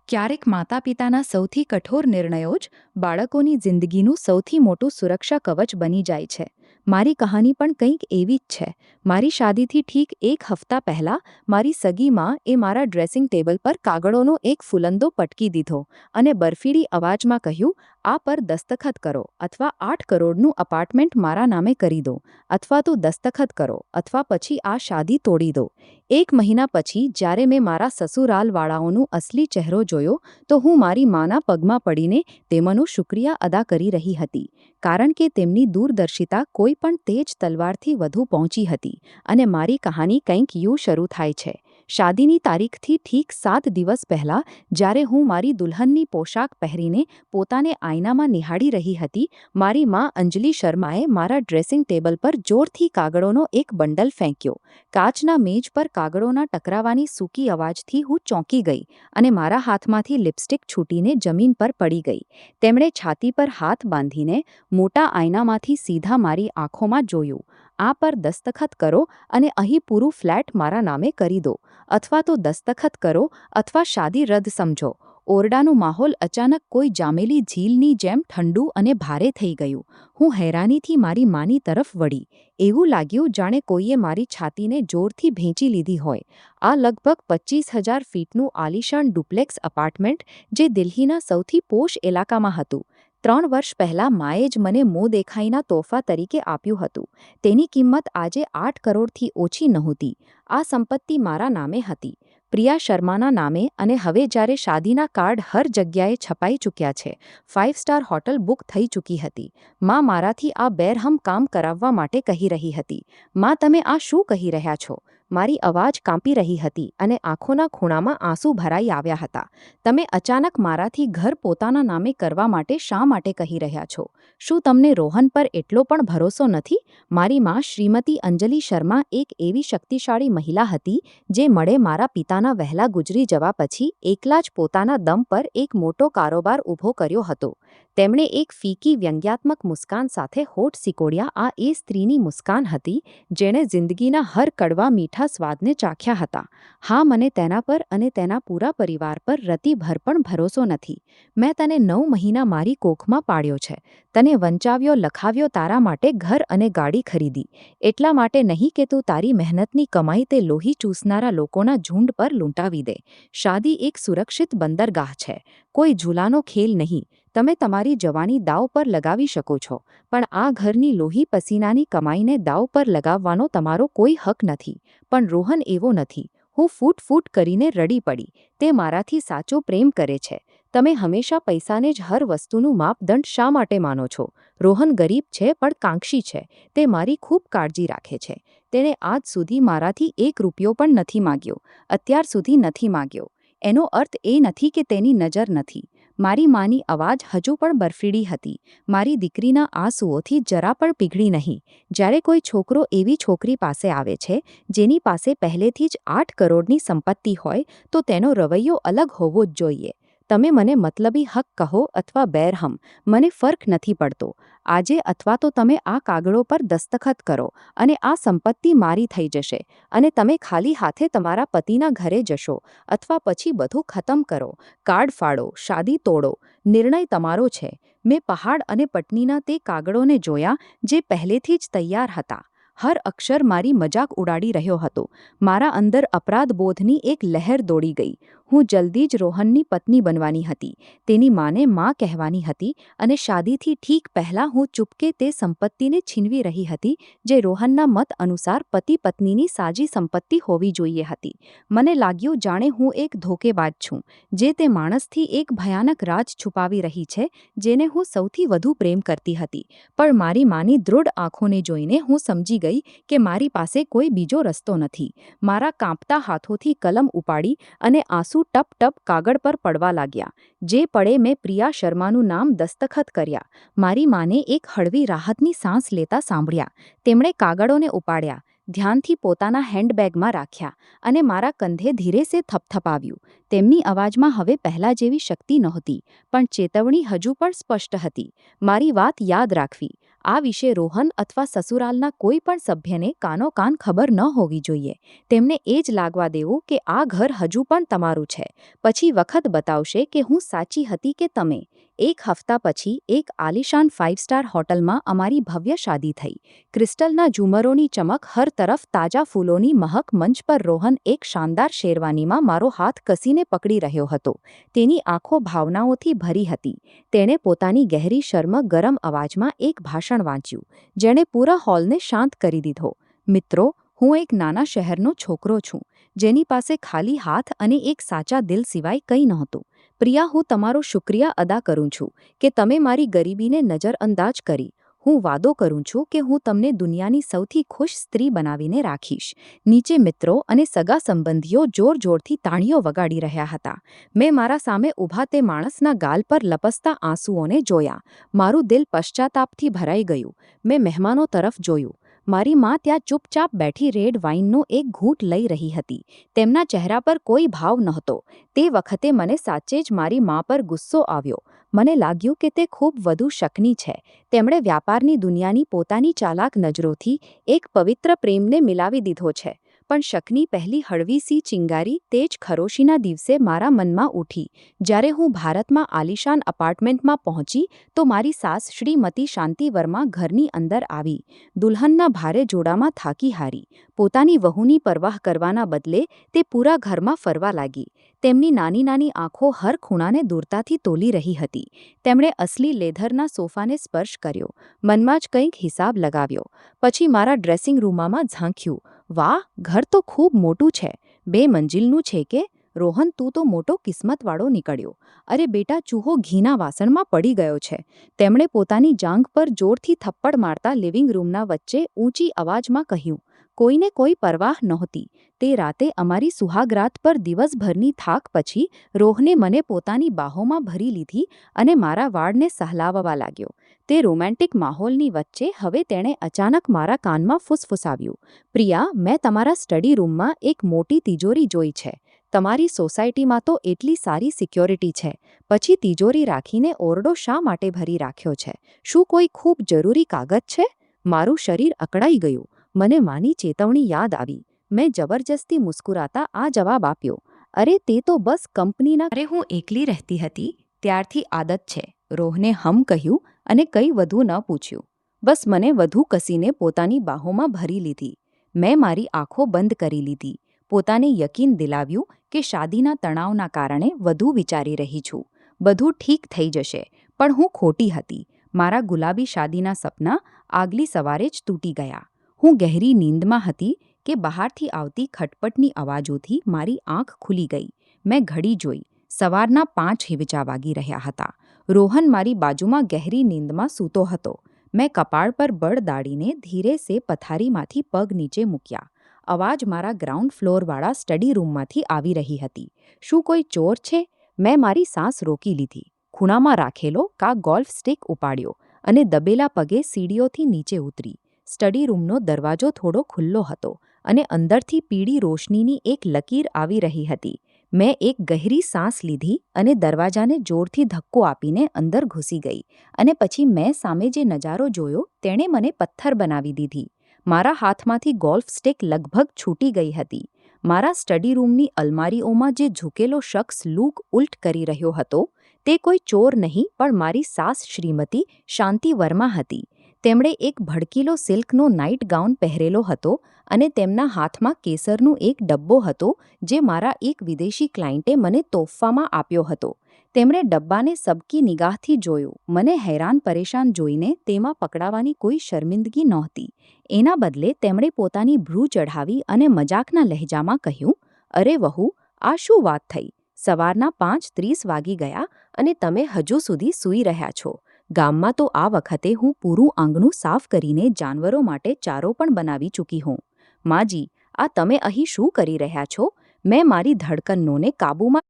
ક્યારેક માતા-પિતાના સૌથી કઠોર નિર્ણયો જ બાળકોની જિંદગીનું સૌથી મોટું સુરક્ષા કવચ બની જાય છે. મારી કહાની પણ કંઈક એવી જ છે. મારી શાદીથી ઠીક એક હપ્તા પહેલા મારી સગી માં એ મારા ડ્રેસિંગ ટેબલ પર કાગળોનો એક ફૂલંદો પટકી દીધો અને બરફીડી અવાજમાં કહ્યું, "આ પર દસ્તખત કરો અથવા 8 કરોડનું અપાર્ટમેન્ટ મારા નામે કરી દો, અથવા તો દસ્તખત કરો અથવા પછી આ શાદી તોડી દો." 1 મહિના પછી જ્યારે મેં મારા સસુરાલવાળાઓનો અસલી ચહેરો જોયો તો હું મારી માના પગમાં પડીને તેમનો શુક્રિયા અદા કરી રહી હતી, કારણ કે તેમની દૂરદર્શિતા કોઈ પણ તેજ તલવારથી વધુ પહોંચી હતી. અને મારી કહાની કંઈક યુ શરૂ થાય છે. શાદીની તારીખથી ઠીક 7 દિવસ પહેલાં, જ્યારે હું મારી દુલ્હનની પોશાક પહેરીને પોતાને આઈનામાં નિહાળી રહી હતી, મારી મા અંજલિ શર્માએ મારા ડ્રેસિંગ ટેબલ પર જોરથી કાગળોનો એક બંડલ ફેંક્યો. કાચના મેજ પર કાગળોના ટકરાવાની સૂકી અવાજથી હું ચોંકી ગઈ અને મારા હાથમાંથી લિપસ્ટિક છૂટીને જમીન પર પડી ગઈ. તેમણે છાતી પર હાથ બાંધીને મોટા આઈનામાંથી સીધા મારી આંખોમાં જોયું. "આ પર દસ્તખત કરો અને અહીં પૂરું ફ્લેટ મારા નામે કરી દો, અથવા તો દસ્તખત કરો અથવા શાદી રદ સમજો." ઓરડાનો માહોલ અચાનક કોઈ જામેલી ઝીલની જેમ ઠંડુ અને ભારે થઈ ગયું. હું હેરાનીથી મારી માની તરફ વળી. એવું લાગ્યું જાણે કોઈએ મારી છાતીને જોરથી ભેંચી લીધી હોય. આ લગભગ 25,000 ફીટનું આલીશાન ડુપ્લેક્સ અપાર્ટમેન્ટ, જે દિલ્હીના સૌથી પોશ ઇલાકામાં હતું, 3 વર્ષ પહેલાં માએ જ મને મોં દેખાઈના તોહફા તરીકે આપ્યું હતું. તેની કિંમત આજે 8 કરોડથી ઓછી નહોતી. આ સંપત્તિ મારા નામે હતી, પ્રિયા શર્માના નામે, અને હવે જ્યારે શાદીના કાર્ડ હર જગ્યાએ છપાઈ ચૂક્યા છે, 5 સ્ટાર હોટલ બુક થઈ ચૂકી હતી, મા મારાથી આ બેરહમ કામ કરાવવા માટે કહી રહી હતી. "મા, તમે આ શું કહી રહ્યા છો?" મારી અવાજ કાંપી રહી હતી અને આંખોના ખૂણામાં આંસુ ભરાઈ આવ્યા હતા. "તમે અચાનક મારાથી ઘર પોતાના નામે કરવા માટે શા માટે કહી રહ્યા છો? શું તમને રોહન પર એટલો પણ ભરોસો નથી?" મારી મા શ્રીમતી અંજલિ શર્મા એક એવી શક્તિશાળી મહિલા હતી જે મળે મારા પિતાના વહેલા ગુજરી જવા પછી એકલા જ પોતાના દમ પર એક મોટો કારોબાર ઊભો કર્યો હતો. તેમણે એક ફીકી વ્યંગ્યાત્મક મુસ્કાન સાથે હોઠ સિકોડ્યા. આ એ સ્ત્રીની મુસ્કાન હતી જેણે જિંદગીના હર કડવા મીઠા સ્વાદને ચાખ્યા હતા. હા, મને તેના પર અને તેના પૂરા પરિવાર પર રતિભર પણ ભરોસો નથી. "મેં તને 9 મહિના મારી કોખમાં પાળ્યો છે, તને વંચાવ્યો, લખાવ્યો, તારા માટે ઘર અને ગાડી ખરીદી. એટલા માટે નહીં કે તું તારી મહેનતની કમાઈ તે લોહી ચૂસનારા લોકોના ઝુંડ પર લૂંટાવી દે. શાદી એક સુરક્ષિત બંદરગાહ છે, કોઈ ઝૂલાનો ખેલ નહીં. તમે તમારી જવાની દાવ પર લગાવી શકો છો, પણ આ ઘરની લોહી પસીનાની કમાઈને દાવ પર લગાવવાનો તમારો કોઈ હક નથી." પણ રોહન એવો નથી. હું ફૂટ કરીને રડી પડી. "તે મારાથી સાચો પ્રેમ કરે છે. તમે હંમેશા પૈસાને જ હર વસ્તુનું માપદંડ શા માટે માનો છો? રોહન ગરીબ છે પણ કાંક્ષી છે. તે મારી ખૂબ કાળજી રાખે છે. તેણે આજ સુધી મારાથી 1 રૂપિયો પણ નથી માગ્યો, અત્યાર સુધી નથી માગ્યો. એનો અર્થ એ નથી કે તેની નજર નથી." મારી માની અવાજ હજુ પણ બરફીડી હતી. મારી દીકરીના આંસુઓથી જરા પણ પીગળી નહીં. જ્યારે કોઈ છોકરો એવી છોકરી પાસે આવે છે જેની પાસે પહેલેથી જ 8 કરોડની સંપત્તિ હોય, તો તેનો રવૈયો અલગ હોવો જ જોઈએ. તમે મને મતલબી હક કહો અથવા બેરહમ, મને ફરક નથી પડતો. આજે અથવા તો તમે આ કાગળો પર દસ્તખત કરો અને આ સંપત્તિ મારી થઈ જશે અને તમે ખાલી હાથે તમારા પતિના ઘરે જશો, અથવા પછી બધું ખતમ કરો, કાર્ડ ફાડો, શાદી તોડો. નિર્ણય તમારો છે. મેં પહાડ અને પટનીના તે કાગળોને જોયા જે પહેલેથી જ તૈયાર હતા. હર અક્ષર મારી મજાક ઉડાડી રહ્યો હતો. મારા અંદર અપરાધબોધની એક લહેર દોડી ગઈ. હું જલ્દી જ રોહનની પત્ની બનવાની હતી, તેની માને માં કહેવાની હતી, અને શાદીથી ઠીક પહેલાં હું ચૂપકે તે સંપત્તિને છીનવી રહી હતી જે રોહનના મત અનુસાર પતિ પત્નીની સાજી સંપત્તિ હોવી જોઈએ હતી. મને લાગ્યું જાણે હું એક ધોકેબાજ છું, જે તે માણસથી એક ભયાનક રાજ છુપાવી રહી છે જેને હું સૌથી વધુ પ્રેમ કરતી હતી. પણ મારી માની દૃઢ આંખોને જોઈને હું સમજી ગઈ કે મારી પાસે કોઈ બીજો રસ્તો નથી. મારા કાંપતા હાથોથી કલમ ઉપાડી અને આંસુ ટપ ટપ કાગળ પર પડવા લાગ્યા. જે પળે મેં પ્રિયા શર્માનું નામ દસ્તખત કર્યા, મારી માને એક હળવી રાહતની સાંસ લેતા સાંભળ્યા. તેમણે કાગળોને ઉપાડ્યા, ધ્યાનથી પોતાના હેન્ડબેગમાં રાખ્યા અને મારા કંધે ધીરેસે થપથપાવ્યું. તેમની અવાજમાં હવે પહેલા જેવી શક્તિ નહોતી, પણ ચેતવણી હજુ પણ સ્પષ્ટ હતી. "મારી વાત યાદ રાખવી. આ વિશે રોહન અથવા સસુરાલના કોઈ પણ સભ્યને કાનોકાન ખબર ન હોવી જોઈએ. તેમને એ જ લાગવા દેવું કે આ ઘર હજુ પણ તમારું છે. પછી વખત બતાવશે કે હું સાચી હતી કે તમે. એક હપ્તા પછી એક આલિશાન 5 સ્ટાર હોટલમાં અમારી ભવ્ય શાદી થઈ. ક્રિસ્ટલના ઝુમરોની ચમક, હર તરફ તાજા ફૂલોની મહક. મંચ પર રોહન એક શાનદાર શેરવાનીમાં મારો હાથ કસીને પકડી રહ્યો હતો. તેની આંખો ભાવનાઓથી ભરી હતી. તેણે પોતાની ગહેરી શર્મ ગરમ અવાજમાં એક ભાષણ વાંચ્યું, જેણે પૂરા હોલને શાંત કરી દીધો. મિત્રો, હું એક નાના શહેરનો છોકરો છું, જેની પાસે ખાલી હાથ અને એક સાચા દિલ સિવાય કંઈ નહોતું. પ્રિયા, હું તમારો શુક્રિયા અદા કરું છું કે તમે મારી ગરીબીને નજરઅંદાજ કરી. હું વાદો કરું છું કે હું તમને દુનિયાની સૌથી ખુશ સ્ત્રી બનાવીને રાખીશ. નીચે મિત્રો અને સગા સંબંધીઓ જોરજોરથી તાળીઓ વગાડી રહ્યા હતા. મેં મારા સામે ઊભા તે માણસના ગાલ પર લપસતા આંસુઓને જોયા. મારું દિલ પશ્ચાતાપથી ભરાઈ ગયું. મેં મહેમાનો તરફ જોયું. મારી માં ત્યાં ચૂપચાપ બેઠી રેડ વાઇનનો એક ઘૂંટ લઈ રહી હતી. તેમના ચહેરા પર કોઈ ભાવ નહોતો. તે વખતે મને સાચે જ મારી માં પર ગુસ્સો આવ્યો. મને લાગ્યું કે તે ખૂબ વધુ શકની છે. તેમણે વ્યાપારની દુનિયાની પોતાની ચાલાક નજરોથી એક પવિત્ર પ્રેમને મિલાવી દીધો છે. પણ શકની પહેલી હળવી સી ચિંગારી તે જ ખરોશીના દિવસે મારા મનમાં ઉઠી, જ્યારે હું ભારતમાં આલિશાન અપાર્ટમેન્ટમાં પહોંચી તો મારી સાસ શ્રીમતી શાંતિ વર્મા ઘરની અંદર આવી. દુલ્હનના ભારે જોડામાં થાકી હારી. પોતાની વહુની પરવાહ કરવાના બદલે તે પૂરા ઘરમાં ફરવા લાગી. તેમની નાની નાની આંખો હર ખૂણાને દૂરતાથી તોલી રહી હતી. તેમણે અસલી લેધરના સોફાને સ્પર્શ કર્યો. મનમાં જ કંઈક હિસાબ લગાવ્યો. પછી મારા ડ્રેસિંગ રૂમમાં ઝાંખ્યું. વાહ, ઘર તો ખૂબ મોટું છે. 2 મંજિલનું છે કે? રોહન, તું તો મોટો કિસ્મતવાળો નીકળ્યો. અરે બેટા, ચૂહો ઘીના વાસણમાં પડી ગયો છે. તેમણે પોતાની જાંઘ પર જોરથી થપ્પડ મારતા લિવિંગ રૂમના વચ્ચે ઊંચી અવાજમાં કહ્યું. કોઈને કોઈ પરવાહ નહોતી. તે રાતે અમારી સુહાગરાત પર દિવસભરની થાક પછી રોહને મને પોતાની બાહોમાં ભરી લીધી અને મારા વાળને સહલાવવા લાગ્યો. તે રોમેન્ટિક માહોલની વચ્ચે હવે તેણે અચાનક મારા કાનમાં ફૂસફૂસાવ્યું. પ્રિયા, મેં તમારા સ્ટડી રૂમમાં એક મોટી તિજોરી જોઈ છે. તમારી સોસાયટીમાં તો એટલી સારી સિક્યોરિટી છે. પછી તિજોરી રાખીને ઓરડો શા માટે ભરી રાખ્યો છે? શું કોઈ ખૂબ જરૂરી કાગળ છે? મારું શરીર અકળાઈ ગયું. મને માની ચેતવણી યાદ આવી. મેં જબરજસ્તી મુસ્કુરાતા આ જવાબ આપ્યો. અરે, તે તો બસ કંપનીના. અરે, હું એકલી રહેતી હતી ત્યારથી આદત છે. રોહને કહ્યું અને કંઈ વધુ ન પૂછ્યું. બસ મને વધુ કસીને પોતાની બાહોમાં ભરી લીધી. મેં મારી આંખો બંધ કરી લીધી. પોતાને યકીન દિલાવ્યું કે શાદીના તણાવના કારણે વધુ વિચારી રહી છું. બધું ઠીક થઈ જશે. પણ હું ખોટી હતી. મારા ગુલાબી શાદીના સપના આગલી સવારે જ તૂટી ગયા. હું ગહેરી નીંદમાં હતી કે બહારથી આવતી ખટપટની અવાજોથી મારી આંખ ખુલી ગઈ. મેં ઘડી જોઈ. સવારના 5 હિવચા વાગી રહ્યા હતા. રોહન મારી બાજુમાં ગહેરી નીંદમાં સૂતો હતો. મેં કપાળ પર બળ દાડીને ધીરે સે પથારીમાંથી પગ નીચે મૂક્યા. અવાજ મારા ગ્રાઉન્ડ ફ્લોરવાળા સ્ટડી રૂમમાંથી આવી રહી હતી. શું કોઈ ચોર છે? મેં મારી સાંસ રોકી લીધી. ખૂણામાં રાખેલો ગોલ્ફ સ્ટિક ઉપાડ્યો અને દબેલા પગે સીડીઓથી નીચે ઉતરી. સ્ટડી રૂમનો દરવાજો થોડો ખુલ્લો હતો અને અંદરથી પીળી રોશનીની એક લકીર આવી રહી હતી. મેં એક ગહેરી સાંસ લીધી અને દરવાજાને જોરથી ધક્કો આપીને અંદર ઘૂસી ગઈ. અને પછી મેં સામે જે નજારો જોયો તેણે મને પથ્થર બનાવી દીધી. મારા હાથમાંથી ગોલ્ફ સ્ટિક લગભગ છૂટી ગઈ હતી. મારા સ્ટડી રૂમની અલમારીઓમાં જે ઝૂકેલો શખ્સ લૂક ઉલટ કરી રહ્યો હતો તે કોઈ ચોર નહીં પણ મારી સાસ શ્રીમતી શાંતિ વર્મા હતી. તેમણે એક ભડકીલો સિલ્કનો નાઇટ ગાઉન પહેરેલો હતો અને તેમના હાથમાં કેસરનું એક ડબ્બો હતો જે મારા એક વિદેશી ક્લાયન્ટે મને તોહફામાં આપ્યો હતો. તેમણે ડબ્બાને સબકી નિગાહથી જોયો. મને હેરાન પરેશાન જોઈને તેમાં પકડાવાની કોઈ શર્મિંદગી નહોતી. એના બદલે તેમણે પોતાની ભ્રૂ ચઢાવી અને મજાકના લહેજામાં કહ્યું, અરે વહુ, આ શું વાત થઈ? સવારના 5:30 વાગી ગયા અને તમે હજુ સુધી સૂઈ રહ્યા છો. ગામમાં તો આ વખતે હું પૂરું આંગણું સાફ કરીને જાનવરો માટે ચારો પણ બનાવી ચૂકી હું. માજી, આ તમે અહીં શું કરી રહ્યા છો? મેં મારી ધડકનોને કાબૂમાં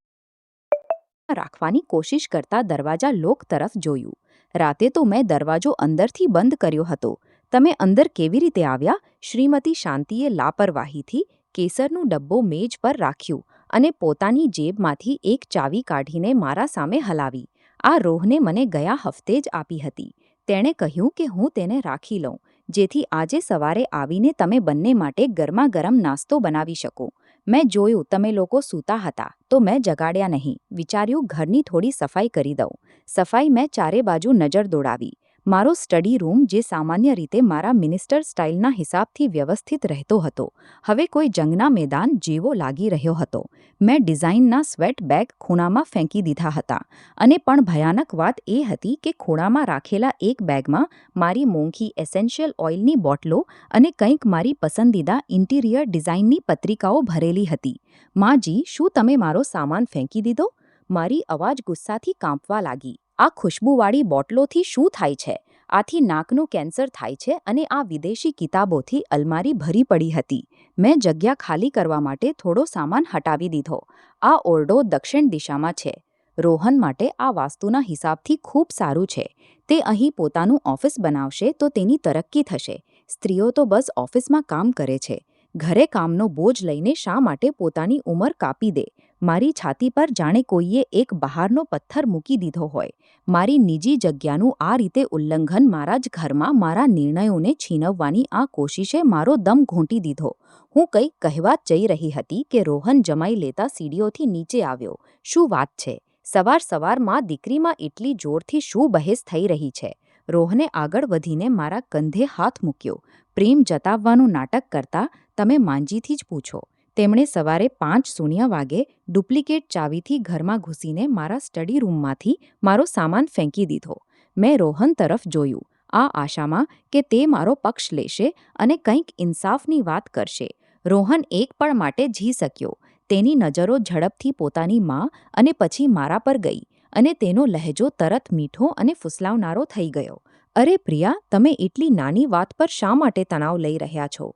રાખવાની કોશિશ કરતા દરવાજા લોક તરફ જોયું. રાતે તો મેં દરવાજો અંદરથી બંધ કર્યો હતો. તમે અંદર કેવી રીતે આવ્યા? શ્રીમતી શાંતિએ લાપરવાહીથી કેસરનું ડબ્બો મેજ પર રાખ્યું અને પોતાની જેબમાંથી એક ચાવી કાઢીને મારા સામે હલાવી. આ રોહને મને ગયા હફતે જ આપી હતી. તેણે કહ્યું કે હું તેને રાખી લઉં, જેથી આજે સવારે આવીને તમે બંને માટે ગરમાગરમ નાસ્તો બનાવી શકો. મેં જોયું તમે લોકો સૂતા હતા, તો મેં જગાડ્યા નહીં. વિચાર્યું ઘરની થોડી સફાઈ કરી દઉં. સફાઈ મેં ચારે બાજુ નજર દોડાવી. મારો સ્ટડી રૂમ, જે સામાન્ય રીતે મારા મિનિસ્ટર સ્ટાઇલના હિસાબથી વ્યવસ્થિત રહેતો હતો, હવે કોઈ જંગના મેદાન જેવો લાગી રહ્યો હતો. મેં ડિઝાઇનના સ્વેટ બેગ ખૂણામાં ફેંકી દીધા હતા, અને પણ ભયાનક વાત એ હતી કે ખૂણામાં રાખેલા એક બેગમાં મારી મોંઘી એસેન્શિયલ ઓઇલની બોટલો અને કંઈક મારી પસંદીદા ઇન્ટિરિયર ડિઝાઇનની પત્રિકાઓ ભરેલી હતી. માજી, શું તમે મારો સામાન ફેંકી દીધો? મારી અવાજ ગુસ્સાથી કાંપવા લાગી. આ ખુશ્બુવાળી બોટલોથી શું થાય છે? આથી નાકનું કેન્સર થાય છે, અને આ વિદેશી કિતાબોથી અલમારી ભરી પડી હતી. મેં જગ્યા ખાલી કરવા માટે થોડો સામાન હટાવી દીધો. આ ઓરડો દક્ષિણ દિશામાં છે. રોહન માટે આ વાસ્તુના હિસાબથી ખૂબ સારું છે. તે અહીં પોતાનું ઓફિસ બનાવશે તો તેની તરક્કી થશે. સ્ત્રીઓ તો બસ ઓફિસમાં કામ કરે છે. ઘરે કામનો બોજ લઈને શા માટે પોતાની ઉંમર કાપી દે? મારી છાતી પર જાણે કોઈએ એક બહારનો પથ્થર મૂકી દીધો હોય. મારી નિજી જગ્યાનું આ રીતે ઉલ્લંઘન મારા જ ઘરમાં મારા નિર્ણયોને છીનવવાની આ કોશિશે મારો દમ ઘૂંટી દીધો. હું કંઈક કહેવા જ જઈ રહી હતી કે રોહન જમાઈ લેતા સીડીઓથી નીચે આવ્યો. શું વાત છે? સવારમાં દીકરીમાં એટલી જોરથી શું બહેસ થઈ રહી છે? રોહને આગળ વધીને મારા કંધે હાથ મૂક્યો. પ્રેમ જતાવવાનું નાટક કરતા તમે માંજીથી જ પૂછો. તેમણે સવારે 5:00 વાગે ડુપ્લિકેટ ચાવીથી ઘરમાં ઘૂસીને મારા સ્ટડી રૂમમાંથી મારો સામાન ફેંકી દીધો. મેં રોહન તરફ જોયું, આ આશામાં કે તે મારો પક્ષ લેશે અને કંઈક ઇન્સાફની વાત કરશે. રોહન એક પળ માટે જી શક્યો. તેની નજરો ઝડપથી પોતાની માં અને પછી મારા પર ગઈ, અને તેનો લહેજો તરત મીઠો અને ફુસલાવનારો થઈ ગયો. અરે પ્રિયા, તમે એટલી નાની વાત પર શા માટે તણાવ લઈ રહ્યા છો?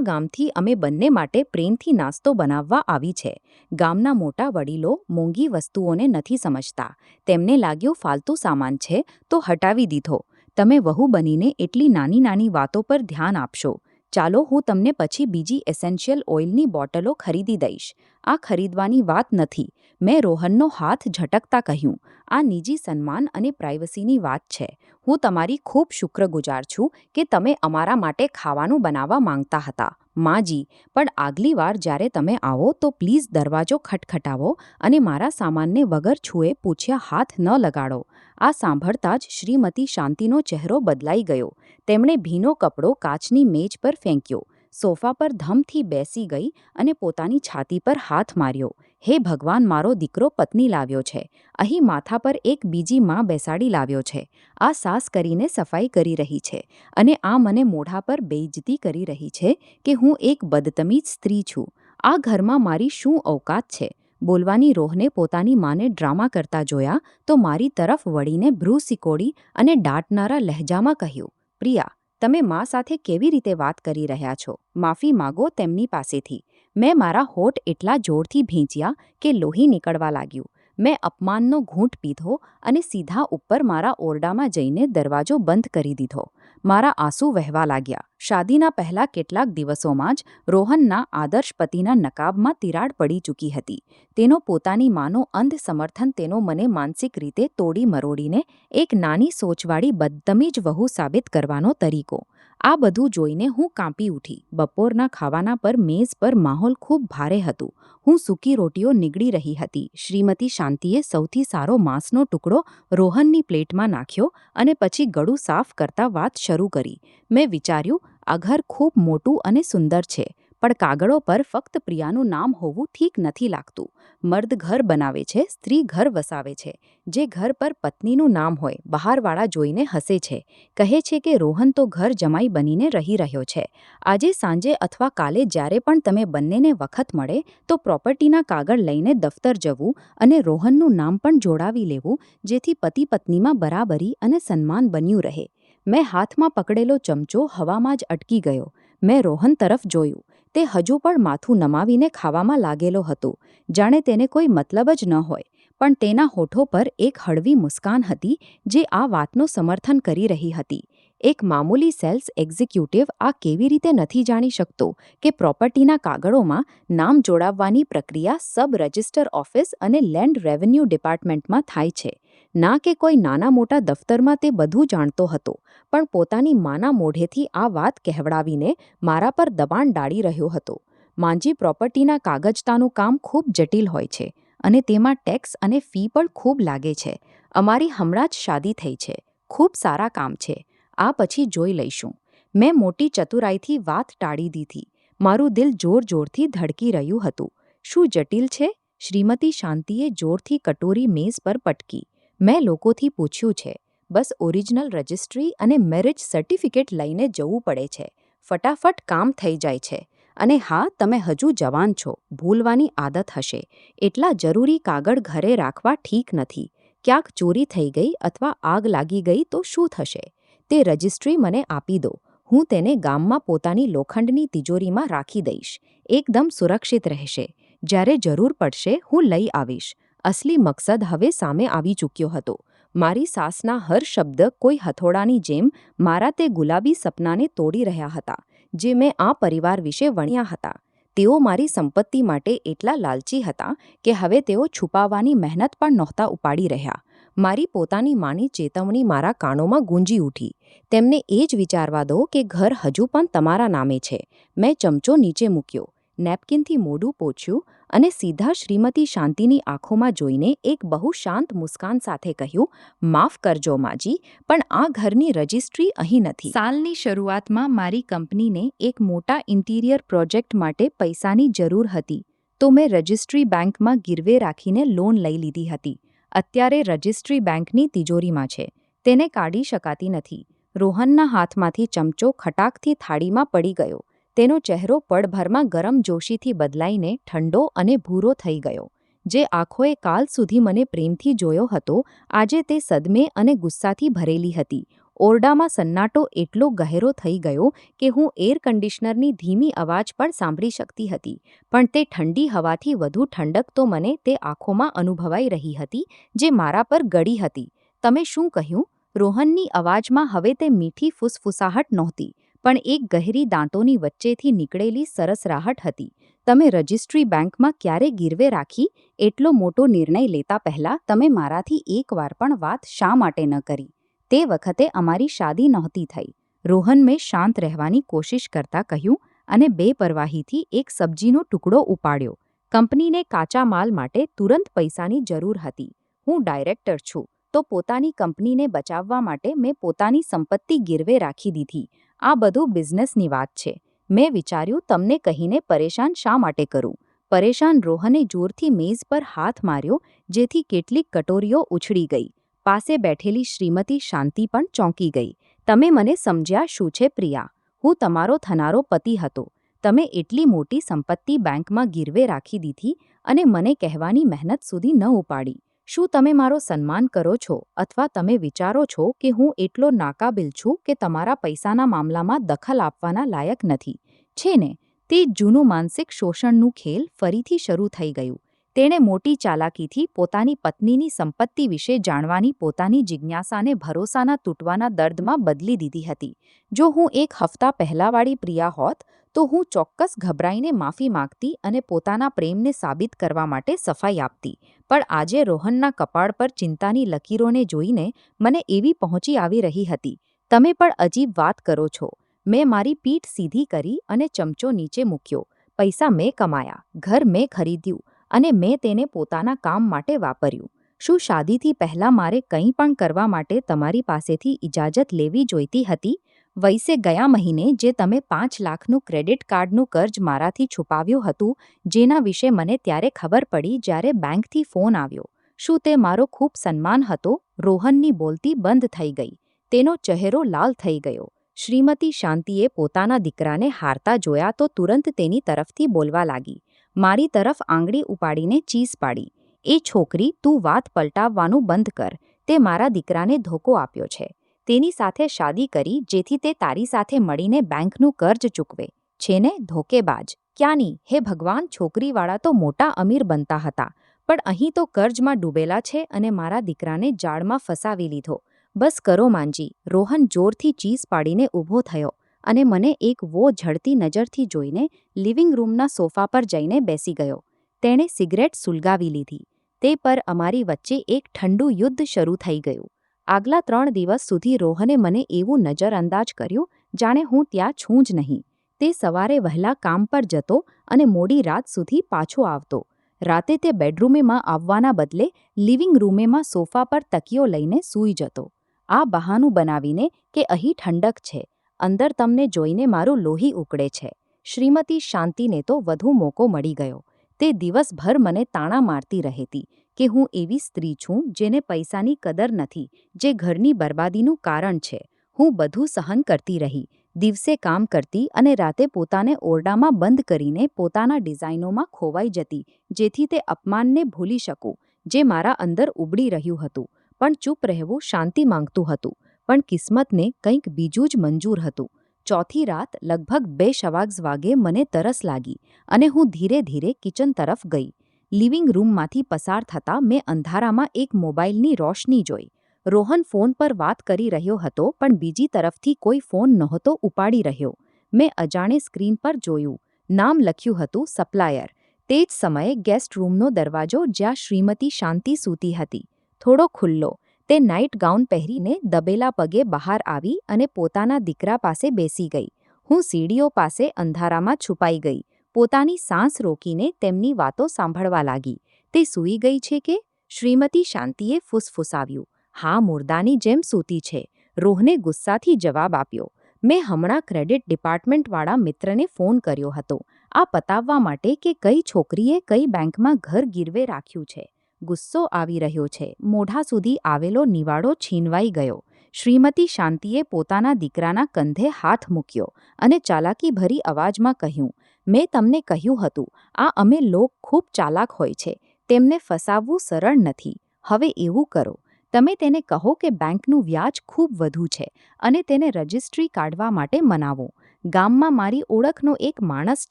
ગામથી અમે બંને માટે પ્રેમથી નાસ્તો બનાવવા આવી છે. ગામના મોટા વડીલો મોંઘી વસ્તુઓને નથી સમજતા. તેમને લાગ્યું ફાલતુ સામાન છે તો હટાવી દીધો. તમે વહુ બનીને એટલી નાની વાતો પર ધ્યાન આપશો. ચાલો, હું તમને પછી બીજી એસેન્શિયલ ઓઇલની બોટલો ખરીદી દઈશ. આ ખરીદવાની વાત નથી. મેં રોહનનો હાથ ઝટકતા કહ્યું, આ નિજી સન્માન અને પ્રાઇવસીની વાત છે. હું તમારી ખૂબ શુક્રગુજાર છું કે તમે અમારા માટે ખાવાનું બનાવવા માંગતા હતા. માજી, પણ આગલી વાર જ્યારે તમે આવો તો પ્લીઝ દરવાજો ખટખટાવો અને મારા સામાનને વગર છૂએ પૂછ્યા હાથ ન લગાડો. આ સાંભળતા જ શ્રીમતી શાંતિનો ચહેરો બદલાઈ ગયો. તેમણે ભીનો કપડો કાચની મેજ પર ફેંક્યો, સોફા પર ધમથી બેસી ગઈ અને પોતાની છાતી પર હાથ માર્યો. હે ભગવાન, મારો દીકરો પત્ની લાવ્યો છે. અહીં માથા પર એક બીજી માં બેસાડી લાવ્યો છે. આ સાસ કરીને સફાઈ કરી રહી છે, અને આ મને મોઢા પર બેઇજ્જતી કરી રહી છે કે હું એક બદતમીજ સ્ત્રી છું. આ ઘરમાં મારી શું ઔકાત છે? બોલવાની રોહને પોતાની માને ડ્રામા કરતા જોયા તો મારી તરફ વળીને ભ્રૂ સિકોડી અને દાટનારા લહેજામાં કહ્યું, પ્રિયા, તમે મા સાથે કેવી રીતે વાત કરી રહ્યા છો? માફી માગો તેમની પાસેથી. મેં મારા હોઠ એટલા જોરથી ભીંચ્યા કે લોહી નીકળવા લાગ્યું. મેં અપમાનનો ઘૂંટ પીધો અને સીધા ઉપર મારા ઓરડામાં જઈને દરવાજો બંધ કરી દીધો. મારા આંસુ વહેવા લાગ્યા. શાદીના પહેલા કેટલાક દિવસોમાં જ રોહનના આદર્શ પતિના નકાબમાં તિરાડ પડી ચૂકી હતી. તેનો પોતાની માનો અંધ સમર્થન તેનો મને માનસિક રીતે તોડી મરોડીને એક નાની સોચવાળી બદતમીજ વહુ સાબિત કરવાનો તરીકો. આ બધું જોઈને હું કાંપી ઉઠી. બપોરના ખાવાના પર મેઝ પર માહોલ ખૂબ ભારે હતું. હું સૂકી રોટીઓ નીગળી રહી હતી. શ્રીમતી શાંતિએ સૌથી સારો માંસનો ટુકડો રોહનની પ્લેટમાં નાખ્યો અને પછી ગળું સાફ કરતા વાત શરૂ કરી. મેં વિચાર્યું, આ ઘર ખૂબ મોટું અને સુંદર છે, પણ કાગળો પર ફક્ત પ્રિયાનું નામ હોવું ઠીક નથી લાગતું. મર્દ ઘર બનાવે છે, સ્ત્રી ઘર વસાવે છે. જે ઘર પર પત્નીનું નામ હોય, બહારવાળા જોઈને હસે છે, કહે છે કે રોહન તો ઘર જમાઈ બનીને રહી રહ્યો છે. આજે સાંજે અથવા કાલે જ્યારે પણ તમે બંનેને વખત મળે તો પ્રોપર્ટીના કાગળ લઈને દફતર જવું અને રોહનનું નામ પણ જોડાવી લેવું, જેથી પતિ પત્નીમાં બરાબરી અને સન્માન બન્યું રહે. મેં હાથમાં પકડેલો ચમચો હવામાં જ અટકી ગયો. મેં રોહન તરફ જોયું. તે હજુ પણ માથું નમાવીને ખાવામાં લાગેલો હતો, જાણે તેને કોઈ મતલબ જ ન હોય. પણ તેના હોઠો પર એક હળવી મુસ્કાન હતી જે આ વાતનું સમર્થન કરી રહી હતી. એક મામૂલી સેલ્સ એક્ઝિક્યુટિવ આ કેવી રીતે નથી જાણી શકતો કે પ્રોપર્ટીના કાગળોમાં નામ જોડાવવાની પ્રક્રિયા સબ રજિસ્ટર ઓફિસ અને લેન્ડ રેવન્યુ ડિપાર્ટમેન્ટમાં થાય છે. ના કે કોઈ નાના મોટા દફતરમાં તે બધું જાણતો હતો, પણ પોતાની માના મોઢેથી આ વાત કહેવડાવીને મારા પર દબાણ ડાળી રહ્યો હતો. માંજી પ્રોપર્ટીના કાગજતાનું કામ ખૂબ જટિલ હોય છે અને તેમાં ટેક્સ અને ફી પણ ખૂબ લાગે છે. અમારી હમણાં જ શાદી થઈ છે. ખૂબ સારા કામ છે. આ પછી જોઈ લઈશું. મેં મોટી ચતુરાઈથી વાત ટાળી દીધી. મારું દિલ જોર-જોરથી ધડકી રહ્યું હતું. શું જટિલ છે? શ્રીમતી શાંતિએ જોરથી કટોરી મેઝ પર પટકી. મેં લોકોથી પૂછ્યું છે. બસ ઓરિજિનલ રજિસ્ટ્રી અને મેરેજ સર્ટિફિકેટ લઈને જવું પડે છે. ફટાફટ કામ થઈ જાય છે. અને હા, તમે હજુ જવાન છો, ભૂલવાની આદત હશે. એટલા જરૂરી કાગળ ઘરે રાખવા ઠીક નથી. ક્યાંક ચોરી થઈ ગઈ અથવા આગ લાગી ગઈ તો શું થશે? તે રજિસ્ટ્રી મને આપી દો. હું તેને ગામમાં પોતાની લોખંડની તિજોરીમાં રાખી દઈશ. એકદમ સુરક્ષિત રહેશે. જ્યારે જરૂર પડશે હું લઈ આવીશ. અસલી મકસદ હવે સામે આવી ચૂક્યો હતો. મારી સાસના હર શબ્દ કોઈ હથોડાની જેમ મારા તે ગુલાબી સપનાને તોડી રહ્યા હતા, જે મેં આ પરિવાર વિશે વણ્યા હતા. તેઓ મારી સંપત્તિ માટે એટલા લાલચી હતા કે હવે તેઓ છુપાવવાની મહેનત પણ નહોતા ઉપાડી રહ્યા. મારી પોતાની માની ચેતવણી મારા કાનોમાં ગૂંજી ઉઠી. તેમને એ જ વિચારવા દો કે ઘર હજુ પણ તમારા નામે છે. મેં ચમચો નીચે મૂક્યો, નેપકિનથી મોઢું પોછ્યું અને સીધા શ્રીમતી શાંતિની આંખોમાં જોઈને એક બહુ શાંત મુસ્કાન સાથે કહ્યું, માફ કરજો માજી, પણ આ ઘરની રજિસ્ટ્રી અહીં નથી. સાલની શરૂઆતમાં મારી કંપનીને એક મોટા ઇન્ટિરિયર પ્રોજેક્ટ માટે પૈસાની જરૂર હતી, તો મેં રજિસ્ટ્રી બેંકમાં ગીરવે રાખીને લોન લઈ લીધી હતી. અત્યારે રજિસ્ટ્રી બેંકની તિજોરીમાં છે. તેને કાઢી શકાતી નથી. રોહનના હાથમાંથી ચમચો ખટાકથી થાળીમાં પડી ગયો. તેનો ચહેરો પળભરમાં ગરમજોશીથી બદલાઈને ઠંડો અને ભૂરો થઈ ગયો. જે આંખોએ કાલ સુધી મને પ્રેમથી જોયો હતો, આજે તે સદમે અને ગુસ્સાથી ભરેલી હતી. ઓરડામાં સન્નાટો એટલો ગહેરો થઈ ગયો કે હું એર કન્ડિશનરની ધીમી અવાજ પણ સાંભળી શકતી હતી, પણ તે ઠંડી હવાથી વધુ ઠંડક તો મને તે આંખોમાં અનુભવાઈ રહી હતી, જે મારા પર ગળી હતી. તમે શું કહ્યું? રોહનની અવાજમાં હવે તે મીઠી ફૂસફૂસાહટ નહોતી, પણ એક ગહેરી દાંતોની વચ્ચેથી નીકળેલી સરસરાહટ હતી. તમે રજિસ્ટ્રી બેંકમાં ક્યારે ગીરવે રાખી? એટલો મોટો નિર્ણય લેતા પહેલાં તમે મારાથી એકવાર પણ વાત શા માટે ન કરી? તે વખતે અમારી શાદી નહોતી થઈ. રોહન મેં શાંત રહેવાની કોશિશ કરતા કહ્યું અને બેપરવાહીથી એક સબ્જીનો ટુકડો ઉપાડ્યો. કંપનીને કાચા માલ માટે તુરંત પૈસાની જરૂર હતી. હું ડાયરેક્ટર છું, તો પોતાની કંપનીને બચાવવા માટે મેં પોતાની સંપત્તિ ગીરવે રાખી દીધી. આ બધું બિઝનેસની વાત છે. મેં વિચાર્યું તમને કહીને પરેશાન શા માટે કરું. પરેશાન? રોહને જોરથી મેઝ પર હાથ માર્યો, જેથી કેટલીક કટોરીઓ ઉછળી ગઈ. પાસે બેઠેલી શ્રીમતી શાંતિ પણ ચોંકી ગઈ. તમે મને સમજ્યા શું છે પ્રિયા? હું તમારો થનારો પતિ હતો. તમે એટલી મોટી સંપત્તિ બેંકમાં ગીરવે રાખી દીધી અને મને કહેવાની મહેનત સુધી ન ઉપાડી. શું તમે મારો સન્માન કરો છો અથવા તમે વિચારો છો કે હું એટલો નાકાબિલ છું કે તમારા પૈસાના મામલામાં દખલ આપવાના લાયક નથી? છે ને? તે જૂનું માનસિક શોષણનું ખેલ ફરીથી શરૂ થઈ ગયું. તેણે મોટી ચાલાકીથી પોતાની પત્નીની સંપત્તિ વિશે જાણવાની પોતાની જિજ્ઞાસાને ભરોસાના તૂટવાના દર્દમાં બદલી દીધી હતી. જો હું એક હપ્તા પહેલાંવાળી પ્રિયા હોત, તો હું ચોક્કસ ગભરાઈને માફી માંગતી અને પોતાના પ્રેમને સાબિત કરવા માટે સફાઈ આપતી. પણ આજે રોહનના કપાળ પર ચિંતાની લકીરોને જોઈને મને એવી પહોંચી આવી રહી હતી. તમે પણ અજીબ વાત કરો છો. મેં મારી પીઠ સીધી કરી અને ચમચો નીચે મૂક્યો. પૈસા મેં કમાયા, ઘર મેં ખરીદ્યું અને મેં તેને પોતાના કામ માટે વાપર્યું. શું શાદીથી પહેલાં મારે કંઈ પણ કરવા માટે તમારી પાસેથી ઇજાજત લેવી જોઈતી હતી? વૈસે ગયા મહિને જે તમે 5 લાખનું ક્રેડિટ કાર્ડનું કર્જ મારાથી છુપાવ્યું હતું, જેના વિશે મને ત્યારે ખબર પડી જ્યારે બેંકથી ફોન આવ્યો. શું તે મારો ખૂબ સન્માન હતો? રોહનની બોલતી બંધ થઈ ગઈ. તેનો ચહેરો લાલ થઈ ગયો. શ્રીમતી શાંતિએ પોતાના દીકરાને હારતા જોયા તો તુરંત તેની તરફથી બોલવા લાગી. મારી તરફ આંગળી ઉપાડીને ચીસ પાડી. એ છોકરી, તું વાત પલટાવવાનું બંધ કર. તે મારા દીકરાને ધોકો આપ્યો છે. તેની સાથે શાદી કરી જેથી તે તારી સાથે મળીને બેંકનું કર્જ ચૂકવે. છે ને? ધોકેબાજ. ક્યાંની? હે ભગવાન, છોકરીવાળા તો મોટા અમીર બનતા હતા, પણ અહીં તો કર્જમાં ડૂબેલા છે અને મારા દીકરાને જાળમાં ફસાવી લીધો. બસ કરો માંજી. રોહન જોરથી ચીસ પાડીને ઊભો થયો અને મને એક ઝડતી નજરથી જોઈને લિવિંગ રૂમના સોફા પર જઈને બેસી ગયો. તેણે સિગરેટ સુલગાવી લીધી. તે પર અમારી વચ્ચે એક ઠંડુ યુદ્ધ શરૂ થઈ ગયું. આગલા 3 દિવસ સુધી રોહને મને એવું નજરઅંદાજ કર્યું જાણે હું ત્યાં છું જ નહીં. તે સવારે વહેલા કામ પર જતો અને મોડી રાત સુધી પાછો આવતો. રાતે તે બેડરૂમેમાં આવવાના બદલે લિવિંગ રૂમેમાં સોફા પર તકિયો લઈને સૂઈ જતો. આ બહાનું બનાવીને કે અહીં ઠંડક છે, અંદર તમને જોઈને મારું લોહી ઉકળે છે. શ્રીમતી શાંતિને તો વધુ મોકો મળી ગયો. તે દિવસભર મને તાણા મારતી રહેતી કે હું એવી સ્ત્રી છું જેને પૈસાની કદર નથી, જે ઘરની બરબાદીનું કારણ છે. હું બધું સહન કરતી રહી, દિવસે કામ કરતી અને રાતે પોતાને ઓરડામાં બંધ કરીને પોતાના ડિઝાઇનોમાં ખોવાઈ જતી, જેથી તે અપમાનને ભૂલી શકું જે મારા અંદર ઉબડી રહ્યું હતું. પણ ચૂપ રહેવું શાંતિ માંગતું હતું, પણ કિસ્મતને કંઈક બીજું જ મંજૂર હતું. ચોથી રાત લગભગ 2:15 વાગે મને તરસ લાગી અને હું ધીરે ધીરે કિચન તરફ ગઈ. લિવિંગ રૂમમાંથી પસાર થતાં મેં અંધારામાં એક મોબાઈલની રોશની જોઈ. રોહન ફોન પર વાત કરી રહ્યો હતો, પણ બીજી તરફથી કોઈ ફોન નહોતો ઉપાડી રહ્યો. મેં અજાણે સ્ક્રીન પર જોયું. નામ લખ્યું હતું સપ્લાયર. તે જ સમયે ગેસ્ટ રૂમનો દરવાજો, જ્યાં શ્રીમતી શાંતિ સૂતી હતી, થોડો ખુલ્લો. તે નાઇટ ગાઉન પહેરીને દબેલા પગે બહાર આવી અને પોતાના દીકરા પાસે બેસી ગઈ. હું સીડીઓ પાસે અંધારામાં છુપાઈ ગઈ, પોતાની સાંસ રોકીને તેમની વાતો સાંભળવા લાગી. તે સૂઈ ગઈ છે કે? શ્રીમતી શાંતિએ ફૂસફૂસાવ્યું. હા, મુર્દાની જેમ સૂતી છે. રોહને ગુસ્સાથી જવાબ આપ્યો. મેં હમણાં ક્રેડિટ ડિપાર્ટમેન્ટવાળા મિત્રને ફોન કર્યો હતો, આ પતાવવા માટે કે કઈ છોકરીએ કઈ બેંકમાં ઘર ગીરવે રાખ્યું છે. ગુસ્સો આવી રહ્યો છે. મોઢા સુધી આવેલો નિવાડો છીનવાઈ ગયો. શ્રીમતી શાંતિએ પોતાના દીકરાના કંધે હાથ મૂક્યો અને ચાલાકીભરી અવાજમાં કહ્યું, મેં તમને કહ્યું હતું, આ અમે લોક ખૂબ ચાલાક હોય છે. તેમને ફસાવવું સરળ નથી. હવે એવું કરો, તમે તેને કહો કે બેંકનું વ્યાજ ખૂબ વધુ છે અને તેને રજિસ્ટ્રી કાઢવા માટે મનાવો. ગામમાં મારી ઓળખનો એક માણસ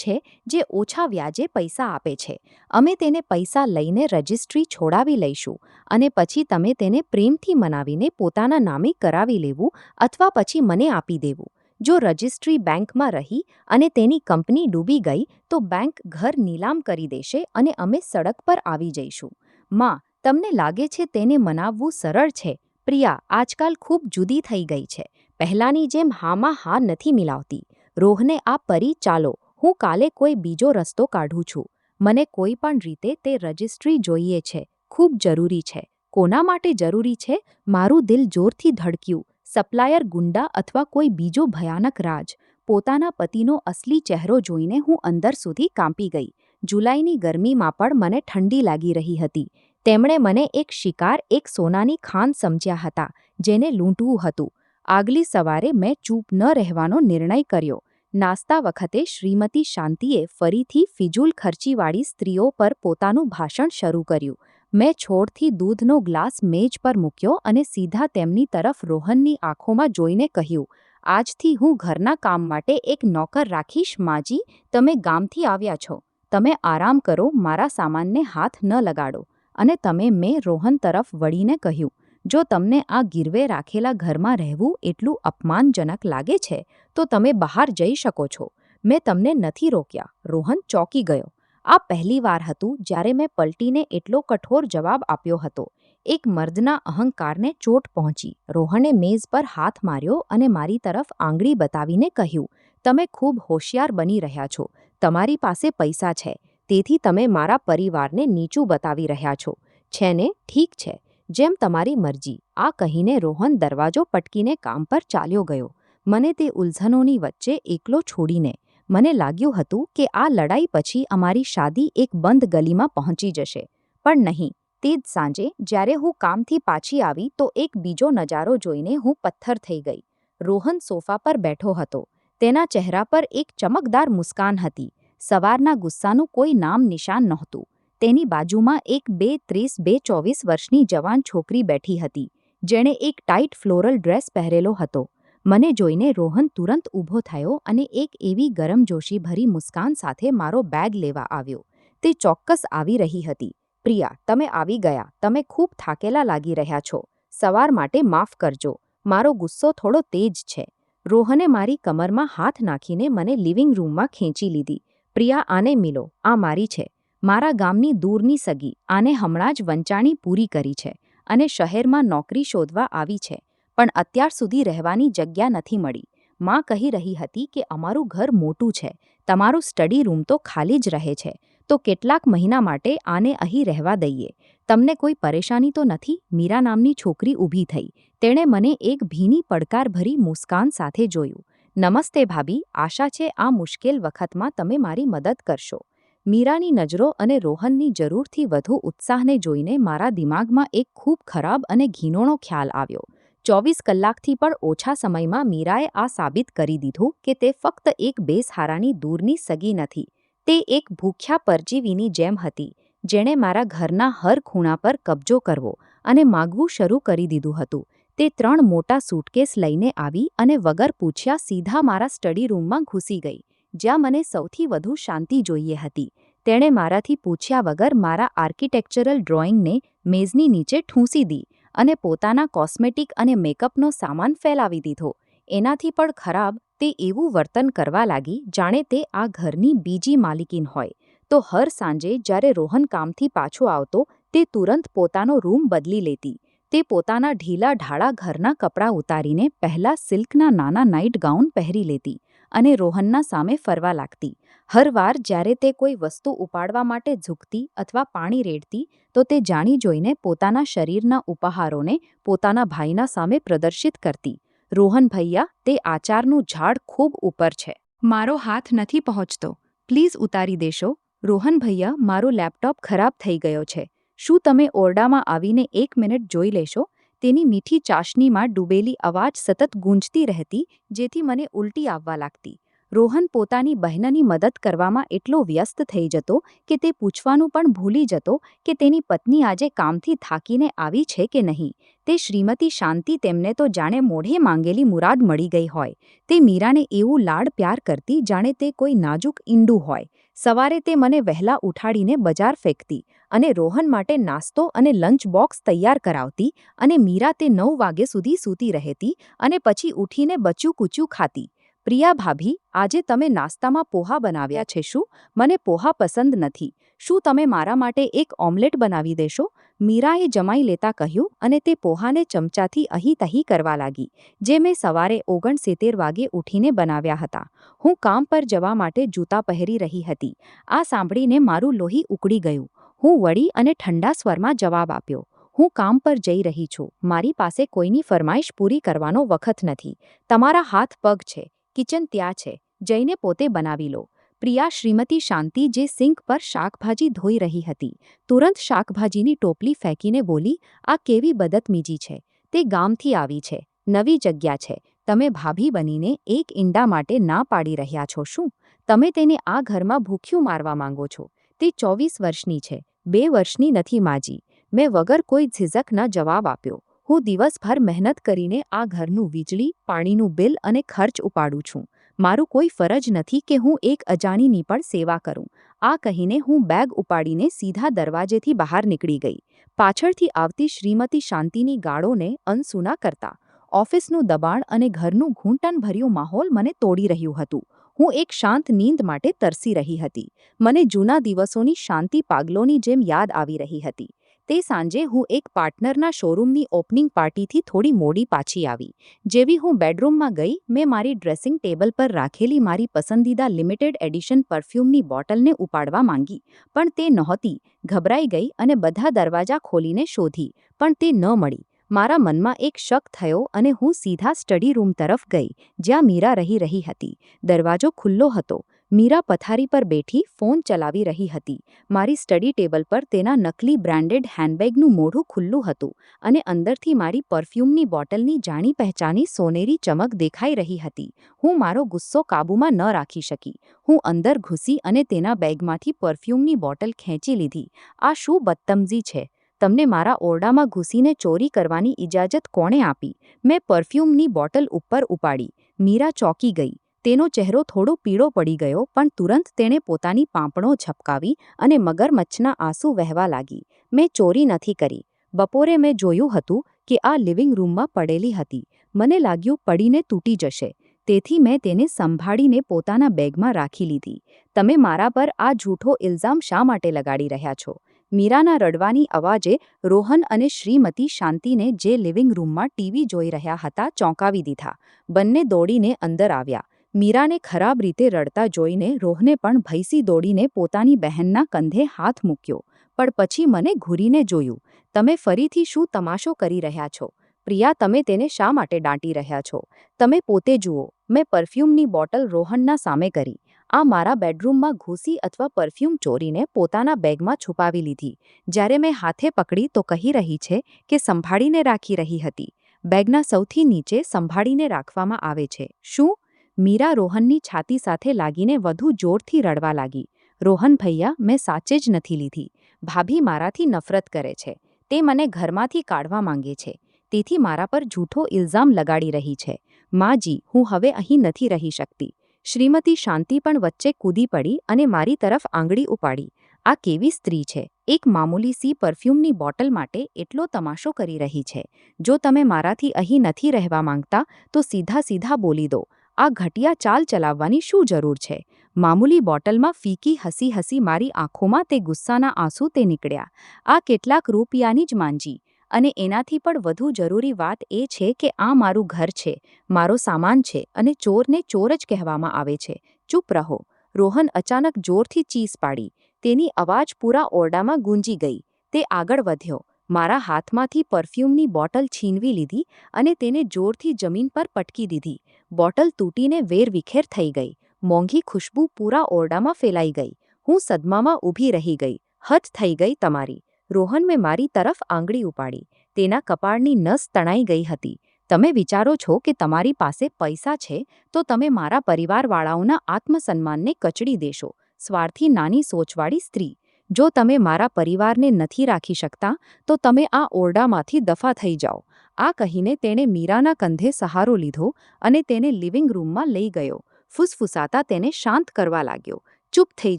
છે જે ઓછા વ્યાજે પૈસા આપે છે. અમે તેને પૈસા લઈને રજિસ્ટ્રી છોડાવી લઈશું અને પછી તમે તેને પ્રેમથી મનાવીને પોતાના નામે કરાવી લેવું અથવા પછી મને આપી દેવું. જો રજિસ્ટ્રી બેંકમાં રહી અને તેની કંપની ડૂબી ગઈ તો બેંક ઘર નીલામ કરી દેશે અને અમે સડક પર આવી જઈશું. માં, તમને લાગે છે તેને મનાવવું સરળ છે? પ્રિયા આજકાલ ખૂબ જુદી થઈ ગઈ છે. પહેલાંની જેમ હામાં હા નથી મિલાવતી. રોહને આ પરી ચાલો, હું કાલે કોઈ બીજો રસ્તો કાઢું છું. મને કોઈ પણ રીતે તે રજિસ્ટ્રી જોઈએ છે, ખૂબ જરૂરી છે. કોના માટે જરૂરી છે? મારું દિલ જોરથી ધડક્યું. સપ્લાયર, ગુંડા અથવા કોઈ બીજો ભયાનક રાજ? પોતાના પતિનો અસલી ચહેરો જોઈને હું અંદર સુધી કાંપી ગઈ. જુલાઈની ગરમીમાં પણ મને ઠંડી લાગી રહી હતી. તેમણે મને એક શિકાર, એક સોનાની ખાન સમજ્યા હતા, જેને લૂંટવું હતું. આગલી સવારે મેં ચૂપ ન રહેવાનો નિર્ણય કર્યો. નાસ્તા વખતે શ્રીમતી શાંતિએ ફરીથી ફિજૂલ ખર્ચીવાળી સ્ત્રીઓ પર પોતાનું ભાષણ શરૂ કર્યું. મેં છોડથી દૂધનો ગ્લાસ મેજ પર મૂક્યો અને સીધા તેમની તરફ રોહનની આંખોમાં જોઈને કહ્યું, આજથી હું ઘરના કામ માટે એક નોકર રાખીશ. માજી, તમે ગામથી આવ્યા છો, તમે આરામ કરો, મારા સામાનને હાથ ન લગાડો. અને તમે, મેં રોહન તરફ વળીને કહ્યું, જો તમને આ ગીરવે રાખેલા ઘરમાં રહેવું એટલું અપમાનજનક લાગે છે તો તમે બહાર જઈ શકો છો. મેં તમને નથી રોક્યા. રોહન ચોંકી ગયો. આ પહેલીવાર હતું જ્યારે મેં પલટીને એટલો કઠોર જવાબ આપ્યો હતો. એક મર્દના અહંકારને ચોટ પહોંચી. રોહને મેઝ પર હાથ માર્યો અને મારી તરફ આંગળી બતાવીને કહ્યું, તમે ખૂબ હોશિયાર બની રહ્યા છો. તમારી પાસે પૈસા છે, તેથી તમે મારા પરિવારને નીચું બતાવી રહ્યા છો. છે ને? ઠીક છે, જેમ તમારી મરજી. આ કહીને રોહન દરવાજો પટકીને કામ પર ચાલ્યો ગયો. મને તે ઉલઝનોની વચ્ચે એકલો છોડીને. મને લાગ્યું હતું કે આ લડાઈ પછી અમારી શાદી એક બંધ ગલીમાં પહોંચી જશે. પણ નહીં. તે જ સાંજે જ્યારે હું કામથી પાછી આવી તો એક બીજો નજારો જોઈને હું પથ્થર થઈ ગઈ. રોહન સોફા પર બેઠો હતો. તેના ચહેરા પર એક ચમકદાર મુસ્કાન હતી. સવારના ગુસ્સાનું કોઈ નામ નિશાન નહોતું. તેની બાજુમાં એક 23-24 વર્ષની જવાન છોકરી બેઠી હતી, જેણે એક ટાઇટ ફ્લોરલ ડ્રેસ પહેરેલો હતો. મને જોઈને રોહન તુરંત ઊભો થયો અને એક એવી ગરમજોશીભરી મુસ્કાન સાથે મારો બેગ લેવા આવ્યો. તે ચોક્કસ આવી રહી હતી. પ્રિયા, તમે આવી ગયા. તમે ખૂબ થાકેલા લાગી રહ્યા છો. સવાર માટે માફ કરજો. મારો ગુસ્સો થોડો તેજ છે. રોહને મારી કમરમાં હાથ નાખીને મને લિવિંગ રૂમમાં ખેંચી લીધી. પ્રિયા, આને મિલો. આ મારી છે. મારા ગામની દૂરની સગી આને હમણાં જ વંચાણી પૂરી કરી છે અને શહેરમાં નોકરી શોધવા આવી છે, પણ અત્યાર સુધી રહેવાની જગ્યા નથી મળી. માં કહી રહી હતી કે અમારું ઘર મોટું છે, તમારું સ્ટડી રૂમ તો ખાલી જ રહે છે, તો કેટલાક મહિના માટે આને અહીં રહેવા દઈએ. તમને કોઈ પરેશાની તો નથી? મીરા નામની છોકરી ઊભી થઈ. તેણે મને એક ભીની પડકારભરી મુસ્કાન સાથે જોયું. નમસ્તે ભાભી, આશા છે આ મુશ્કેલ વખતમાં તમે મારી મદદ કરશો. મીરાની નજરો અને રોહનની જરૂરથી વધુ ઉત્સાહને જોઈને મારા દિમાગમાં એક ખૂબ ખરાબ અને ઘીનોણો ખ્યાલ આવ્યો. 24 કલાકથી પણ ઓછા સમયમાં મીરાએ આ સાબિત કરી દીધું કે તે ફક્ત એક બેસહારાની દૂરની સગી નથી. તે એક ભૂખ્યા પરજીવીની જેમ હતી, જેણે મારા ઘરના હર ખૂણા પર કબજો કરવો અને માગવું શરૂ કરી દીધું હતું. તે 3 મોટા સૂટકેસ લઈને આવી અને વગર પૂછ્યા સીધા મારા સ્ટડી રૂમમાં ઘૂસી ગઈ, જ્યાં મને સૌથી વધુ શાંતિ જોઈએ હતી. તેણે મારાથી પૂછ્યા વગર મારા આર્કિટેક્ચરલ ડ્રોઈંગને મેઝની નીચે ઠૂંસી દી અને પોતાના કોસ્મેટિક અને મેકઅપનો સામાન ફેલાવી દીધો. એનાથી પણ ખરાબ, તે એવું વર્તન કરવા લાગી જાણે તે આ ઘરની બીજી માલિકીન હોય. તો હર સાંજે જ્યારે રોહન કામથી પાછો આવતો, તે તુરંત પોતાનો રૂમ બદલી લેતી. તે પોતાના ઢીલા ઢાળા ઘરના કપડાં ઉતારીને પહેલાં સિલ્કના નાના નાઇટ ગાઉન પહેરી લેતી અને રોહનના સામે ફરવા લાગતી. હર વાર જ્યારે તે કોઈ વસ્તુ ઉપાડવા માટે ઝૂકતી અથવા પાણી રેડતી, તો તે જાણી જોઈને પોતાના શરીરના ઉપહારોને પોતાના ભાઈના સામે પ્રદર્શિત કરતી. રોહન ભૈયા, તે આચારનું ઝાડ ખૂબ ઉપર છે. મારો હાથ નથી પહોંચતો. પ્લીઝ ઉતારી દેશો. રોહન ભૈયા, મારો લેપટોપ ખરાબ થઈ ગયો છે. શું તમે ઓરડામાં આવીને 1 મિનિટ જોઈ લેશો? તેની મીઠી ચાશનીમાં ડૂબેલી અવાજ સતત ગૂંજતી રહેતી, જેથી મને ઉલટી આવવા લાગતી. રોહન પોતાની બહેનની મદદ કરવામાં એટલો વ્યસ્ત થઈ જતો કે તે પૂછવાનું પણ ભૂલી જતો કે તેની પત્ની આજે કામથી થાકીને આવી છે કે નહીં. તે શ્રીમતી શાંતિ તેમને તો જાણે મોઢે માંગેલી મુરાદ મળી ગઈ હોય. તે મીરાને એવું લાડ પ્યાર કરતી જાણે તે કોઈ નાજુક ઈંડું હોય. સવારે તે મને વહેલા ઉઠાડીને બજાર ફેંકતી અને રોહન માટે નાસ્તો અને લંચ બોક્સ તૈયાર કરાવતી, અને મીરા તે 9 વાગે સુધી સૂતી રહેતી અને પછી ઉઠીને બચ્યું કૂચ્યું ખાતી. પ્રિયા ભાભી, આજે તમે નાસ્તામાં પોહા બનાવ્યા છે. શું? મને પોહા પસંદ નથી. શું તમે મારા માટે એક ઓમલેટ બનાવી દેશો? મીરાએ જમાઈ લેતા કહ્યું અને તે પોહાને ચમચાથી અહીં તહીં કરવા લાગી, જે મેં સવારે 69 વાગે ઉઠીને બનાવ્યા હતા. હું કામ પર જવા માટે જૂતા પહેરી રહી હતી. આ સાંભળીને મારું લોહી ઉકળી ગયું. હું વળી અને ઠંડા સ્વરમાં જવાબ આપ્યો, હું કામ પર જઈ રહી છું. મારી પાસે કોઈની ફરમાઈશ પૂરી કરવાનો વખત નથી. તમારા હાથ પગ છે, કિચન ત્યાં છે, જઈને પોતે બનાવી લો. પ્રિયા શ્રીમતી શાંતિ જે સિંક પર શાકભાજી ધોઈ રહી હતી, તુરંત શાકભાજીની ટોપલી ફેંકીને બોલી, આ કેવી બદતમીજી છે. તે ગામથી આવી છે, નવી જગ્યા છે. તમે ભાભી બનીને એક ઈંડા માટે ના પાડી રહ્યા છો શું? તમે તેને આ ઘરમાં ભૂખ્યું મારવા માંગો છો. તે 24 વર્ષની છે, 2 વર્ષની નથી માજી. મેં વગર કોઈ ઝીઝક ન જવાબ આપ્યો. હું દિવસભર મહેનત કરીને આ ઘરનું વીજળી, પાણીનું બિલ અને ખર્ચ ઉપાડું છું. મારું કોઈ ફરજ નથી કે હું એક અજાણીની પણ સેવા કરું. આ કહીને હું બેગ ઉપાડીને સીધા દરવાજેથી બહાર નીકળી ગઈ, પાછળથી આવતી શ્રીમતી શાંતિની ગાળોને અનસુના કરતા. ઓફિસનું દબાણ અને ઘરનું ઘૂંટણભર્યું માહોલ મને તોડી રહ્યું હતું. હું એક શાંત નીંદ માટે તરસી રહી હતી. મને જૂના દિવસોની શાંતિ પાગલોની જેમ યાદ આવી રહી હતી. તે સાંજે હું એક પાર્ટનરના શોરૂમની ઓપનિંગ પાર્ટીથી થોડી મોડી પાછી આવી. જેવી હું બેડરૂમમાં ગઈ, મેં મારી ડ્રેસિંગ ટેબલ પર રાખેલી મારી પસંદીદા લિમિટેડ એડિશન પરફ્યુમની બોટલને ઉપાડવા માંગી, પણ તે નહોતી. ગભરાઈ ગઈ અને બધા દરવાજા ખોલીને શોધી, પણ તે ન મળી. મારા મનમાં એક શક થયો અને હું સીધા સ્ટડી રૂમ તરફ ગઈ, જ્યાં મીરા રહી હતી. દરવાજો ખુલ્લો હતો. મીરા પથારી પર બેઠી ફોન ચલાવી રહી હતી. મારી સ્ટડી ટેબલ પર તેના નકલી બ્રાન્ડેડ હેન્ડબેગનું મોઢું ખુલ્લું હતું અને અંદરથી મારી પરફ્યુમની બોટલની જાણી પહેચાની સોનેરી ચમક દેખાઈ રહી હતી. હું મારો ગુસ્સો કાબૂમાં ન રાખી શકી. હું અંદર ઘૂસી અને તેના બેગમાંથી પરફ્યુમની બોટલ ખેંચી લીધી. આ શું બદતમીજી છે? તમને મારા ઓરડામાં ઘૂસીને ચોરી કરવાની ઇજાજત કોણે આપી? મેં પરફ્યુમની બોટલ ઉપર ઉપાડી. મીરા ચોંકી ગઈ. તેનો ચહેરો થોડો પીળો પડી ગયો, પણ તુરંત તેણે પોતાની પાંપણો ઝપકાવી અને મગરમચ્છના આંસુ વહેવા લાગી. મેં ચોરી નથી કરી. બપોરે મેં જોયું હતું કે આ લિવિંગ રૂમમાં પડેલી હતી. મને લાગ્યું પડીને તૂટી જશે. તેથી મેં તેને સંભાળીને પોતાના બેગમાં રાખી લીધી. તમે મારા પર આ જૂઠો ઇલ્ઝામ શા માટે લગાડી રહ્યા છો? મીરાના રડવાની અવાજે રોહન અને શ્રીમતી શાંતિને જે લિવિંગ રૂમમાં ટીવી જોઈ રહ્યા હતા ચોંકાવી દીધા. બંને દોડીને અંદર આવ્યા. મીરાને ખરાબ રીતે રડતા જોઈને રોહને પણ ભયથી દોડીને પોતાની બહેનના કંધે હાથ મૂક્યો. પણ પછી મને ઘૂરીને જોયું. તમે ફરીથી શું તમાશો કરી રહ્યા છો? પ્રિયા, તમે તેને શા માટે દાટી રહ્યા છો? તમે પોતે જુઓ. મેં પરફ્યુમની બોટલ રોહનના સામે કરી. આ મારા બેડરૂમમાં ઘૂસી અથવા પરફ્યુમ ચોરીને પોતાના બેગમાં છુપાવી લીધી. જ્યારે મેં હાથે પકડી તો કહી રહી છે કે સંભાળીને રાખી રહી હતી. બેગના સૌથી નીચે સંભાળીને રાખવામાં આવે છે. શું? મીરા રોહનની છાતી સાથે લાગીને વધુ જોરથી રડવા લાગી. રોહન ભૈયા, મેં સાચે જ નથી લીધી. ભાભી મારાથી નફરત કરે છે. તે મને ઘરમાંથી કાઢવા માંગે છે. તેથી મારા પર જૂઠો ઇલ્ઝામ લગાડી રહી છે. માજી, હું હવે અહીં નથી રહી શકતી. શ્રીમતી શાંતિ પણ વચ્ચે કૂદી પડી અને મારી તરફ આંગળી ઉપાડી. આ કેવી સ્ત્રી છે? એક મામૂલી સી પરફ્યુમની બોટલ માટે એટલો તમાશો કરી રહી છે. જો તમે મારાથી અહીં નથી રહેવા માંગતા તો સીધા સીધા બોલી દો. આ ઘટિયા ચાલ ચલાવવાની શું જરૂર છે? મામૂલી બોટલમાં ફીકી હસી હસી મારી આંખોમાં તે ગુસ્સાના આંસુ તે નીકળ્યા. આ કેટલાક રૂપિયાની જ માંજી. અને એનાથી પણ વધુ જરૂરી વાત એ છે કે આ મારું ઘર છે, મારો સામાન છે અને ચોરને ચોર જ કહેવામાં આવે છે. ચૂપ રહો. રોહન અચાનક જોરથી ચીસ પાડી. તેની અવાજ પૂરા ઓરડામાં ગૂંજી ગઈ. તે આગળ વધ્યો. મારા હાથમાંથી પરફ્યુમની બોટલ છીનવી લીધી અને તેને જોરથી જમીન પર પટકી દીધી. બોટલ તૂટીને વેરવિખેર થઈ ગઈ. મોંઘી ખુશ્બુ પૂરા ઓરડામાં ફેલાઈ ગઈ. હું સદમામાં ઊભી રહી ગઈ. હદ થઈ ગઈ તમારી. રોહન મેં મારી તરફ આંગળી ઉપાડી. તેના કપાળની નસ તણાઈ ગઈ હતી. તમે વિચારો છો કે તમારી પાસે પૈસા છે તો તમે મારા પરિવારવાળાઓના આત્મસન્માનને કચડી દેશો. સ્વાર્થી નાની સોચવાળી સ્ત્રી. જો તમે મારા પરિવારને નથી રાખી શકતા તો તમે આ ઓરડામાંથી દફા થઈ જાઓ. આ કહીને તેણે મીરાના કંધે સહારો લીધો અને તેને લિવિંગ રૂમમાં લઈ ગયો. ફૂસફૂસાતા તેને શાંત કરવા લાગ્યો. ચૂપ થઈ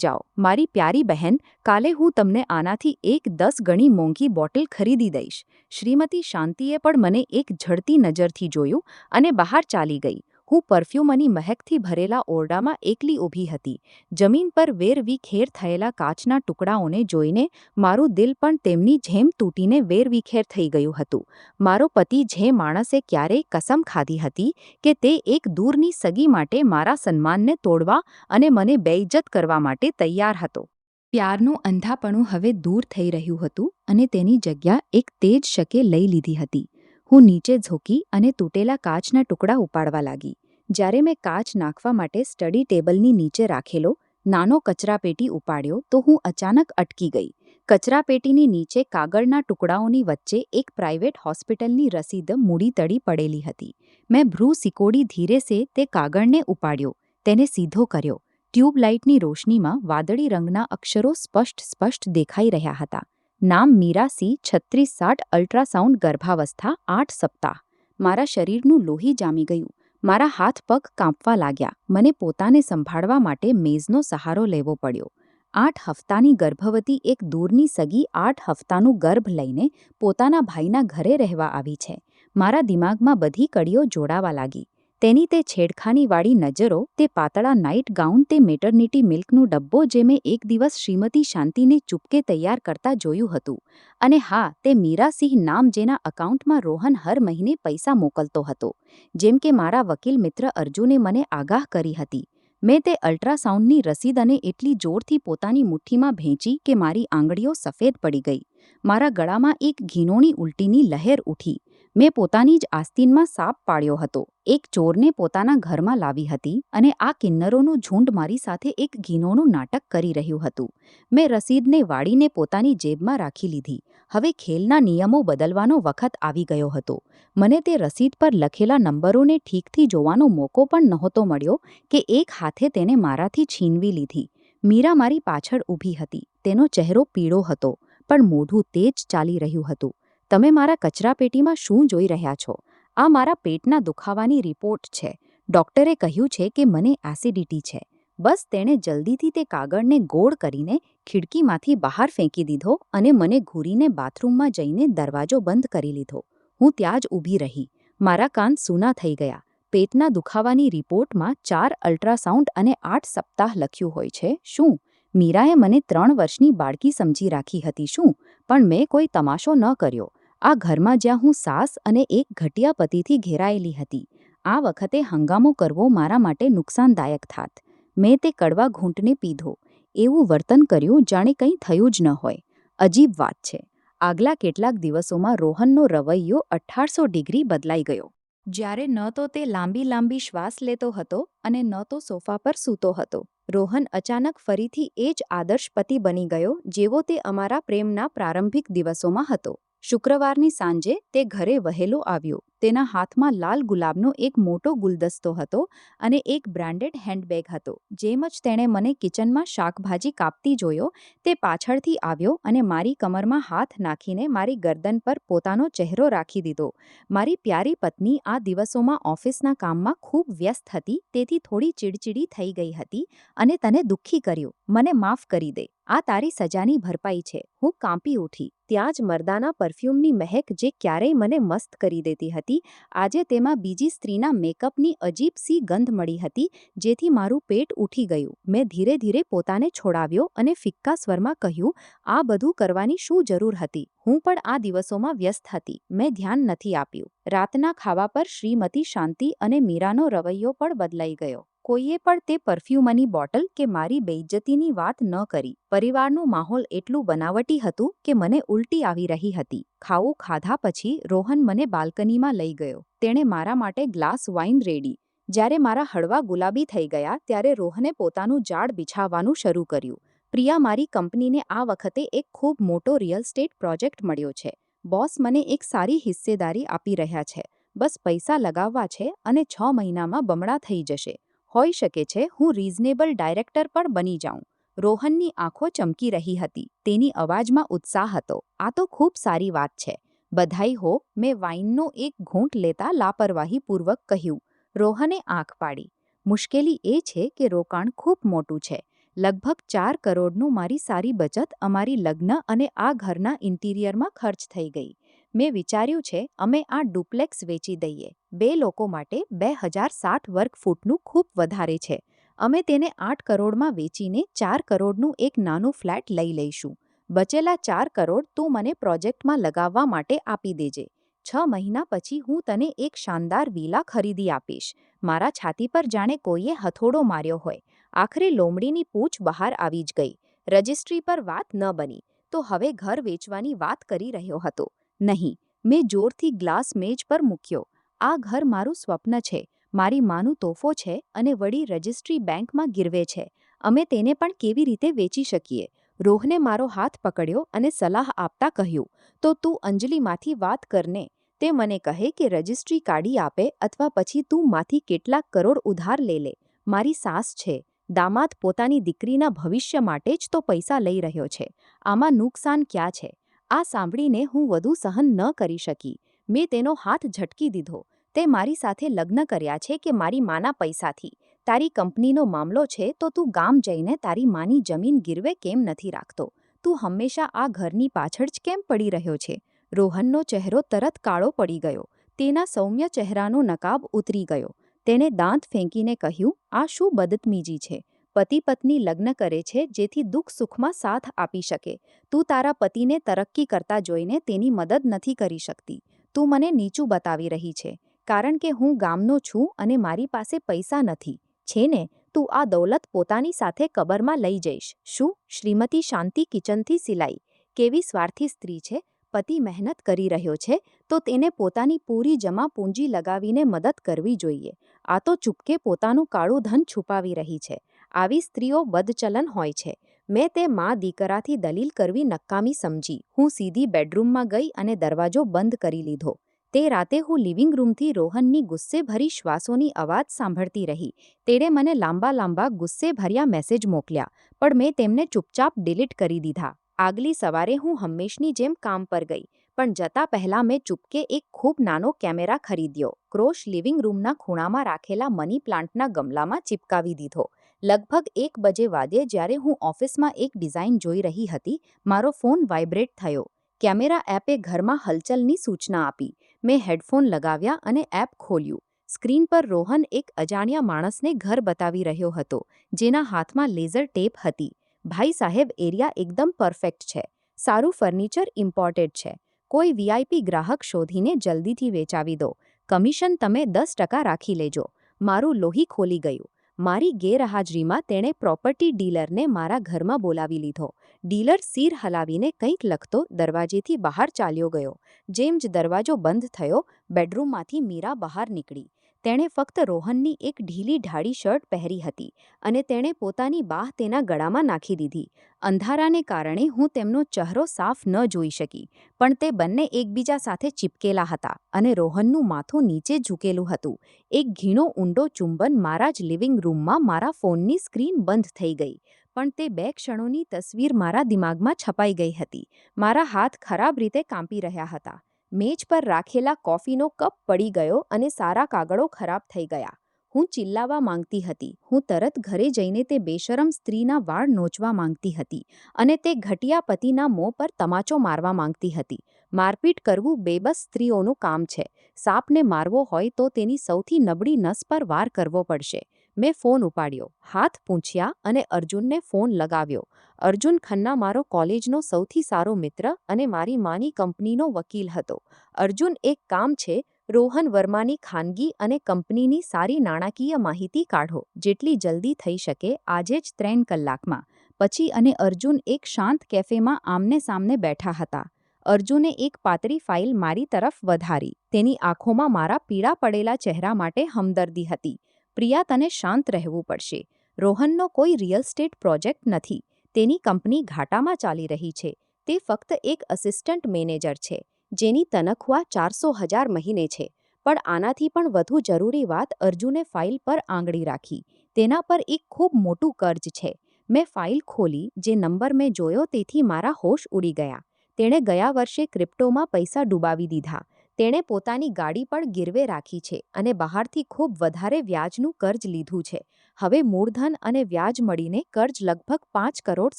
જાઓ, મારી પ્યારી બહેન. કાલે હું તમને આનાથી 10 ગણી મોંઘી બોટલ ખરીદી દઈશ. શ્રીમતી શાંતિએ પણ મને એક ઝડતી નજરથી જોયું અને બહાર ચાલી ગઈ. હું પરફ્યુમની મહેકથી ભરેલા ઓરડામાં એકલી ઊભી હતી. જમીન પર વેરવિખેર થયેલા કાચના ટુકડાઓને જોઈને મારું દિલ પણ તેમની જેમ તૂટીને વેરવિખેર થઈ ગયું હતું. મારો પતિ જે માણસે ક્યારેય કસમ ખાધી હતી કે તે એક દૂરની સગી માટે મારા સન્માનને તોડવા અને મને બેઇજ્જત કરવા માટે તૈયાર હતો. પ્યારનું અંધાપણું હવે દૂર થઈ રહ્યું હતું અને તેની જગ્યા એક તેજ શકે લઈ લીધી હતી. હું નીચે ઝૂકી અને તૂટેલા કાચના ટુકડા ઉપાડવા લાગી. જ્યારે મેં કાચ નાખવા માટે સ્ટડી ટેબલની નીચે રાખેલો નાનો કચરાપેટી ઉપાડ્યો તો હું અચાનક અટકી ગઈ. કચરાપેટીની નીચે કાગળના ટુકડાઓની વચ્ચે એક પ્રાઇવેટ હોસ્પિટલની રસીદ મૂડી તળી પડેલી હતી. મેં ભ્રૂ સિકોડી ધીરે સે તે કાગળને ઉપાડ્યો. તેને સીધો કર્યો. ટ્યુબલાઇટની રોશનીમાં વાદળી રંગના અક્ષરો સ્પષ્ટ દેખાઈ રહ્યા હતા. નામ મીરા સી, 3660, અલ્ટ્રાસાઉન્ડ, ગર્ભાવસ્થા 8 સપ્તાહ. મારા શરીરનું લોહી જામી ગયું. મારા હાથ પગ કાંપવા લાગ્યા. મને પોતાને સંભાળવા માટે મેઝનો સહારો લેવો પડ્યો. 8 હપ્તાની ગર્ભવતી એક દૂરની સગી 8 હપ્તાનું ગર્ભ લઈને પોતાના ભાઈના ઘરે રહેવા આવી છે. મારા દિમાગમાં બધી કડીઓ જોડાવા લાગી. તેની તે છેડખાનીવાળી નજરો, તે પાતળા નાઇટ ગાઉન, તે મેટર્નિટી મિલ્કનું ડબ્બો જે મેં એક દિવસ શ્રીમતી શાંતિને ચૂપકે તૈયાર કરતા જોયું હતું. અને હા, તે મીરા સિંહ નામ જેના અકાઉન્ટમાં રોહન હર મહિને પૈસા મોકલતો હતો. જેમ કે મારા વકીલ મિત્ર અર્જુને મને આગાહ કરી હતી. મેં તે અલ્ટ્રાસાઉન્ડની રસીદ અને એટલી જોરથી પોતાની મુઠ્ઠીમાં ભેંચી કે મારી આંગળીઓ સફેદ પડી ગઈ. મારા ગળામાં એક ઘીનોની ઉલટીની લહેર ઉઠી. મેં પોતાની જ આસ્તીનમાં સાપ પાડ્યો હતો. એક ચોરને પોતાના ઘરમાં લાવી હતી અને આ કિન્નરોનું ઝુંડ મારી સાથે એક ઘીનોનું નાટક કરી રહ્યું હતું. મેં રસીદને વાળીને પોતાની જેબમાં રાખી લીધી. હવે ખેલના નિયમો બદલવાનો વખત આવી ગયો હતો. મને તે રસીદ પર લખેલા નંબરોને ઠીકથી જોવાનો મોકો પણ નહોતો મળ્યો કે એક હાથે તેને મારાથી છીનવી લીધી. મીરા મારી પાછળ ઊભી હતી. તેનો ચહેરો પીળો હતો, પણ મોઢું તેજ ચાલી રહ્યું હતું. તમે મારા કચરાપેટીમાં શું જોઈ રહ્યા છો? આ મારા પેટના દુખાવાની રિપોર્ટ છે. ડૉક્ટરે કહ્યું છે કે મને એસિડિટી છે. બસ તેણે જલ્દીથી તે કાગળને ગોળ કરીને ખિડકીમાંથી બહાર ફેંકી દીધો અને મને ઘૂરીને બાથરૂમમાં જઈને દરવાજો બંધ કરી લીધો. હું ત્યાં જ ઊભી રહી. મારા કાન સૂના થઈ ગયા. પેટના દુખાવાની રિપોર્ટમાં 4 અલ્ટ્રાસાઉન્ડ અને 8 સપ્તાહ લખ્યું હોય છે. શું મીરાએ મને 3 વર્ષની બાળકી સમજી રાખી હતી? શું પણ મેં કોઈ તમાશો ન કર્યો. આ ઘરમાં જ્યાં હું સાસ અને એક ઘટિયા પતિથી ઘેરાયેલી હતી, આ વખતે હંગામો કરવો મારા માટે નુકસાનદાયક થાત. મેં તે કડવા ઘૂંટને પીધો, એવું વર્તન કર્યું જાણે કંઈ થયું જ ન હોય. અજીબ વાત છે, આગલા કેટલાક દિવસોમાં રોહનનો રવૈયો 1800 ડિગ્રી બદલાઈ ગયો. જ્યારે ન તો તે લાંબી લાંબી શ્વાસ લેતો હતો અને ન તો સોફા પર સૂતો હતો. રોહન અચાનક ફરીથી એ જ આદર્શ પતિ બની ગયો જેવો તે અમારા પ્રેમના પ્રારંભિક દિવસોમાં હતો. શુક્રવારની સાંજે તે ઘરે વહેલો આવ્યો. તેના હાથમાં લાલ ગુલાબનો એક મોટો ગુલદસ્તો હતો અને એક બ્રાન્ડેડ હેન્ડબેગ હતો. જેમ જ તેણે મને કિચનમાં શાકભાજી કાપતી જોયો, તે પાછળથી આવ્યો અને મારી કમરમાં હાથ નાખીને મારી ગરદન પર પોતાનો ચહેરો રાખી દીધો. મારી પ્યારી પત્ની આ દિવસોમાં ઓફિસના કામમાં ખૂબ વ્યસ્ત હતી, તેથી થોડી ચીડચીડી થઈ ગઈ હતી અને તને દુઃખી કર્યું. મને માફ કરી દે. આ તારી સજાની ભરપાઈ છે. હું કાંપી ઉઠી. ત્યાં જ મર્દાના પરફ્યુમની મહેક જે ક્યારેય મને મસ્ત કરી દેતી હતી, આજે તેમાં બીજી સ્ત્રીના મેકઅપની અજીબ સી ગંધ મળી હતી, જેથી મારું પેટ ઉઠી ગયું. મેં ધીરે ધીરે પોતાને છોડાવ્યો અને ફિક્કા સ્વરમાં કહ્યું, આ બધું કરવાની શું જરૂર હતી? હું પણ આ દિવસોમાં વ્યસ્ત હતી. મેં ધ્યાન નથી આપ્યું. રાતના ખાવા પર શ્રીમતી શાંતિ અને મીરાનો રવૈયો પણ બદલાઈ ગયો. કોઈએ પણ તે પરફ્યુમની બોટલ કે મારી બેઇજ્જતીની વાત ન કરી. પરિવારનું માહોલ એટલું બનાવટી હતું કે મને ઉલટી આવી રહી હતી. ખાવું ખાધા પછી રોહન મને બાલ્કનીમાં લઈ ગયો. તેણે મારા માટે ગ્લાસ વાઇન રેડી. જ્યારે મારા હળવા ગુલાબી થઈ ગયા ત્યારે રોહને પોતાનું જાળ બિછાવવાનું શરૂ કર્યું. પ્રિયા, મારી કંપનીને આ વખતે એક ખૂબ મોટો રિયલ એસ્ટેટ પ્રોજેક્ટ મળ્યો છે. બોસ મને એક સારી હિસ્સેદારી આપી રહ્યા છે. બસ પૈસા લગાવવા છે અને 6 મહિનામાં બમણા થઈ જશે. હોઈ શકે છે હું રિઝનેબલ ડાયરેક્ટર પણ બની જાઉં. રોહનની આંખો ચમકી રહી હતી. તેની અવાજમાં ઉત્સાહ હતો. આ તો ખૂબ સારી વાત છે. બધાઈ હો. મેં વાઇનનો એક ઘૂંટ લેતા લાપરવાહીપૂર્વક કહ્યું. રોહને આંખ પાડી. મુશ્કેલી એ છે કે રોકાણ ખૂબ મોટું છે. લગભગ 4 કરોડનું મારી સારી બચત અમારી લગ્ન અને આ ઘરના ઇન્ટિરિયરમાં ખર્ચ થઈ ગઈ. મેં વિચાર્યું છે અમે આ ડુપ્લેક્સ વેચી દઈએ. 2 લોકો માટે 2060 વર્ગ ફૂટનું ખૂબ વધારે છે. અમે તેને 8 કરોડમાં વેચીને 4 કરોડનું એક નાનું ફ્લેટ લઈ લઈશું. બચેલા 4 કરોડ તું મને પ્રોજેક્ટમાં લગાવવા માટે આપી દેજે. 6 મહિના પછી હું તને એક શાનદાર વિલા ખરીદી આપીશ. મારા છાતી પર જાણે કોઈએ હથોડો માર્યો હોય. આખરે લોમડીની પૂંછ બહાર આવી જ ગઈ. રજિસ્ટ્રી પર વાત ન બની તો હવે ઘર વેચવાની વાત કરી રહ્યો હતો. નહીં, મેં જોરથી ગ્લાસ મેજ પર મૂક્યો. આ ઘર મારું સ્વપ્ન છે. મારી માનું તોફો છે અને વળી રજિસ્ટ્રી બેંકમાં ગીરવે છે. અમે તેને પણ કેવી રીતે વેચી શકીએ? રોહને મારો હાથ પકડ્યો અને સલાહ આપતા કહ્યું, તો તું અંજલિમાંથી વાત કરને. તે મને કહે કે રજિસ્ટ્રી કાઢી આપે અથવા પછી તું માંથી કેટલાક કરોડ ઉધાર લઈ લે. મારી સાસ છે. દામાદ પોતાની દીકરીના ભવિષ્ય માટે જ તો પૈસા લઈ રહ્યો છે. આમાં નુકસાન ક્યાં છે? આ સાંભળીને હું વધુ સહન ન કરી શકી. મેં તેનો હાથ ઝટકી દીધો. તે મારી સાથે લગ્ન કર્યા છે કે મારી માના પૈસાથી? તારી કંપનીનો મામલો છે તો તું ગામ જઈને તારી માની જમીન ગીરવે કેમ નથી રાખતો? તું હંમેશા આ ઘરની પાછળ જ કેમ પડી રહ્યો છે? રોહનનો ચહેરો તરત કાળો પડી ગયો. તેના સૌમ્ય ચહેરાનો નકાબ ઉતરી ગયો. તેણે દાંત ફેંકીને કહ્યું, આ શું બદતમીજી છે? પતિ પત્ની લગ્ન કરે છે જેથી દુઃખ સુખમાં સાથ આપી શકે. તું તારા પતિને તરક્કી કરતા જોઈને તેની મદદ નથી કરી શકતી. તું મને નીચું બતાવી રહી છે. કારણ કે હું ગામનો છું અને મારી પાસે પૈસા નથી. છે ને? તું આ દૌલત પોતાની સાથે કબરમાં લઈ જઈશ. શું? શ્રીમતી શાંતિ કિચનથી સિલાઈ. કેવી સ્વાર્થી સ્ત્રી છે. પતિ મહેનત કરી રહ્યો છે તો તેને પોતાની પૂરી જમા પૂંજી લગાવીને મદદ કરવી જોઈએ. આ તો ચૂપકે પોતાનું કાળું ધન છુપાવી રહી છે. આવી સ્ત્રીઓ બદચલન હોય છે. મેં તે માં દીકરાથી દલીલ કરવી નકામી સમજી. હું સીધી બેડરૂમમાં ગઈ અને દરવાજો બંધ કરી લીધો. તે રાતે હું લિવિંગ રૂમથી રોહનની ગુસ્સેભરી શ્વાસોની અવાજ સાંભળતી રહી. તેણે મને લાંબા લાંબા ગુસ્સેભર્યા મેસેજ મોકલ્યા, પણ મેં તેમને ચૂપચાપ ડિલીટ કરી દીધા. આગલી સવારે હું હંમેશની જેમ કામ પર ગઈ, પણ જતા પહેલાં મેં ચૂપકે એક ખૂબ નાનો કેમેરા ખરીદ્યો. ક્રોશ લિવિંગ રૂમના ખૂણામાં રાખેલા મની પ્લાન્ટના ગમલામાં ચિપકાવી દીધો. લગભગ 1 બજે વાગ્યે જ્યારે હું ઓફિસમાં એક ડિઝાઇન જોઈ રહી હતી, મારો ફોન વાઇબ્રેટ થયો. કેમેરા એપે ઘરમાં હલચલની સૂચના આપી. મેં હેડફોન લગાવ્યા અને એપ ખોલ્યું. સ્ક્રીન પર રોહન એક અજાણ્યા માણસને ઘર બતાવી રહ્યો હતો, જેના હાથમાં લેઝર ટેપ હતી. ભાઈ સાહેબ, એરિયા એકદમ પરફેક્ટ છે. સારું ફર્નિચર ઇમ્પોર્ટેડ છે. કોઈ વીઆઈપી ગ્રાહક શોધીને જલ્દીથી વેચાવી દો. કમિશન તમે 10% રાખી લેજો. મારું લોહી ખોલી ગયું. મારી ગેરહાજરીમાં તેણે પ્રોપર્ટી ડીલરને મારા ઘરમાં બોલાવી લીધો. ડીલર સિર હલાવીને કંઈક લખતો દરવાજેથી બહાર ચાલ્યો ગયો. જેમ જ દરવાજો બંધ થયો, બેડરૂમમાંથી મીરા બહાર નીકળી. તેણે ફક્ત રોહનની એક ઢીલી ઢાળી શર્ટ પહેરી હતી અને તેણે પોતાની બાહ તેના ગળામાં નાખી દીધી. અંધારાને કારણે હું તેમનો ચહેરો સાફ ન જોઈ શકી, પણ તે બંને એકબીજા સાથે ચીપકેલા હતા અને રોહનનું માથું નીચે ઝૂકેલું હતું. એક ઘીણો ઊંડો ચુંબન મારા જ લિવિંગ રૂમમાં મારા ફોનની સ્ક્રીન બંધ થઈ ગઈ. પણ તે 2 ક્ષણોની તસવીર મારા દિમાગમાં છપાઈ ગઈ હતી. મારા હાથ ખરાબ રીતે કાંપી રહ્યા હતા. મેજ પર રાખેલા કોફીનો કપ પડી ગયો અને સારા કાગળો ખરાબ થઈ ગયા. હું ચિલ્લાવા માંગતી હતી. હું તરત ઘરે જઈને તે બેશરમ સ્ત્રીના વાળ નોચવા માંગતી હતી અને તે ઘટિયા પતિના મોં પર તમાચો મારવા માંગતી હતી. મારપીટ કરવું બેબસ સ્ત્રીઓનું કામ છે. સાપને મારવો હોય તો તેની સૌથી નબળી નસ પર વાર કરવો પડશે. મેં ફોન ઉપાડ્યો, હાથ પૂંછ્યા અને અર્જુનને ફોન લગાવ્યો. અર્જુન ખન્ના મારો કોલેજનો સૌથી સારો મિત્ર અને મારી માની કંપનીનો વકીલ હતો. અર્જુન, એક કામ છે. રોહન વર્માની ખાનગી અને કંપનીની સારી નાણાકીય માહિતી કાઢો. જેટલી જલ્દી થઈ શકે આજે જ 3 કલાકમાં. પછી અને અર્જુન એક શાંત કેફેમાં આમને સામને બેઠા હતા. અર્જુને એક પાતળી ફાઇલ મારી તરફ વધારી. તેની આંખોમાં મારા પીળા પડેલા ચહેરા માટે હમદર્દી હતી. પ્રિયા, તને શાંત રહેવું પડશે. રોહનનો કોઈ રિયલ એસ્ટેટ પ્રોજેક્ટ નથી. તેની કંપની ઘાટામાં ચાલી રહી છે. તે ફક્ત એક અસિસ્ટન્ટ મેનેજર છે, જેની તનખવા 400,000 મહિને છે. પણ આનાથી પણ વધુ જરૂરી વાત, અર્જુને ફાઇલ પર આંગળી રાખી. તેના પર એક ખૂબ મોટું કર્જ છે. મેં ફાઇલ ખોલી. જે નંબર મેં જોયો તેથી મારા હોશ ઉડી ગયા. તેણે ગયા વર્ષે ક્રિપ્ટોમાં પૈસા ડૂબાવી દીધા. તેણે પોતાની ગાડી પણ ગીરવે રાખી છે અને બહારથી ખૂબ વધારે વ્યાજનું કર્જ લીધું છે. હવે મૂળધન અને વ્યાજ મળીને કર્જ લગભગ 5 કરોડ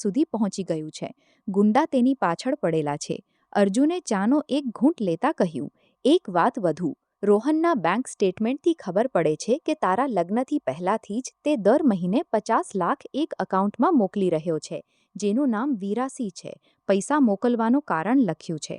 સુધી પહોંચી ગયું છે. ગુંડા તેની પાછળ પડેલા છે. અર્જુને ચાનો એક ઘૂંટ લેતા કહ્યું, એક વાત વધુ. રોહનના બેંક સ્ટેટમેન્ટથી ખબર પડે છે કે તારા લગ્નથી પહેલાથી જ તે દર મહિને 50 લાખ એક એકાઉન્ટમાં મોકલી રહ્યો છે, જેનું નામ વીરાસી છે. પૈસા મોકલવાનું કારણ લખ્યું છે.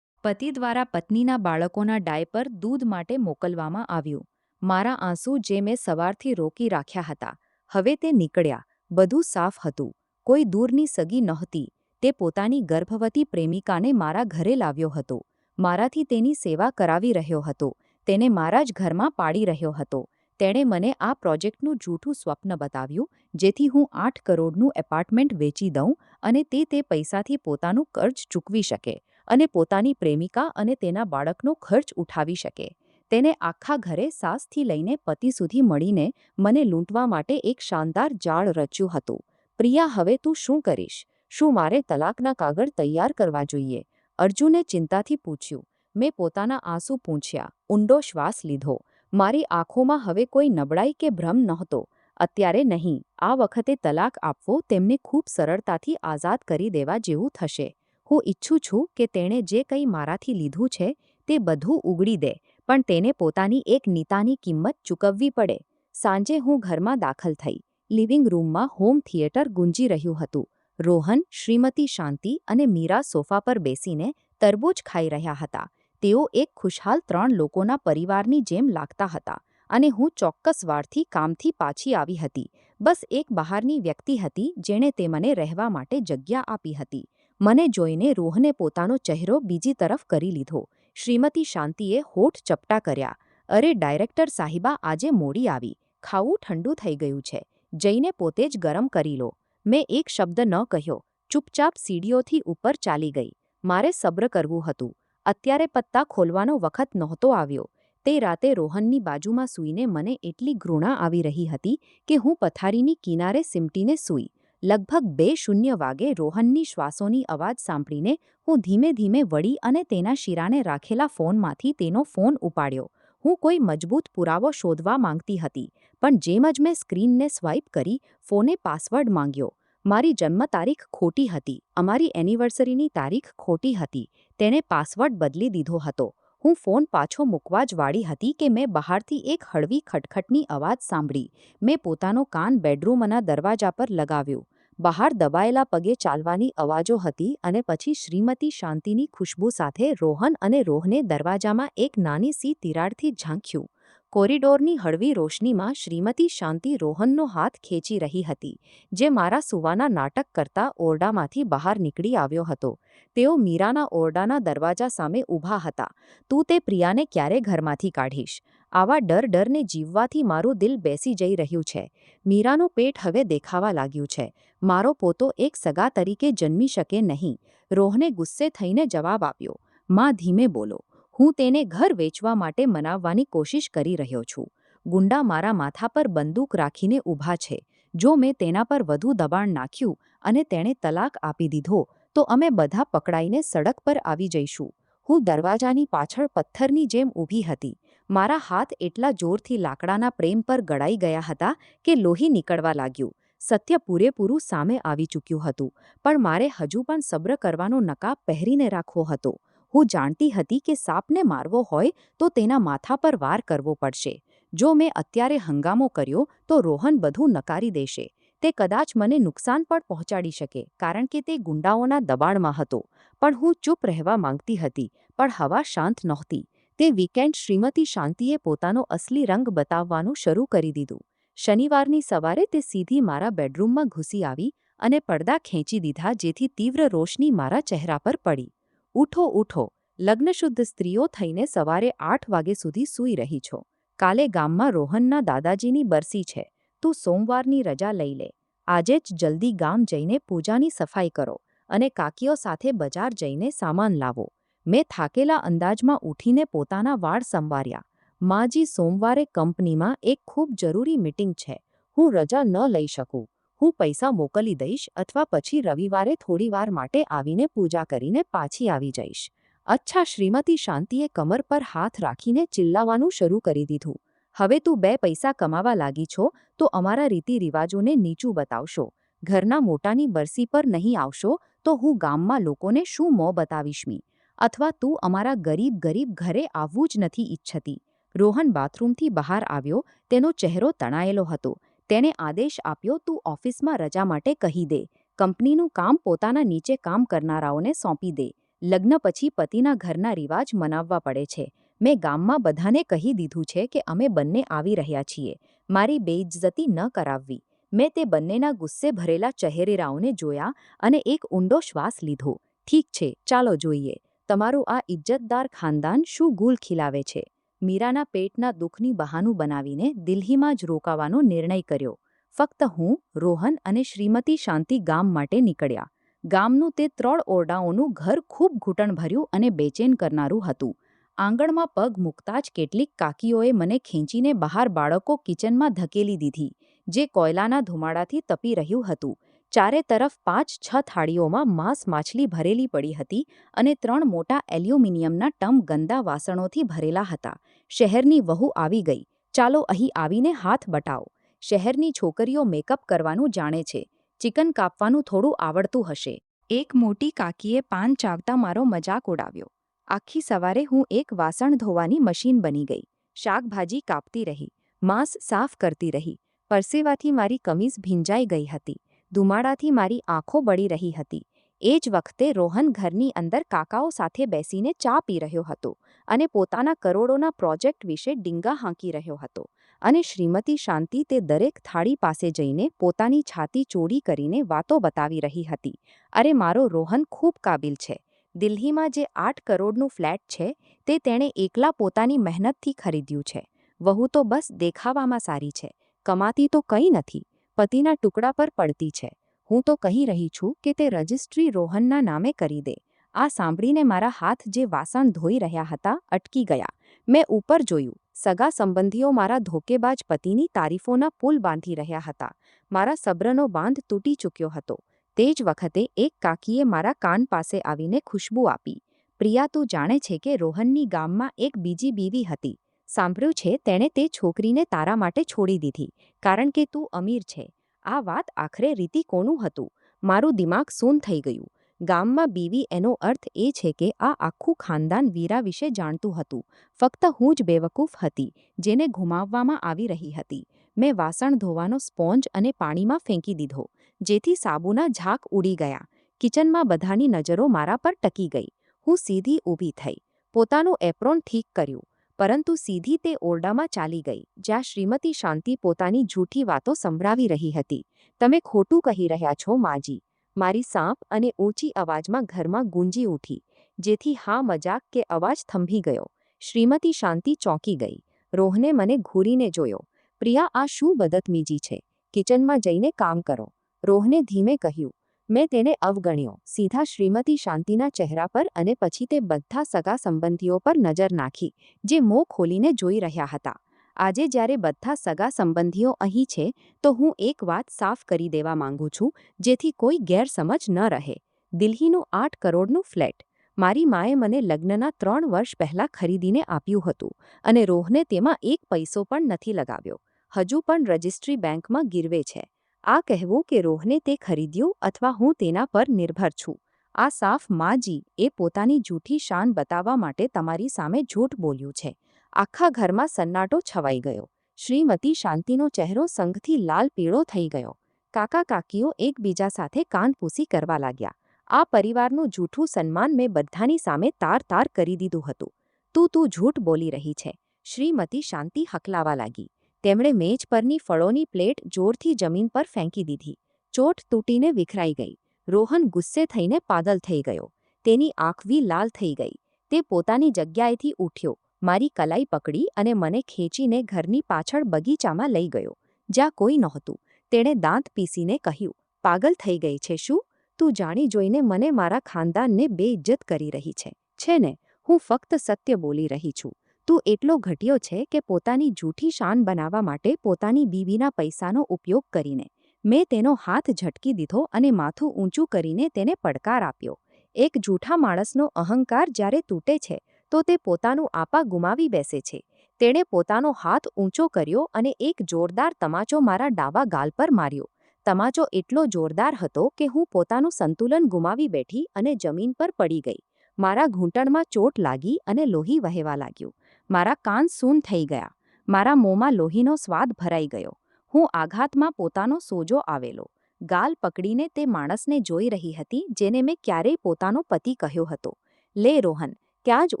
પતિ દ્વારા પત્નીના બાળકોના ડાયપર દૂધ માટે મોકલવામાં આવ્યું. મારા આંસુ, જે મેં સવારથી રોકી રાખ્યા હતા, હવે તે નીકળ્યા. બધું સાફ હતું. કોઈ દૂરની સગી નહોતી. તે પોતાની ગર્ભવતી પ્રેમિકાને મારા ઘરે લાવ્યો હતો. મારાથી તેની સેવા કરાવી રહ્યો હતો. તેને મારા જ ઘરમાં પાડી રહ્યો હતો. તેણે મને આ પ્રોજેક્ટનું જૂઠું સ્વપ્ન બતાવ્યું, જેથી હું 8 કરોડનું એપાર્ટમેન્ટ વેચી દઉં અને તે પૈસાથી પોતાનું કર્જ ચૂકવી શકે અને પોતાની પ્રેમિકા અને તેના બાળકનો ખર્ચ ઉઠાવી શકે. તેને આખા ઘરે સાસથી લઈને પતિ સુધી મળીને મને લૂંટવા માટે એક શાનદાર જાળ રચ્યું હતું. પ્રિયા, હવે તું શું કરીશ? શું મારે તલાકના કાગળ તૈયાર કરવા જોઈએ? અર્જુને ચિંતાથી પૂછ્યું. મેં પોતાના આંસુ પૂંછ્યા. ઊંડો શ્વાસ લીધો. મારી આંખોમાં હવે કોઈ નબળાઈ કે ભ્રમ નહોતો. અત્યારે નહીં. આ વખતે તલાક આપવો તેમને ખૂબ સરળતાથી આઝાદ કરી દેવા જેવું થશે. હું ઈચ્છું છું કે તેણે જે કંઈ મારાથી લીધું છે તે બધું ઉગડી દે, પણ તેને પોતાની એક નીતાની કિંમત ચૂકવવી પડે. સાંજે હું ઘરમાં દાખલ થઈ. લિવિંગ રૂમમાં હોમ થિયેટર ગુંજી રહ્યું હતું. રોહન, શ્રીમતી શાંતિ અને મીરા સોફા પર બેસીને તરબૂચ ખાઈ રહ્યા હતા. તેઓ એક ખુશહાલ 3 લોકોના પરિવારની જેમ લાગતા હતા અને હું ચોક્કસ વારથી કામથી પાછી આવી હતી. બસ એક બહારની વ્યક્તિ હતી જેણે તે મને રહેવા માટે જગ્યા આપી હતી. મને જોઈને રોહને પોતાનો ચહેરો બીજી તરફ કરી લીધો. શ્રીમતી શાંતિએ હોઠ ચપટા કર્યા. અરે ડાયરેક્ટર સાહિબા, આજે મોડી આવી. ખાવું ઠંડુ થઈ ગયું છે. જઈને પોતે જ ગરમ કરી લો. મેં એક શબ્દ ન કહ્યો. ચૂપચાપ સીડીઓથી ઉપર ચાલી ગઈ. મારે સબ્ર કરવું હતું. અત્યારે પત્તા ખોલવાનો વખત નહોતો આવ્યો. તે રાતે રોહનની બાજુમાં સૂઈને મને એટલી ઘૃણા આવી રહી હતી કે હું પથારીની કિનારે સિમટીને સૂઈ. લગભગ 2:00 વાગે રોહનની શ્વાસોની અવાજ સાંભળીને હું ધીમે ધીમે વળી અને તેના શિરાને રાખેલા ફોનમાંથી તેનો ફોન ઉપાડ્યો. હું કોઈ મજબૂત પુરાવો શોધવા માંગતી હતી, પણ જેમ જ મેં સ્ક્રીનને સ્વાઇપ કરી, ફોને પાસવર્ડ માંગ્યો. મારી જન્મ તારીખ ખોટી હતી. અમારી એનિવર્સરીની તારીખ ખોટી હતી. તેણે પાસવર્ડ બદલી દીધો હતો. હું ફોન પાછો મૂકવા જ વાળી હતી કે મેં બહારથી એક હળવી ખટખટની અવાજ સાંભળી. મેં પોતાનો કાન બેડરૂમના દરવાજા પર લગાવ્યો. બહાર દબાયેલા પગે ચાલવાની અવાજો હતી અને પછી શ્રીમતી શાંતિની ખુશ્બુ સાથે રોહન અને રોહને દરવાજામાં એક નાની સી તિરાડથી ઝાંખ્યું. કોરિડોરની હળવી રોશનીમાં શ્રીમતી શાંતિ રોહનનો હાથ ખેંચી રહી હતી, જે મારા સુવાના નાટક કરતા ઓરડામાંથી બહાર નીકળી આવ્યો હતો. તેઓ મીરાના ઓરડાના દરવાજા સામે ઊભા હતા. તું તે પ્રિયાને ક્યારે ઘરમાંથી કાઢીશ? આવા ડરને જીવવાથી મારું દિલ બેસી જઈ રહ્યું છે. મીરાનું પેટ હવે દેખાવા લાગ્યું છે. મારો પોતો એક સગા તરીકે જન્મી શકે નહીં. રોહને ગુસ્સે થઈને જવાબ આપ્યો, માં ધીમે બોલો. હું તેને ઘર વેચવા માટે મનાવવાની કોશિશ કરી રહ્યો છું. ગુંડા મારા માથા પર બંદૂક રાખીને ઊભા છે. જો મેં તેના પર વધુ દબાણ નાખ્યું અને તેણે તલાક આપી દીધો તો અમે બધા પકડાઈને સડક પર આવી જઈશું. હું દરવાજાની પાછળ પથ્થરની જેમ ઊભી હતી. મારા હાથ એટલા જોરથી લાકડાના પ્રેમ પર ગળાઈ ગયા હતા કે લોહી નીકળવા લાગ્યું. સત્ય પૂરેપૂરું સામે આવી ચૂક્યું હતું, પણ મારે હજુ પણ સબ્ર કરવાનો નકાબ પહેરીને રાખવો હતો. હું જાણતી હતી કે સાપને મારવો હોય તો તેના માથા પર વાર કરવો પડશે. જો મેં અત્યારે હંગામો કર્યો તો રોહન બધું નકારી દેશે. તે કદાચ મને નુકસાન પણ પહોંચાડી શકે કારણ કે તે ગુંડાઓના દબાણમાં હતો. પણ હું ચૂપ રહેવા માંગતી હતી, પણ હવા શાંત નહોતી. તે વીકેન્ડ શ્રીમતી શાંતિએ પોતાનો અસલી રંગ બતાવવાનું શરૂ કરી દીધું. શનિવારની સવારે તે સીધી મારા બેડરૂમમાં ઘૂસી આવી અને પડદા ખેંચી દીધા જેથી તીવ્ર રોશની મારા ચહેરા પર પડી. ઉઠો ઉઠો, લગ્નશુદ્ધ સ્ત્રીઓ થઈને સવારે 8 વાગે સુધી સૂઈ રહી છો. કાલે ગામમાં રોહનના દાદાજીની બરસી છે. તું સોમવારની રજા લઈ લે. આજે જ જલ્દી ગામ જઈને પૂજાની સફાઈ કરો અને કાકીઓ સાથે બજાર જઈને સામાન લાવો. મેં થાકેલા અંદાજમાં ઉઠીને પોતાના વાળ સંવાર્યા. માજી, સોમવારે કંપનીમાં એક ખૂબ જરૂરી મીટિંગ છે. હું રજા ન લઈ શકું. હું પૈસા મોકલી દઈશ અથવા પછી રવિવારે થોડીવાર માટે આવીને પૂજા કરીને પાછી આવી જઈશ. અચ્છા. શ્રીમતી શાંતિએ કમર પર હાથ રાખીને ચિલ્લાવાનું શરૂ કરી દીધું. હવે તું 2 પૈસા કમાવા લાગી છો તો અમારા રીતિ રિવાજોને નીચું બતાવશો. ઘરના મોટાની બરસી પર નહીં આવશો તો હું ગામમાં લોકોને શું મોં બતાવીશમી? અથવા તું અમારા ગરીબ ઘરે આવવું જ નથી ઈચ્છતી? રોહન બાથરૂમથી બહાર આવ્યો. તેનો ચહેરો તણાયેલો હતો. તેણે આદેશ આપ્યો, તું ઓફિસમાં રજા માટે કહી દે. કંપનીનું કામ પોતાના નીચે કામ કરનારાઓને સોંપી દે. લગ્ન પછી પતિના ઘરના રિવાજ મનાવવા પડે છે. મેં ગામમાં બધાને કહી દીધું છે કે અમે બંને આવી રહ્યા છીએ. મારી બેઇજ્જતી ન કરાવવી. મેં તે બંનેના ગુસ્સે ભરેલા ચહેરાઓને જોયા અને એક ઊંડો શ્વાસ લીધો. ઠીક છે, ચાલો જોઈએ તમારું આ ઇજ્જતદાર ખાનદાન શું ગુલ ખીલાવે છે. મીરાના પેટના દુઃખની બહાનું બનાવીને દિલ્હીમાં જ રોકાવાનો નિર્ણય કર્યો. ફક્ત હું, રોહન અને શ્રીમતી શાંતિ ગામ માટે નીકળ્યા. ગામનું તે 3 ઓરડાઓનું ઘર ખૂબ ઘૂંટણભર્યું અને બેચેન કરનારું હતું. આંગણમાં પગ મૂકતા જ કેટલીક કાકીઓએ મને ખેંચીને બહાર બાળકો કિચનમાં ધકેલી દીધી, જે કોયલાના ધુમાડાથી તપી રહ્યું હતું. ચારે તરફ 5-6 થાળીઓમાં માંસ માછલી ભરેલી પડી હતી અને 3 મોટા એલ્યુમિનિયમના ટબ ગંદા વાસણોથી ભરેલા હતા. શહેરની વહુ આવી ગઈ. ચાલો અહીં આવીને હાથ બટાવો. શહેરની છોકરીઓ મેકઅપ કરવાનું જાણે છે. ચિકન કાપવાનું થોડું આવડતું હશે. એક મોટી કાકીએ પાન ચાવતા મારો મજાક ઉડાવ્યો. આખી સવારે હું એક વાસણ ધોવાની મશીન બની ગઈ. શાકભાજી કાપતી રહી, માંસ સાફ કરતી રહી. પરસેવાથી મારી કમીઝ ભીંજાઈ ગઈ હતી. ધુમાડાથી મારી આંખો બળી રહી હતી. એ જ વખતે રોહન ઘરની અંદર કાકાઓ સાથે બેસીને ચા પી રહ્યો હતો અને પોતાના કરોડોના પ્રોજેક્ટ વિશે ડીંગા હાંકી રહ્યો હતો. અને શ્રીમતી શાંતિ તે દરેક થાળી પાસે જઈને પોતાની છાતી ચોડી કરીને વાતો બતાવી રહી હતી. અરે, મારો રોહન ખૂબ કાબિલ છે. દિલ્હીમાં જે 8 કરોડનું ફ્લેટ છે તે તેણે એકલા પોતાની મહેનતથી ખરીદ્યું છે. વહુ તો બસ દેખાવામાં સારી છે, કમાતી તો કંઈ નથી. પતિના ટુકડા પર પડતી છે. હું તો કહી રહી છું કે તે રજિસ્ટ્રી રોહનના નામે કરી દે. આ સાંભળીને મારા હાથ જે વાસણ ધોઈ રહ્યા હતા અટકી ગયા. મેં ઉપર જોયું. સગા સંબંધીઓ મારા ધોકેબાજ પતિની તારીફોના પુલ બાંધી રહ્યા હતા. મારા સબ્રનો બાંધ તૂટી ચૂક્યો હતો. તે જ વખતે એક કાકીએ મારા કાન પાસે આવીને ખુશ્બુ આપી. પ્રિયા, તું જાણે છે કે રોહનની ગામમાં એક બીજી બીવી હતી. સાંભળ્યું છે તેણે તે છોકરીને તારા માટે છોડી દીધી કારણ કે તું અમીર છે. આ વાત આખરે રીતિ કોનું હતું? મારું દિમાગ સૂન થઈ ગયું. ગામમાં બીવી એનો અર્થ એ છે કે આ આખું ખાનદાન વીરા વિશે જાણતું હતું. ફક્ત હું જ બેવકૂફ હતી, જેને ગુમાવવામાં આવી રહી હતી. મેં વાસણ ધોવાનો સ્પોન્જ અને પાણીમાં ફેંકી દીધો, જેથી સાબુના ઝાંક ઉડી ગયા. કિચનમાં બધાની નજરો મારા પર ટકી ગઈ. હું સીધી ઊભી થઈ, પોતાનું એપ્રોન ઠીક કર્યું, પરંતુ સીધી તે ઓરડામાં ચાલી ગઈ, જ્યાં શ્રીમતી શાંતિ પોતાની જૂઠી વાતો સંભળાવી રહી હતી. તમે ખોટું કહી રહ્યા છો માજી, મારી સાંપ અને ઊંચી અવાજમાં ઘરમાં ગુંજી ઉઠી, જેથી હા મજાક કે અવાજ થંભી ગયો. શ્રીમતી શાંતિ ચોંકી ગઈ. રોહને મને ઘૂરીને જોયો. પ્રિયા, આ શું બદતમીજી છે? કિચનમાં જઈને કામ કરો, રોહને ધીમે કહ્યું. મેં તેને અવગણ્યો, સીધા શ્રીમતી શાંતિના ચહેરા પર અને પછી તે બધા સગા સંબંધીઓ પર નજર નાખી, જે મોં ખોલીને જોઈ રહ્યા હતા. આજે જ્યારે બધા સગા સંબંધીઓ અહીં છે, તો હું એક વાત સાફ કરી દેવા માંગુ છું, જેથી કોઈ ગેરસમજ ન રહે. દિલ્હીનું 8 કરોડનું ફ્લેટ મારી માએ મને લગ્નના 3 વર્ષ પહેલાં ખરીદીને આપ્યું હતું, અને રોહને તેમાં એક પૈસો પણ નથી લગાવ્યો. હજુ પણ રજિસ્ટ્રી બેંકમાં ગીરવે છે. આ કહેવું કે રોહને તે ખરીદ્યું અથવા હું તેના પર નિર્ભર છું, આ સાફ માજી એ પોતાની જૂઠી શાન બતાવવા માટે તમારી સામે જૂઠ બોલ્યું છે. આખા ઘરમાં સન્નાટો છવાઈ ગયો. શ્રીમતી શાંતિનો ચહેરો સંઘથી લાલ પીળો થઈ ગયો. કાકા કાકીઓ એકબીજા સાથે કાનપૂસી કરવા લાગ્યા. આ પરિવારનું જૂઠું સન્માન મેં બધાની સામે તાર-તાર કરી દીધું હતું. તું જૂઠ બોલી રહી છે. શ્રીમતી શાંતિ હકલાવા લાગી. તેમણે મેજ પરની ફળોની પ્લેટ જોરથી જમીન પર ફેંકી દીધી. ચોટ તૂટીને વિખરાઈ ગઈ. રોહન ગુસ્સે થઈને પાગલ થઈ ગયો. તેની આંખવી લાલ થઈ ગઈ. તે પોતાની જગ્યાએથી ઉઠ્યો, મારી કલાઈ પકડી અને મને ખેંચીને ઘરની પાછળ બગીચામાં લઈ ગયો, જ્યાં કોઈ નહોતું. તેણે દાંત પીસીને કહ્યું, પાગલ થઈ ગઈ છે શું? તું જાણી જોઈને મને મારા ખાનદાનને બેઇજ્જત કરી રહી છે ને? હું ફક્ત સત્ય બોલી રહી છું. તું એટલો ઘટ્યો છે કે પોતાની જૂઠી શાન બનાવવા માટે પોતાની બીવીના પૈસાનો ઉપયોગ કરીને. મેં તેનો હાથ ઝટકી દીધો અને માથું ઊંચું કરીને તેને પડકાર આપ્યો. એક જૂઠા માણસનો અહંકાર જ્યારે તૂટે છે, તો તે પોતાનું આપા ગુમાવી બેસે છે. તેણે પોતાનો હાથ ઊંચો કર્યો અને એક જોરદાર તમાચો મારા ડાબા ગાલ પર માર્યો. તમાચો એટલો જોરદાર હતો કે હું પોતાનું સંતુલન ગુમાવી બેઠી અને જમીન પર પડી ગઈ. મારા ઘૂંટણમાં ચોટ લાગી અને લોહી વહેવા લાગ્યું. મારા કાન સૂન થઈ ગયા. મારા મોંમાં લોહીનો સ્વાદ ભરાઈ ગયો. હું આઘાતમાં પોતાનો સોજો આવેલો. ગાલ પકડીને તે માણસને જોઈ રહી હતી જેને મેં ક્યારેય પોતાનો પતિ કહ્યો હતો. લે રોહન ત્યાં જ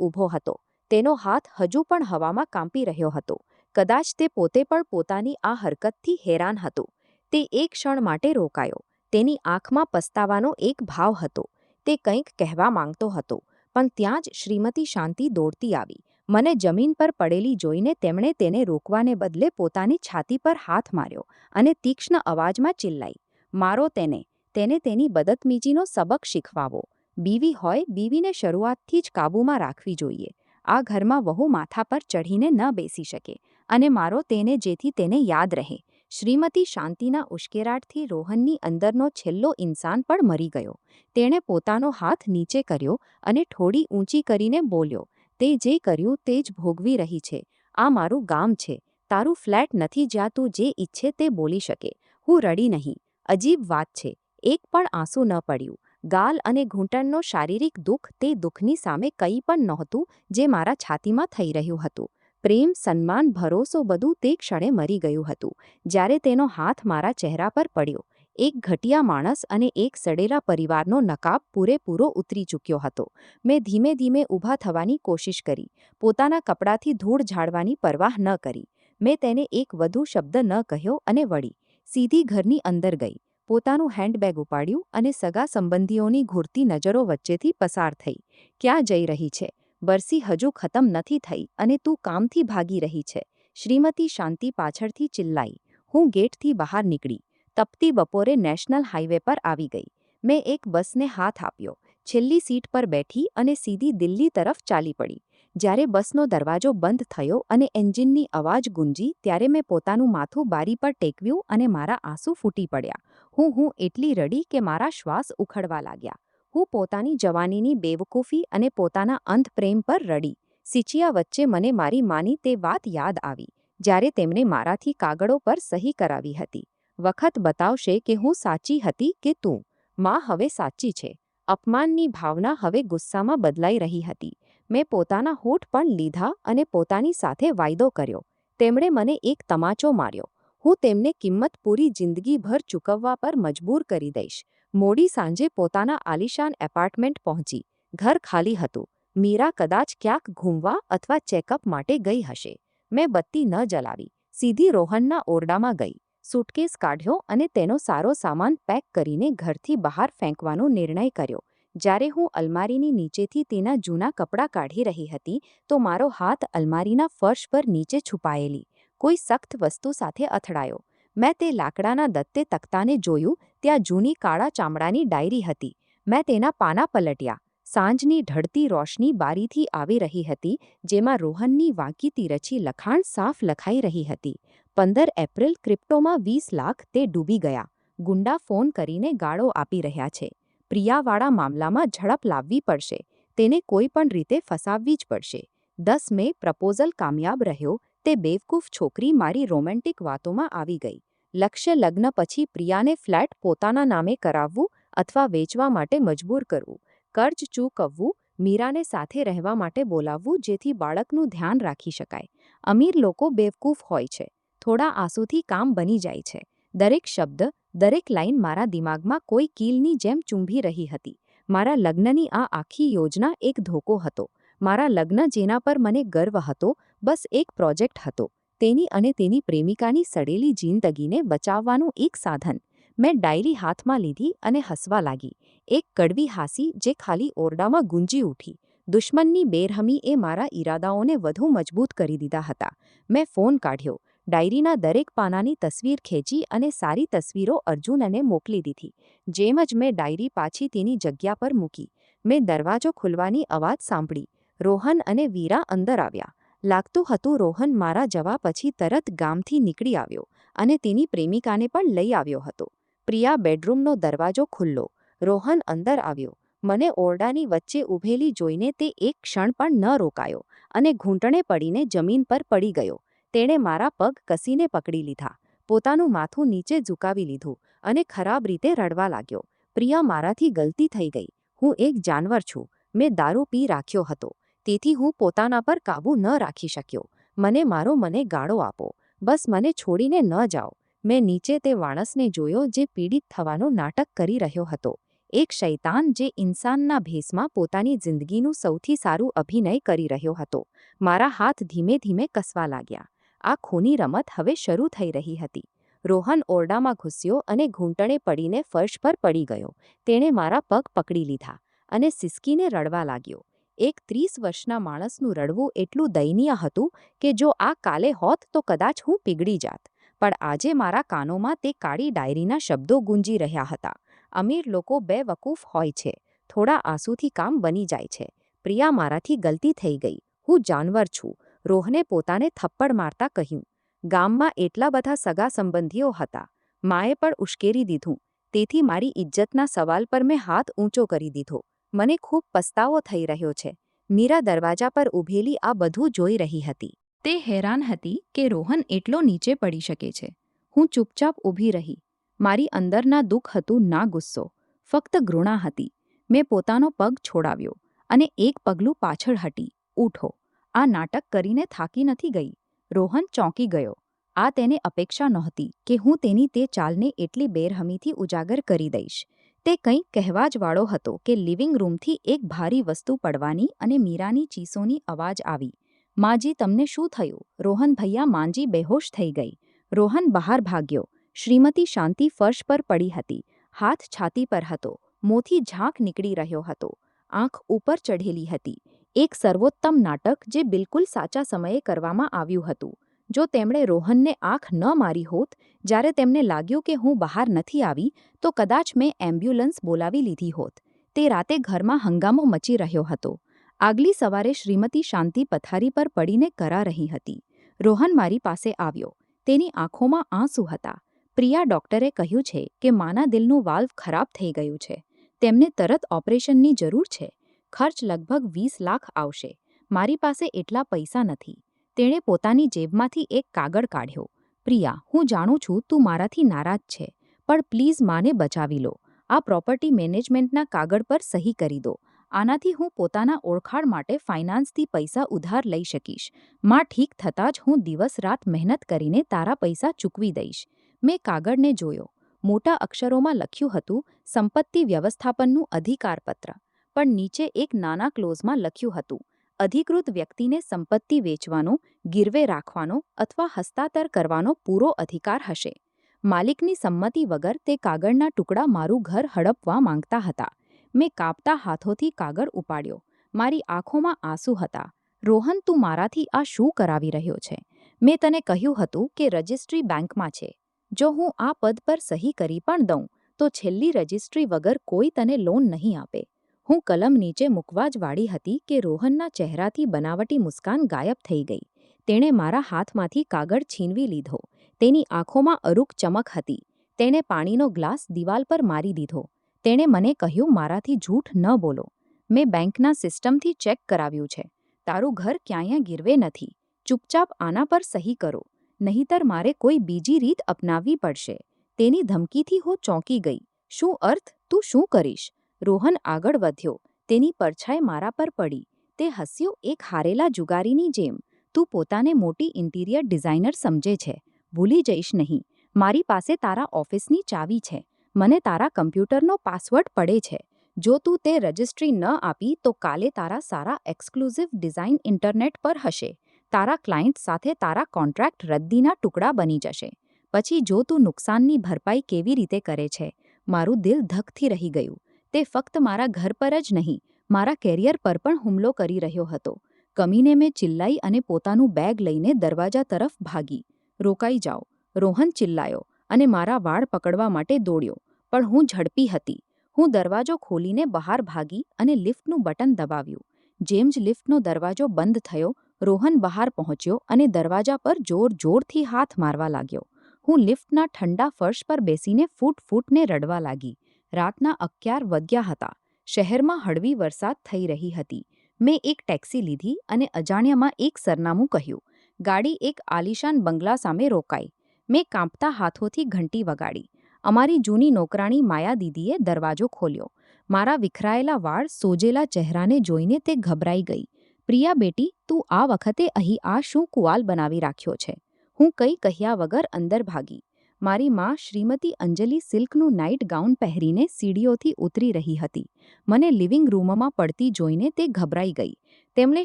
ઊભો હતો. તેનો હાથ હજુ પણ હવામાં કાંપી રહ્યો હતો. કદાચ તે પોતે પણ પોતાની આ હરકતથી હેરાન હતો. તે એક ક્ષણ માટે રોકાયો. તેની આંખમાં પસ્તાવાનો એક ભાવ હતો. તે કંઈક કહેવા માંગતો હતો, પણ ત્યાં જ શ્રીમતી શાંતિ દોડતી આવી. મને જમીન પર પડેલી જોઈને તેમણે તેને રોકવાને બદલે પોતાની છાતી પર હાથ માર્યો અને તીક્ષ્ણ અવાજમાં ચિલ્લાઈ, મારો તેને તેની બદતમીજીનો સબક શીખવાવો. બીવી હોય, બીવીને શરૂઆતથી જ કાબૂમાં રાખવી જોઈએ. આ ઘરમાં વહુ માથા પર ચઢીને ન બેસી શકે, અને મારો તેને જેથી તેને યાદ રહે. શ્રીમતી શાંતિના ઉશ્કેરાટથી રોહનની અંદરનો છેલ્લો ઇન્સાન પણ મરી ગયો. તેણે પોતાનો હાથ નીચે કર્યો અને ઠોડી ઊંચી કરીને બોલ્યો, તે જે કર્યું તે જ ભોગવી રહી છે. આ મારું ગામ છે, તારું ફ્લેટ નથી જ્યાં તું જે ઈચ્છે તે બોલી શકે. હું રડી નહીં. અજીબ વાત છે, એક પણ આંસુ ન પડ્યું. ગાલ અને ઘૂંટણનો શારીરિક દુઃખ તે દુઃખની સામે કંઈ પણ નહોતું જે મારા છાતીમાં થઈ રહ્યું હતું. પ્રેમ, સન્માન, ભરોસો બધું તે ક્ષણે મરી ગયું હતું. જ્યારે તેનો હાથ મારા ચહેરા પર પડ્યો, એક ઘટિયા માણસ અને એક સડેલા પરિવારનો નકાબ પૂરેપૂરો ઉતરી ચૂક્યો હતો. મેં ધીમે ધીમે ઊભા થવાની કોશિશ કરી, પોતાના કપડાથી ધૂળ ઝાડવાની પરવાહ ન કરી. મેં તેને એક વધુ શબ્દ ન કહ્યો અને વળી સીધી ઘરની અંદર ગઈ. પોતાનું હેન્ડબેગ ઉપાડ્યું અને સગા સંબંધીઓની ઘૂરતી નજરો વચ્ચેથી પસાર થઈ. ક્યાં જઈ રહી છે? બરસી હજુ ખતમ નથી થઈ અને તું કામથી ભાગી રહી છે. શ્રીમતી શાંતિ પાછળથી ચિલ્લાઈ. હું ગેટથી બહાર નીકળી. તપતી બપોરે નેશનલ હાઈવે પર આવી ગઈ. મેં એક બસને હાથ આપ્યો, છેલ્લી સીટ પર બેઠી અને સીધી દિલ્હી તરફ ચાલી પડી. જ્યારે બસનો દરવાજો બંધ થયો અને એન્જિનની અવાજ ગુંજી, ત્યારે મેં પોતાનું માથું બારી પર ટેકવ્યું અને મારા આંસુ ફૂટી પડ્યા. હું એટલી રડી કે મારા શ્વાસ ઉખડવા લાગ્યા. હું પોતાની જવાનીની બેવકૂફી અને પોતાના અંધ પ્રેમ પર રડી. સિચિયા વચ્ચે મને મારી માની તે વાત યાદ આવી, જ્યારે તેમણે મારાથી કાગળો પર સહી કરાવી હતી. વખત બતાવશે કે હું સાચી હતી કે તું. માં હવે સાચી છે. અપમાનની ભાવના હવે ગુસ્સામાં બદલાઈ રહી હતી. મેં પોતાના હોઠ પણ લીધા અને પોતાની સાથે વાયદો કર્યો. તેમણે મને એક તમાચો માર્યો. હું તેમને કિંમત પૂરી જિંદગીભર ચૂકવવા પર મજબૂર કરી દઈશ. મોડી સાંજે પોતાના આલિશાન એપાર્ટમેન્ટ પહોંચી. ઘર ખાલી હતું. મીરા કદાચ ક્યાંક ઘૂમવા અથવા ચેકઅપ માટે ગઈ હશે. મેં બત્તી ન જલાવી. સીધી રોહનના ઓરડામાં ગઈ. સૂટકેસ કાઢ્યો અને તેનો સારો સામાન પેક કરીને ઘરથી બહાર ફેંકવાનો નિર્ણય કર્યો. જ્યારે હું અલમારીની નીચેથી તેના જૂના કપડાં કાઢી રહી હતી તો મારો હાથ અલમારીના ફર્શ પર નીચે છુપાયેલી કોઈ સખ્ત વસ્તુ સાથે અથડાયો. મેં તે લાકડાના દત્તે તખ્તાને જોયું. ત્યાં જૂની કાળા ચામડાની ડાયરી હતી. મેં તેના પાના પલટ્યા. સાંજની ઢળતી રોશની બારીથી આવી રહી હતી, જેમાં રોહનની વાંકી તીરછી લખાણ સાફ લખાઈ રહી હતી. 15 એપ્રિલ ક્રિપ્ટોમાં 20 લાખ તે ડૂબી ગયા. ગુંડા ફોન કરીને ગાળો આપી રહ્યા છે. પ્રિયાવાળા મામલામાં ઝડપ લાવવી પડશે. તેને કોઈ પણ રીતે ફસાવવી જ પડશે. 10 મે પ્રપોઝલ કામયાબ રહ્યો. તે બેવકૂફ છોકરી મારી રોમેન્ટિક વાતોમાં આવી ગઈ. લક્ષ્ય લગ્ન પછી પ્રિયાને ફ્લેટ પોતાના નામે કરાવવું અથવા વેચવા માટે મજબૂર કરવું. કર્જ ચૂકવવું. મીરાને સાથે રહેવા માટે બોલાવવું જેથી બાળકનું ધ્યાન રાખી શકાય. અમીર લોકો બેવકૂફ હોય છે. થોડા આંસુથી કામ બની જાય છે. દરેક શબ્દ, દરેક લાઈન મારા દિમાગમાં કોઈ કીલની જેમ ચૂંભી રહી હતી. મારા લગ્નની આ આખી યોજના એક ધોકો હતો. મારા લગ્ન જેના પર મને ગર્વ હતો, બસ એક પ્રોજેક્ટ હતો. તેની અને તેની પ્રેમિકાની સડેલી જિંદગીને બચાવવાનું એક સાધન. મેં ડાયરી હાથમાં લીધી અને હસવા લાગી. એક કડવી હાસી જે ખાલી ઓરડામાં ગુંજી ઉઠી. દુશ્મનની બેરહમી એ મારા ઈરાદાઓને વધુ મજબૂત કરી દીધા હતા. મેં ફોન કાઢ્યો. ડાયરીના દરેક પાનાની તસવીર ખેંચી અને સારી તસવીરો અર્જુનને મોકલી દીધી. જેમ જ મેં ડાયરી પાછી તેની જગ્યા પર મૂકી, મેં દરવાજો ખુલવાની અવાજ સાંભળી. રોહન અને વીરા અંદર આવ્યા. લાગતું હતું રોહન મારા જવા પછી તરત ગામથી નીકળી આવ્યો અને તેની પ્રેમિકાને પણ લઈ આવ્યો હતો. પ્રિયા બેડરૂમનો દરવાજો ખુલ્લો. રોહન અંદર આવ્યો. મને ઓરડાની વચ્ચે ઊભેલી જોઈને તે એક ક્ષણ પણ ન રોકાયો અને ઘૂંટણે પડીને જમીન પર પડી ગયો. તેણે મારા પગ કસીને પકડી લીધા, પોતાનું માથું નીચે ઝુકાવી લીધું અને ખરાબ રીતે રડવા લાગ્યો. પ્રિયા, મારાથી ગલતી થઈ ગઈ. હું એક જાનવર છું. મેં દારૂ પી રાખ્યો હતો. તેથી હું પોતાના પર કાબૂ ન રાખી શક્યો. મને ગાળો આપો. બસ મને છોડીને ન જાઓ. મેં નીચે તે માણસને જોયો જે પીડિત થવાનું નાટક કરી રહ્યો હતો. એક શૈતાન જે ઇન્સાનના ભેસમાં પોતાની જિંદગીનું સૌથી સારું અભિનય કરી રહ્યો હતો. મારા હાથ ધીમે ધીમે કસવા લાગ્યા. આ ખૂની રમત હવે શરૂ થઈ રહી હતી. રોહન ઓરડામાં ઘૂસ્યો અને ઘૂંટણે પડીને ફર્શ પર પડી ગયો. તેણે મારા પગ પકડી લીધા અને સિસકીને રડવા લાગ્યો. એક 30 વર્ષના માણસનું રડવું એટલું દયનીય હતું કે જો આ કાલે હોત તો કદાચ હું પીગળી જાત. પણ આજે મારા કાનોમાં તે કાળી ડાયરીના શબ્દો ગુંજી રહ્યા હતા. અમીર લોકો બેવકૂફ હોય છે. થોડા આંસુથી કામ બની જાય છે. પ્રિયા, મારાથી ગલતી થઈ ગઈ. હું જાનવર છું. રોહને પોતાને થપ્પડ મારતા કહ્યું. ગામમાં એટલા બધા સગા સંબંધીઓ હતા. માએ પણ ઉશ્કેરી દીધું. તેથી મારી ઇજ્જતના સવાલ પર મેં હાથ ઊંચો કરી દીધો. મને ખૂબ પસ્તાવો થઈ રહ્યો છે. મીરા દરવાજા પર ઊભેલી આ બધું જોઈ રહી હતી. તે હેરાન હતી કે રોહન એટલો નીચે પડી શકે છે. હું ચૂપચાપ ઊભી રહી. મારી અંદરના દુઃખ હતું ના ગુસ્સો, ફક્ત ઘૃણા હતી. મેં પોતાનો પગ છોડાવ્યો અને એક પગલું પાછળ હટી. ઉઠો. આ નાટક કરીને થાકી નથી ગઈ. રોહન ચોંકી ગયો. આ તેને અપેક્ષા નહોતી કે હું તેની તે ચાલને એટલી બેરહમીથી ઉજાગર કરી દઈશ. તે કંઈક કહેવા જ વાળો હતો કે લિવિંગ રૂમથી એક ભારી વસ્તુ પડવાની અને મીરાની ચીસોની અવાજ આવી. માજી, તમને શું થયું? રોહન ભૈયા, માંજી બેહોશ થઈ ગઈ. રોહન બહાર ભાગ્યો. શ્રીમતી શાંતિ ફર્શ પર પડી હતી. હાથ છાતી પર હતો. મોંથી ઝાંક નીકળી રહ્યો હતો. આંખ ઉપર ચઢેલી હતી. એક સર્વોત્તમ નાટક જે બિલકુલ સાચા સમયે કરવામાં આવ્યું હતું. જો તેમણે રોહનને આંખ ન મારી હોત, જ્યારે તેમને લાગ્યું કે હું બહાર નથી આવી, તો કદાચ મેં એમ્બ્યુલન્સ બોલાવી લીધી હોત. તે રાતે ઘરમાં હંગામો મચી રહ્યો હતો. આગલી સવારે શ્રીમતી શાંતિ પથારી પર પડીને કરા રહી હતી. રોહન મારી પાસે આવ્યો. તેની આંખોમાં આંસુ હતા. પ્રિયા, ડોક્ટરે કહ્યું છે કે માના દિલનું વાલ્વ ખરાબ થઈ ગયું છે. તેમને તરત ઓપરેશનની જરૂર છે. ખર્ચ લગભગ 20 લાખ આવશે. મારી પાસે એટલા પૈસા નથી. તેણે પોતાની જેબમાંથી એક કાગળ કાઢ્યો. પ્રિયા, હું જાણું છું તું મારાથી નારાજ છે, પણ પ્લીઝ માને બચાવી લો. આ પ્રોપર્ટી મેનેજમેન્ટના કાગળ પર સહી કરી દો. આનાથી હું પોતાના ઓળખાણ માટે ફાઇનાન્સથી પૈસા ઉધાર લઈ શકીશ. માં ઠીક થતાં જ હું દિવસ-રાત મહેનત કરીને તારા પૈસા ચૂકવી દઈશ. મેં કાગળને જોયો. મોટા અક્ષરોમાં લખ્યું હતું, સંપત્તિ વ્યવસ્થાપનનું અધિકારપત્ર. પણ નીચે એક નાના ક્લોઝમાં લખ્યું હતું, અધિકૃત વ્યક્તિને સંપત્તિ વેચવાનો, ગીરવે રાખવાનો અથવા હસ્તાંતર કરવાનો પૂરો અધિકાર હશે. માલિકની સંમતિ વગર તે કાગળના ટુકડા મારું ઘર હડપવા માંગતા હતા. મેં કાપતા હાથોથી કાગળ ઉપાડ્યો. મારી આંખોમાં આંસુ હતા. રોહન, તું મારાથી આ શું કરાવી રહ્યો છે? મેં તને કહ્યું હતું કે રજિસ્ટ્રી બેંકમાં છે. જો હું આ પદ પર સહી કરી પણ દઉં તો છેલ્લી રજિસ્ટ્રી વગર કોઈ તને લોન નહીં આપે. હું કલમ નીચે મૂકવા જ વાળી હતી કે રોહનના ચહેરાથી બનાવટી મુસ્કાન ગાયબ થઈ ગઈ. તેણે મારા હાથમાંથી કાગળ છીનવી લીધો. તેની આંખોમાં અરૂક ચમક હતી. તેણે પાણીનો ગ્લાસ દિવાલ પર મારી દીધો. તેણે મને કહ્યું, મારાથી જૂઠ ન બોલો. મેં બેંકના સિસ્ટમથી ચેક કરાવ્યું છે. તારું ઘર ક્યાંય ગીરવે નથી. ચૂપચાપ આના પર સહી કરો. નહીંતર મારે કોઈ બીજી રીત અપનાવવી પડશે. તેની ધમકીથી હું ચોંકી ગઈ. શું અર્થ? તું શું કરીશ? રોહન આગળ વધ્યો. તેની પરછાઈ મારા પર પડી. તે હસ્યો એક હારેલા જુગારીની જેમ. તું પોતાને મોટી ઇન્ટિરિયર ડિઝાઇનર સમજે છે. ભૂલી જઈશ નહીં. મારી પાસે તારા ઓફિસની ચાવી છે. મને તારા કમ્પ્યુટરનો પાસવર્ડ પડે છે. જો તું તે રજિસ્ટ્રી ન આપી તો કાલે તારા સારા એક્સક્લુઝિવ ડિઝાઇન ઇન્ટરનેટ પર હશે. તારા ક્લાયન્ટ સાથે તારા કોન્ટ્રાક્ટ રદ્દીના ટુકડા બની જશે. પછી જો તું નુકસાનની ભરપાઈ કેવી રીતે કરે છે? મારું દિલ ધકથી રહી ગયું. તે ફક્ત મારા ઘર પર જ નહીં, મારા કેરિયર પર પણ હુમલો કરી રહ્યો હતો. કમીને મેં ચિલ્લાઈ અને પોતાનું બેગ લઈને દરવાજા તરફ ભાગી. રોકાઈ જાઓ, રોહન ચિલ્લાયો અને મારા વાળ પકડવા માટે દોડ્યો. પણ હું ઝડપી હતી. હું દરવાજો ખોલીને બહાર ભાગી અને લિફ્ટનું બટન દબાવ્યું. જેમ જ લિફ્ટનો દરવાજો બંધ થયો, રોહન બહાર પહોંચ્યો અને દરવાજા પર જોરથી હાથ મારવા લાગ્યો. હું લિફ્ટના ઠંડા ફર્શ પર બેસીને ફૂટ-ફૂટને રડવા લાગી. રાતના 11 વાગ્યા હતા. શહેરમાં હળવી વરસાદ થઈ રહી હતી. મેં એક ટેક્સી લીધી અને અજાણ્યામાં એક સરનામું કહ્યું. ગાડી એક આલીશાન બંગલા સામે રોકાઈ. મેં કાંપતા હાથોથી ઘંટી વગાડી. અમારી જૂની નોકરાણી માયા દીદીએ દરવાજો ખોલ્યો. મારા વિખરાયેલા વાળ, સોજેલા ચહેરાને જોઈને તે ગભરાઈ ગઈ. પ્રિયા બેટી, તું આ વખતે અહીં આ શું કુવાલ બનાવી રાખ્યો છે? હું કંઈ કહ્યા વગર અંદર ભાગી. મારી માં શ્રીમતી અંજલિ સિલ્કનું નાઇટ ગાઉન પહેરીને સીડીઓથી ઉતરી રહી હતી. મને લિવિંગ રૂમમાં પડતી જોઈને તે ગભરાઈ ગઈ. તેમણે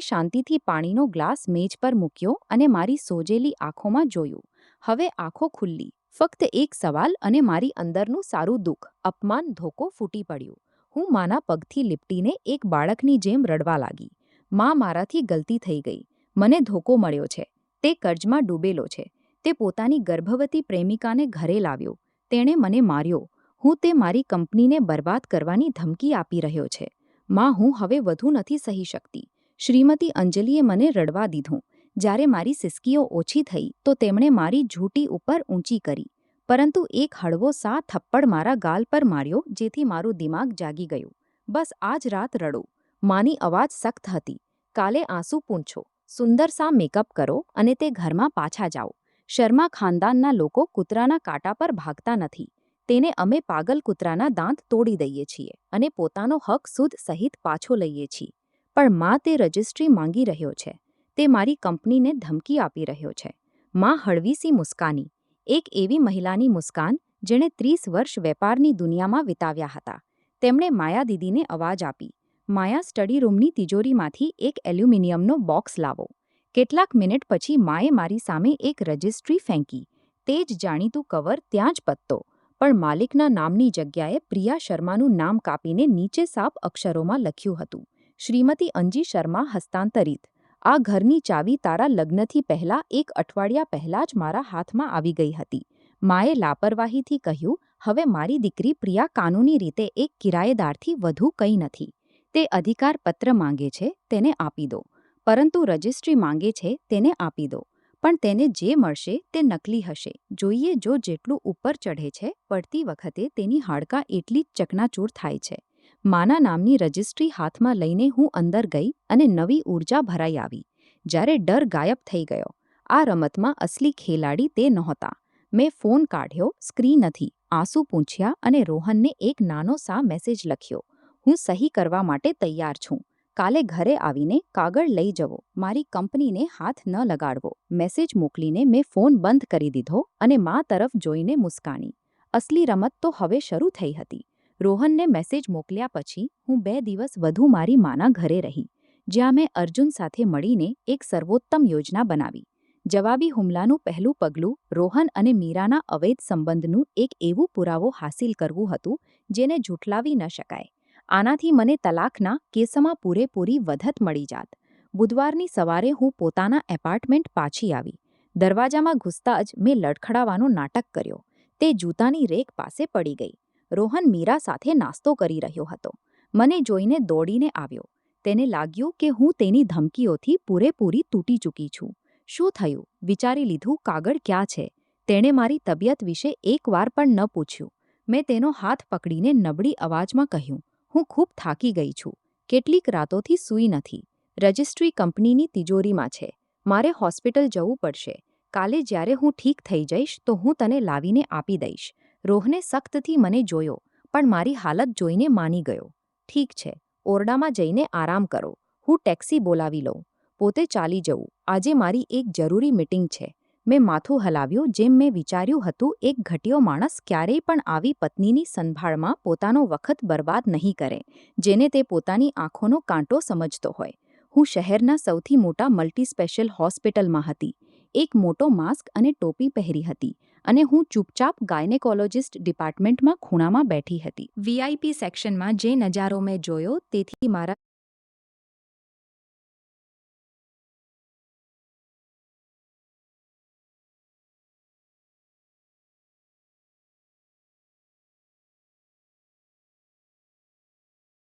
શાંતિથી પાણીનો ગ્લાસ મેજ પર મૂક્યો અને મારી સોજેલી આંખોમાં જોયું. હવે આંખો ખુલ્લી. ફક્ત એક સવાલ અને મારી અંદરનું સારું દુઃખ, અપમાન, ધોકો ફૂટી પડ્યું. હું માના પગથી લીપટીને એક બાળકની જેમ રડવા લાગી. માં, મારાથી ગલતી થઈ ગઈ. મને ધોકો મળ્યો છે. તે કર્જમાં ડૂબેલો છે. તે પોતાની ગર્ભવતી પ્રેમિકાને ઘરે લાવ્યો. તેણે મને માર્યો. હું તે મારી કંપનીને બરબાદ કરવાની ધમકી આપી રહ્યો છે. માં, હું હવે વધુ નથી સહી શકતી. શ્રીમતી અંજલિએ મને રડવા દીધું. જ્યારે મારી સિસકીઓ ઓછી થઈ તો તેમણે મારી ઝૂંટી ઉપર ઊંચી કરી. પરંતુ એક હળવો સા થપ્પડ મારા ગાલ પર માર્યો, જેથી મારું દિમાગ જાગી ગયું. બસ આજ રાત રડો. માની અવાજ સખ્ત હતી. કાલે આંસુ પૂંછો, સુંદર સા મેકઅપ કરો અને તે ઘરમાં પાછા જાઓ. શર્મા ખાનદાનના લોકો કૂતરાના કાંટા પર ભાગતા નથી. તેને અમે પાગલ કૂતરાના દાંત તોડી દઈએ છીએ અને પોતાનો હક સુદ સહિત પાછો લઈએ છીએ. પણ માં, તે રજિસ્ટ્રી માંગી રહ્યો છે. તે મારી કંપનીને ધમકી આપી રહ્યો છે. માં હળવીસી મુસ્કાની. એક એવી મહિલાની મુસ્કાન જેણે 30 વર્ષ વેપારની દુનિયામાં વિતાવ્યા હતા. તેમણે માયા દીદીને અવાજ આપી. માયા, સ્ટડી રૂમની તિજોરીમાંથી એક એલ્યુમિનિયમનો બોક્સ લાવો. કેટલાક મિનિટ પછી માએ મારી સામે એક રજિસ્ટ્રી ફેંકી. તે જ જાણીતું કવર ત્યાં જ પત્તો. પણ માલિકના નામની જગ્યાએ પ્રિયા શર્માનું નામ કાપીને નીચે સાફ અક્ષરોમાં લખ્યું હતું, શ્રીમતી અંજી શર્મા હસ્તાંતરિત. આ ઘરની ચાવી તારા લગ્નથી પહેલાં 1 અઠવાડિયા પહેલાં જ મારા હાથમાં આવી ગઈ હતી. માએ લાપરવાહીથી કહ્યું, હવે મારી દીકરી પ્રિયા કાનૂની રીતે એક કિરાયેદારથી વધુ કંઈ નથી. તે અધિકાર પત્ર માંગે છે, તેને આપી દો. પરંતુ રજિસ્ટ્રી માંગે છે, તેને આપી દો. પણ તેને જે મળશે તે નકલી હશે. જોઈએ જો જેટલું ઉપર ચઢે છે, પડતી વખતે તેની હાડકાં એટલી જ ચકનાચૂર થાય છે. માના નામની રજિસ્ટ્રી હાથમાં લઈને હું અંદર ગઈ અને નવી ઊર્જા ભરાઈ આવી. જ્યારે ડર ગાયબ થઈ ગયો. આ રમતમાં અસલી ખેલાડી તે નહોતા. મેં ફોન કાઢ્યો. સ્ક્રીન નથી, આંસુ પૂંછ્યા અને રોહનને એક નાનો સા મેસેજ લખ્યો. હું સહી કરવા માટે તૈયાર છું. કાલે ઘરે આવીને કાગળ લઈ જવો. મારી કંપનીને હાથ ન લગાડવો. મેસેજ મોકલીને મેં ફોન બંધ કરી દીધો અને મા તરફ જોઈને મુસ્કાની. અસલી રમત તો હવે શરૂ થઈ હતી. રોહનને મેસેજ મોકલ્યા પછી હું 2 દિવસ વધુ મારી માના ઘરે રહી, જ્યાં મેં અર્જુન સાથે મળીને એક સર્વોત્તમ યોજના બનાવી. જવાબી હુમલાનું પહેલું પગલું રોહન અને મીરાના અવૈધ સંબંધનું એક એવું પુરાવો હાંસિલ કરવું હતું જેને ઝૂંટલાવી ન શકાય. આનાથી મને તલાકના કેસમાં પૂરેપૂરી વધત મળી જાત. બુધવારની સવારે હું પોતાના એપાર્ટમેન્ટ પાછી આવી. દરવાજામાં ઘૂસતા જ મેં લડખડાવાનું નાટક કર્યો. તે જૂતાની રેક પાસે પડી ગઈ. રોહન મીરા સાથે નાસ્તો કરી રહ્યો હતો. મને જોઈને દોડીને આવ્યો. તેને લાગ્યું કે હું તેની ધમકીઓથી પૂરેપૂરી તૂટી ચૂકી છું. શું થયું? વિચારી લીધું. કાગળ ક્યાં છે? તેણે મારી તબિયત વિશે એકવાર પણ ન પૂછ્યું. મેં તેનો હાથ પકડીને નબળી અવાજમાં કહ્યું, હું ખૂબ થાકી ગઈ છું. કેટલીક રાતોથી સૂઈ નથી. રજિસ્ટ્રી કંપનીની તિજોરીમાં છે. મારે હોસ્પિટલ જવું પડશે. કાલે જ્યારે હું ઠીક થઈ જઈશ તો હું તને લાવીને આપી દઈશ. રોહને સખ્તથી મને જોયો, પણ મારી હાલત જોઈને માની ગયો. ઠીક છે, ઓરડામાં જઈને આરામ કરો. હું ટેક્સી બોલાવી લઉં. પોતે ચાલી જવું. આજે મારી એક જરૂરી મીટિંગ છે. મેં માથું હલાવ્યું, જેમ મેં વિચાર્યું હતું એક ઘટિયો માણસ ક્યારેય પણ આવી પત્નીની સંભાળમાં પોતાનો વખત બરબાદ નહીં કરે, જેને તે પોતાની આંખોનો કાંટો સમજતો હોય. હું શહેરના સૌથી મોટા મલ્ટી સ્પેશિયલ હોસ્પિટલમાં હતી. એક મોટો માસ્ક અને ટોપી પહેરી હતી અને હું ચૂપચાપ ગાયનેકોલોજિસ્ટ ડિપાર્ટમેન્ટમાં ખૂણામાં બેઠી હતી. વીઆઈપી સેક્શનમાં જે નજારો મેં જોયો તેથી મારા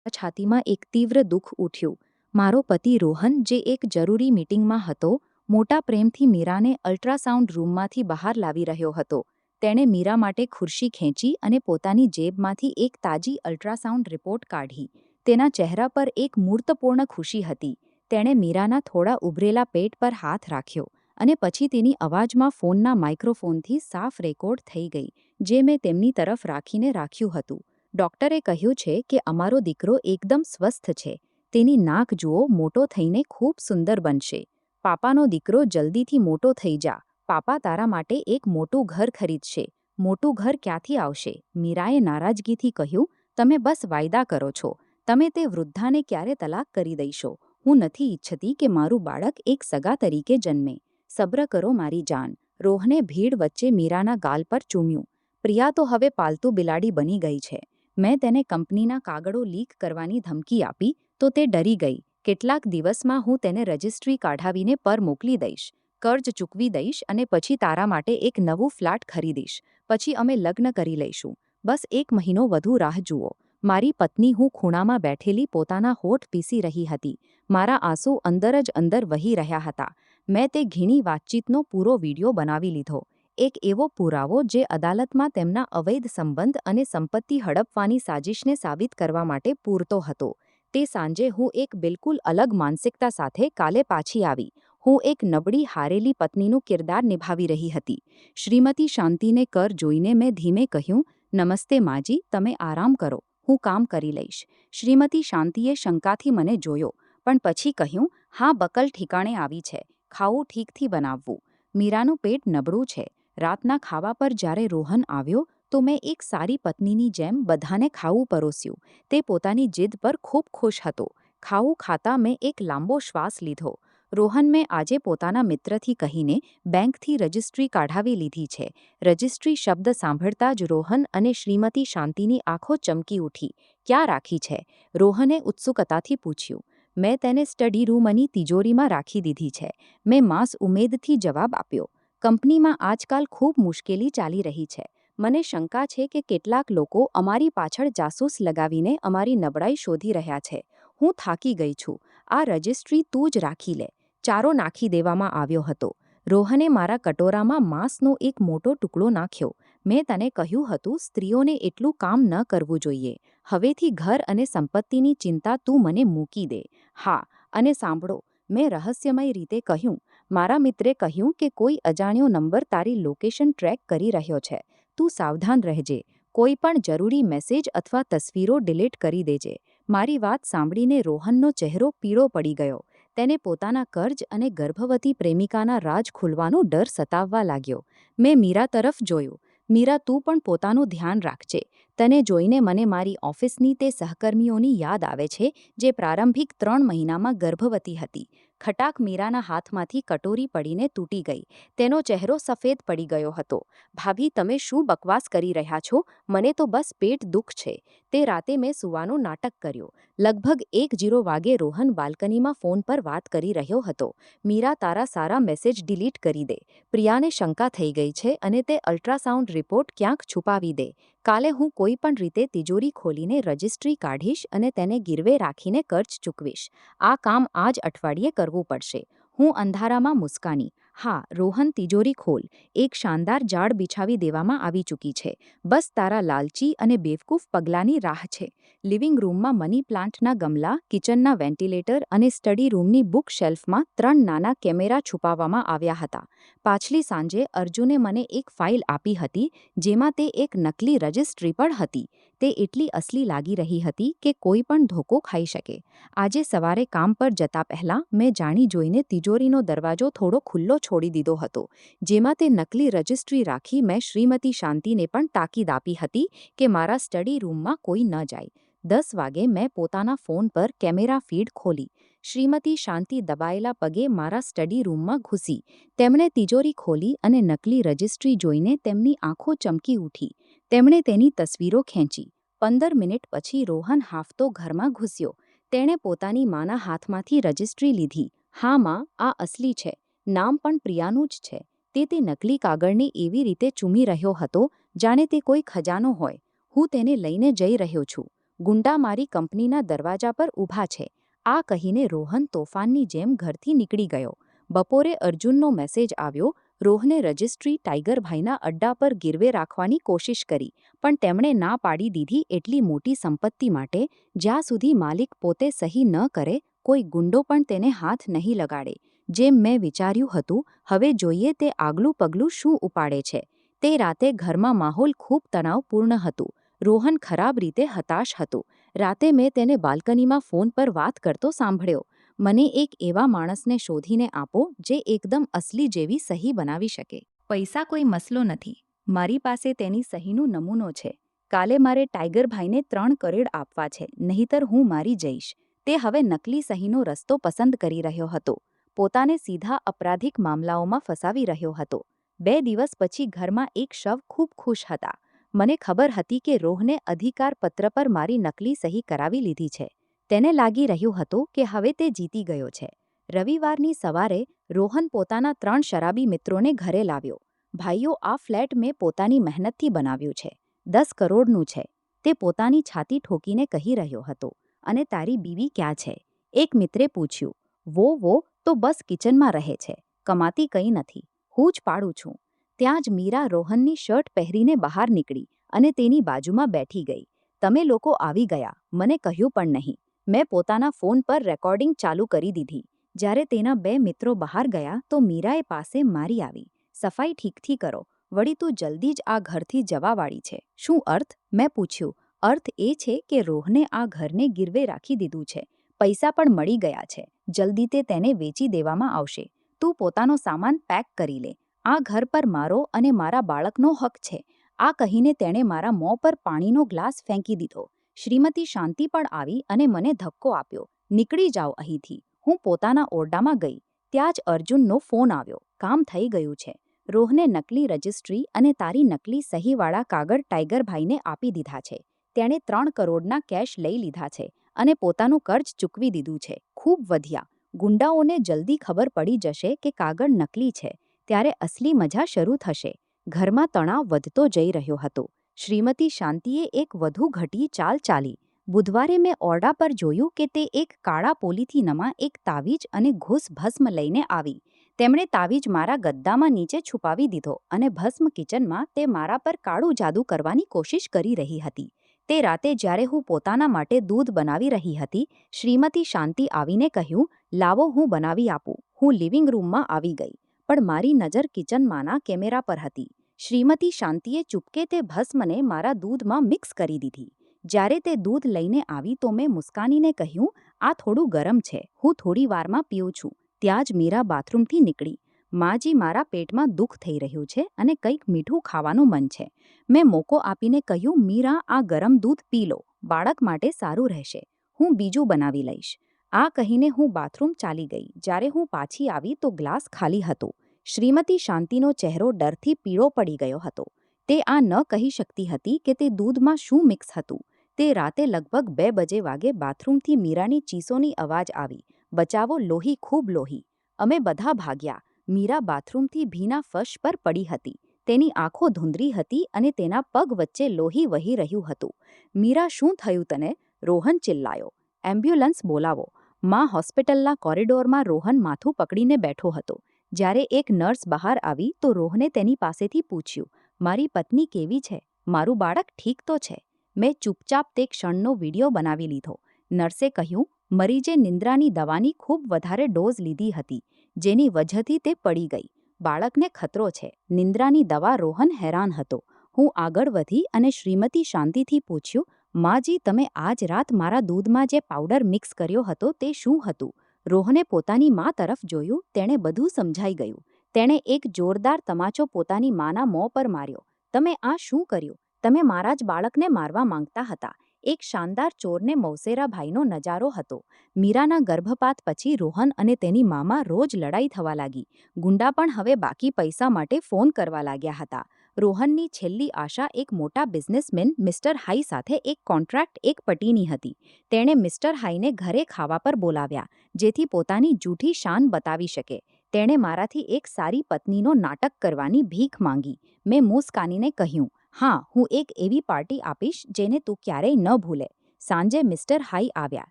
છાતીમાં એક તીવ્ર દુઃખ ઉઠ્યું. મારો પતિ રોહન, જે એક જરૂરી મીટિંગમાં હતો, મોટા પ્રેમથી મીરાને અલ્ટ્રાસાઉન્ડ રૂમમાંથી બહાર લાવી રહ્યો હતો. તેણે મીરા માટે ખુરશી ખેંચી અને પોતાની જેબમાંથી એક તાજી અલ્ટ્રાસાઉન્ડ રિપોર્ટ કાઢી. તેના ચહેરા પર એક મૂર્તપૂર્ણ ખુશી હતી. તેણે મીરાના થોડા ઉભરેલા પેટ પર હાથ રાખ્યો અને પછી તેની અવાજમાં ફોનના માઇક્રોફોનથી સાફ રેકોર્ડ થઈ ગઈ, જે મેં તેમની તરફ રાખીને રાખ્યું હતું. ડોક્ટરે કહ્યું છે કે અમારો દીકરો એકદમ સ્વસ્થ છે. તેની નાક જુઓ, મોટો થઈને ખૂબ સુંદર બનશે. પાપાનો દીકરો, જલ્દીથી મોટો થઈ જા. પાપા તારા માટે એક મોટું ઘર ખરીદશે. મોટું ઘર ક્યાંથી આવશે? મીરાએ નારાજગીથી કહ્યું, તમે બસ વાયદા કરો છો. તમે તે વૃદ્ધાને ક્યારે તલાક કરી દઈશો? હું નથી ઈચ્છતી કે મારું બાળક એક સગા તરીકે જન્મે. સબ્ર કરો મારી જાન. રોહને ભીડ વચ્ચે મીરાના ગાલ પર ચૂમ્યું. પ્રિયા તો હવે પાલતુ બિલાડી બની ગઈ છે. મેં તેને કંપનીના કાગળો લીક કરવાની ધમકી આપી તો તે ડરી ગઈ. કેટલાક દિવસમાં હું તેને રજિસ્ટ્રી કાઢાવીને પર મોકલી દઈશ. કર્જ ચૂકવી દઈશ અને પછી તારા માટે એક નવું ફ્લેટ ખરીદીશ. પછી અમે લગ્ન કરી લઈશું. બસ 1 મહિનો વધુ રાહ જુઓ. મારી પત્ની, હું ખૂણામાં બેઠેલી પોતાના હોઠ પીસી રહી હતી. મારા આંસુ અંદર જ અંદર વહી રહ્યા હતા. મેં તે ઘીણી વાતચીતનો પૂરો વિડિયો બનાવી લીધો. એક એવો પુરાવો જે અદાલતમાં તેમના અવૈધ સંબંધ અને સંપત્તિ હડપવાની સાજિશને સાબિત કરવા માટે પૂરતો હતો. તે સાંજે હું એક બિલકુલ અલગ માનસિકતા સાથે કાલે પાછી આવી. હું એક નબળી હારેલી પત્નીનું કિરદાર નિભાવી રહી હતી. શ્રીમતી શાંતિને કર જોઈને મેં ધીમે કહ્યું, નમસ્તે માજી, તમે આરામ કરો. હું કામ કરી લઈશ. શ્રીમતી શાંતિએ શંકાથી મને જોયો, પણ પછી કહ્યું, હા, બકલ ઠીકાણે આવી છે. ખાવું ઠીકથી બનાવવું. મીરાનું પેટ નબળું છે. રાતના ખાવા પર જ્યારે રોહન આવ્યો તો મેં એક સારી પત્નીની જેમ બધાને ખાવું પરોસ્યું. તે પોતાની જીદ પર ખૂબ ખુશ હતો. ખાવું ખાતા મેં એક લાંબો શ્વાસ લીધો. રોહન, મેં આજે પોતાના મિત્રથી કહીને બેંકથી રજિસ્ટ્રી કાઢાવી લીધી છે. રજિસ્ટ્રી શબ્દ સાંભળતા જ રોહન અને શ્રીમતી શાંતિની આંખો ચમકી ઉઠી. ક્યાં રાખી છે? રોહને ઉત્સુકતાથી પૂછ્યું. મેં તેને સ્ટડી રૂમની તિજોરીમાં રાખી દીધી છે. મેં માસ ઉમેદથી જવાબ આપ્યો. કંપનીમાં આજકાલ ખૂબ મુશ્કેલી ચાલી રહી છે. મને શંકા છે કે કેટલાક લોકો અમારી પાછળ જાસૂસ લગાવીને અમારી નબળાઈ શોધી રહ્યા છે. હું થાકી ગઈ છું. આ રજિસ્ટ્રી તું જ રાખી લે. ચારો નાખી દેવામાં આવ્યો હતો. રોહને મારા કટોરામાં માંસનો એક મોટો ટુકડો નાખ્યો. મેં તને કહ્યું હતું, સ્ત્રીઓને એટલું કામ ન કરવું જોઈએ. હવેથી ઘર અને સંપત્તિની ચિંતા તું મને મૂકી દે. હા, અને સાંભળો, મેં રહસ્યમય રીતે કહ્યું. મારા મિત્રે કહ્યું કે કોઈ અજાણ્યો નંબર તારી લોકેશન ટ્રેક કરી રહ્યો છે. તું સાવધાન રહેજે. કોઈ પણ જરૂરી મેસેજ અથવા તસવીરો ડિલીટ કરી દેજે. મારી વાત સાંભળીને રોહનનો ચહેરો પીળો પડી ગયો. તેને પોતાના કર્જ અને ગર્ભવતી પ્રેમિકાના રાજ ખુલવાનો ડર સતાવવા લાગ્યો. મેં મીરા તરફ જોયું. મીરા, તું પણ પોતાનું ધ્યાન રાખજે. તને જોઈને મને મારી ઓફિસની તે સહકર્મીઓની યાદ આવે છે જે પ્રારંભિક 3 મહિનામાં ગર્ભવતી હતી. ખટાક મીરાના હાથમાંથી કટોરી પડીને તૂટી ગઈ. તેનો ચહેરો સફેદ પડી ગયો હતો. ભાભી, તમે શું બકવાસ કરી રહ્યા છો? મને તો બસ પેટ દુઃખ છે. તે રાતે મેં સૂવાનું નાટક કર્યું. લગભગ 1:00 વાગે રોહન બાલ્કનીમાં ફોન પર વાત કરી રહ્યો હતો. મીરા, તારા સારા મેસેજ ડિલીટ કરી દે. પ્રિયાને શંકા થઈ ગઈ છે અને તે અલ્ટ્રાસાઉન્ડ રિપોર્ટ ક્યાંક છુપાવી દે. કાલે હું કોઈ પણ રીતે તિજોરી ખોલીને રજિસ્ટ્રી કાઢીશ અને તેને ગીરવે રાખીને કર્જ ચૂકવીશ. આ કામ આજ અઠવાડિયે કરવું પડશે. હું અંધારામાં મુસ્કાની. હા, રોહન, તિજોરી ખોલ. એક શાનદાર જાળ બિછાવી દેવામાં આવી ચૂકી છે. બસ તારા લાલચી અને બેવકૂફ પગલાંની રાહ છે. લિવિંગ રૂમમાં મની પ્લાન્ટના ગમલા, કિચનના વેન્ટિલેટર અને સ્ટડી રૂમની બુક શેલ્ફમાં 3 નાના કેમેરા છુપાવવામાં આવ્યા હતા. પાછલી સાંજે અર્જુને મને એક ફાઇલ આપી હતી જેમાં તે એક નકલી રજિસ્ટ્રી પણ હતી. તે એટલી અસલી લાગી રહી હતી કે કોઈ પણ ધોકો ખાઈ શકે. આજે સવારે કામ પર જતા પહેલાં મેં જાણી જોઈને તિજોરીનો દરવાજો થોડો ખુલ્લો છોડી દીધો હતો. જેમાં તે નકલી રજિસ્ટ્રી રાખી મેં શ્રીમતી શાંતિને પણ તાકીદ આપી હતી કે મારા સ્ટડી રૂમમાં કોઈ ન જાય. 10 વાગે મેં પોતાના ફોન પર કેમેરા ફીડ ખોલી. શ્રીમતી શાંતિ દબાયેલા પગે મારા સ્ટડી રૂમમાં ઘૂસી. તેમણે તિજોરી ખોલી અને નકલી રજિસ્ટ્રી જોઈને તેમની આંખો ચમકી ઉઠી. તેમણે તેની તસવીરો ખેંચી. 15 મિનિટ પછી રોહન હાંફતો ઘરમાં ઘૂસ્યો. તેણે પોતાની માના હાથમાંથી રજિસ્ટ્રી લીધી. હા માં, આ અસલી છે. નામ પણ પ્રિયાનું જ છે. તે નકલી કાગળને એવી રીતે ચૂમી રહ્યો હતો જાણે તે કોઈ ખજાનો હોય. હું તેને લઈને જઈ રહ્યો છું. ગુંડા મારી કંપનીના દરવાજા પર ઊભા છે. આ કહીને રોહન તોફાનની જેમ ઘરથી નીકળી ગયો. બપોરે અર્જુનનો મેસેજ આવ્યો. રોહને રજિસ્ટ્રી ટાઈગરભાઈના અડ્ડા પર ગીરવે રાખવાની કોશિશ કરી, પણ તેમણે ના પાડી દીધી. એટલી મોટી સંપત્તિ માટે જ્યાં સુધી માલિક પોતે સહી ન કરે, કોઈ ગુંડો પણ તેને હાથ નહીં લગાડે. જેમ મેં વિચાર્યું હતું, હવે જોઈએ તે આગલું પગલું શું ઉપાડે છે. તે રાતે ઘરમાં માહોલ ખૂબ તણાવપૂર્ણ હતું. રોહન ખરાબ રીતે હતાશ હતો. રાતે મેં તેને બાલ્કનીમાં ફોન પર વાત કરતો સાંભળ્યો. મને એક એવા માણસને શોધીને આપો જે એકદમ અસલી જેવી સહી બનાવી શકે. પૈસા કોઈ મસલો નથી. મારી પાસે તેની સહીનો નમૂનો છે. કાલે મારે ટાઈગરભાઈને 3 કરોડ આપવા છે, નહીતર હું મારી જઈશ. તે હવે નકલી સહીનો રસ્તો પસંદ કરી રહ્યો હતો. પોતાને સીધા અપરાધિક મામલાઓમાં ફસાવી રહ્યો હતો. 2 દિવસ પછી ઘરમાં એક શવ ખૂબ ખુશ હતા. મને ખબર હતી કે રોહને અધિકાર પત્ર પર મારી નકલી સહી કરાવી લીધી છે. તેને લાગી રહ્યું હતું કે હવે તે જીતી ગયો છે. રવિવારની સવારે રોહન પોતાના 3 શરાબી મિત્રોને ઘરે લાવ્યો. ભાઈઓ, આ ફ્લેટ મેં પોતાની મહેનતથી બનાવ્યું છે. 10 કરોડનું છે. તે પોતાની છાતી ઠોકીને કહી રહ્યો હતો. અને તારી બીવી ક્યાં છે? એક મિત્રે પૂછ્યું. વો તો બસ કિચનમાં રહે છે. કમાતી કંઈ નથી. હું જ પાડું છું. ત્યાં જ મીરા રોહનની શર્ટ પહેરીને બહાર નીકળી અને તેની બાજુમાં બેઠી ગઈ. તમે લોકો આવી ગયા, મને કહ્યું પણ નહીં. મેં પોતાના ફોન પર રેકોર્ડિંગ ચાલુ કરી દીધી. જ્યારે તેના 2 મિત્રો બહાર ગયા તો મીરાએ પાસે મારી આવી. સફાઈ ઠીકથી કરો. વળી તું જલ્દી જ આ ઘરથી જવાવાળી છે. શું અર્થ? મેં પૂછ્યું. અર્થ એ છે કે રોહને આ ઘરને ગીરવે રાખી દીધું છે. પૈસા પણ મળી ગયા છે. જલ્દી તેને વેચી દેવામાં આવશે. તું પોતાનો સામાન પેક કરી લે. આ ઘર પર મારો અને મારા બાળકનો હક છે. આ કહીને તેણે મારા મોં પર પાણીનો ગ્લાસ ફેંકી દીધો. શ્રીમતી શાંતિ પણ આવી અને મને ધક્કો આપ્યો. નીકળી જાઓ અહીંથી. હું પોતાના ઓરડામાં ગઈ. ત્યાં જ અર્જુનનો ફોન આવ્યો. કામ થઈ ગયું છે. રોહને નકલી રજિસ્ટ્રી અને તારી નકલી સહીવાળા કાગળ ટાઈગરભાઈને આપી દીધા છે. તેણે 3 કરોડના કેશ લઈ લીધા છે અને પોતાનું કર્જ ચૂકવી દીધું છે. ખૂબ વધ્યા. ગુંડાઓને જલ્દી ખબર પડી જશે કે કાગળ નકલી છે. ત્યારે અસલી મજા શરૂ થશે. ઘરમાં તણાવ વધતો જઈ રહ્યો હતો. શ્રીમતી શાંતિએ એક વધુ ઘટી ચાલ ચાલી. બુધવારે મેં ઓરડા પર જોયું કે તે એક કાળા પોલિથીનમાં એક તાવીજ અને ઘૂસ ભસ્મ લઈને આવી. તેમણે તાવીજ મારા ગદ્દામાં નીચે છુપાવી દીધો અને ભસ્મ કિચનમાં તે મારા પર કાળું જાદુ કરવાની કોશિશ કરી રહી હતી. તે રાતે જ્યારે હું પોતાના માટે દૂધ બનાવી રહી હતી, શ્રીમતી શાંતિ આવીને કહ્યું, લાવો હું બનાવી આપું. હું લિવિંગ રૂમમાં આવી ગઈ, પણ મારી નજર કિચનમાંના કેમેરા પર હતી. શ્રીમતી શાંતિએ ચૂપકે તે ભસ્મને મારા દૂધમાં મિક્સ કરી દીધી. જ્યારે તે દૂધ લઈને આવી તો મેં મુસ્કાનીને કહ્યું, આ થોડું ગરમ છે, હું થોડી વારમાં પીઉં છું. ત્યાં જ મીરા બાથરૂમથી નીકળી. માજી, મારા પેટમાં દુઃખ થઈ રહ્યું છે અને કંઈક મીઠું ખાવાનું મન છે. મેં મોકો આપીને કહ્યું, મીરા, આ ગરમ દૂધ પી લો, બાળક માટે સારું રહેશે. હું બીજું બનાવી લઈશ. આ કહીને હું બાથરૂમ ચાલી ગઈ. જ્યારે હું પાછી આવી તો ગ્લાસ ખાલી હતો. શ્રીમતી શાંતિનો ચહેરો ડરથી પીળો પડી ગયો હતો. તે આ ન કહી શકતી હતી કે તે દૂધમાં શું મિક્સ હતું. તે રાતે લગભગ 2 બજે વાગે બાથરૂમથી મીરાની ચીસોની અવાજ આવી, બચાવો, લોહી, ખૂબ લોહી. અમે બધા ભાગ્યા. મીરા બાથરૂમથી ભીના ફર્શ પર પડી હતી. તેની આંખો ધૂંધળી હતી અને તેના પગ વચ્ચે લોહી વહી રહ્યું હતું. મીરા, શું થયું તને? રોહન ચિલ્લાયો. એમ્બ્યુલન્સ બોલાવો. માં હોસ્પિટલના કોરિડોરમાં રોહન માથું પકડીને બેઠો હતો. જ્યારે એક નર્સ બહાર આવી તો રોહને તેની પાસેથી પૂછ્યું, મારી પત્ની કેવી છે? મારું બાળક ઠીક તો છે? મેં ચૂપચાપ તે ક્ષણનો વિડીયો બનાવી લીધો. નર્સે કહ્યું, મરીજે નિંદ્રાની દવાની ખૂબ વધારે ડોઝ લીધી હતી, જેની વજહથી તે પડી ગઈ. બાળકને ખતરો છે. નિંદ્રાની દવા. રોહન હેરાન હતો. હું આગળ વધી અને શ્રીમતી શાંતિથી પૂછ્યું, માજી, તમે આજ રાત મારા દૂધમાં જે પાવડર મિક્સ કર્યો હતો તે શું હતું? રોહને પોતાની મા તરફ જોયું. તેણે બધું સમજાઈ ગયું. તેણે એક જોરદાર તમાચો પોતાની માના મોં પર માર્યો. તમે આ શું કર્યું? તમે મારા જ બાળકને મારવા માંગતા હતા. એક શાનદાર ચોરને મૌસેરાભાઈનો નજારો હતો. મીરાના ગર્ભપાત પછી રોહન અને તેની મામા રોજ લડાઈ થવા લાગી. ગુંડા પણ હવે બાકી પૈસા માટે ફોન કરવા લાગ્યા હતા. રોહનની છેલ્લી આશા એક મોટા બિઝનેસમેન મિસ્ટર હાઈ સાથે એક કોન્ટ્રાક્ટ એક પટીની હતી. તેણે મિસ્ટર હાઈને ઘરે ખાવા પર બોલાવ્યા, જેથી પોતાની જૂઠી શાન બતાવી શકે. તેણે મારાથી એક સારી પત્નીનો નાટક કરવાની ભીખ માંગી. મેં મુસ્કાનીને કહ્યું, હા, હું એક એવી પાર્ટી આપીશ જેને તું ક્યારેય ન ભૂલે. સાંજે મિસ્ટર હાઈ આવ્યા.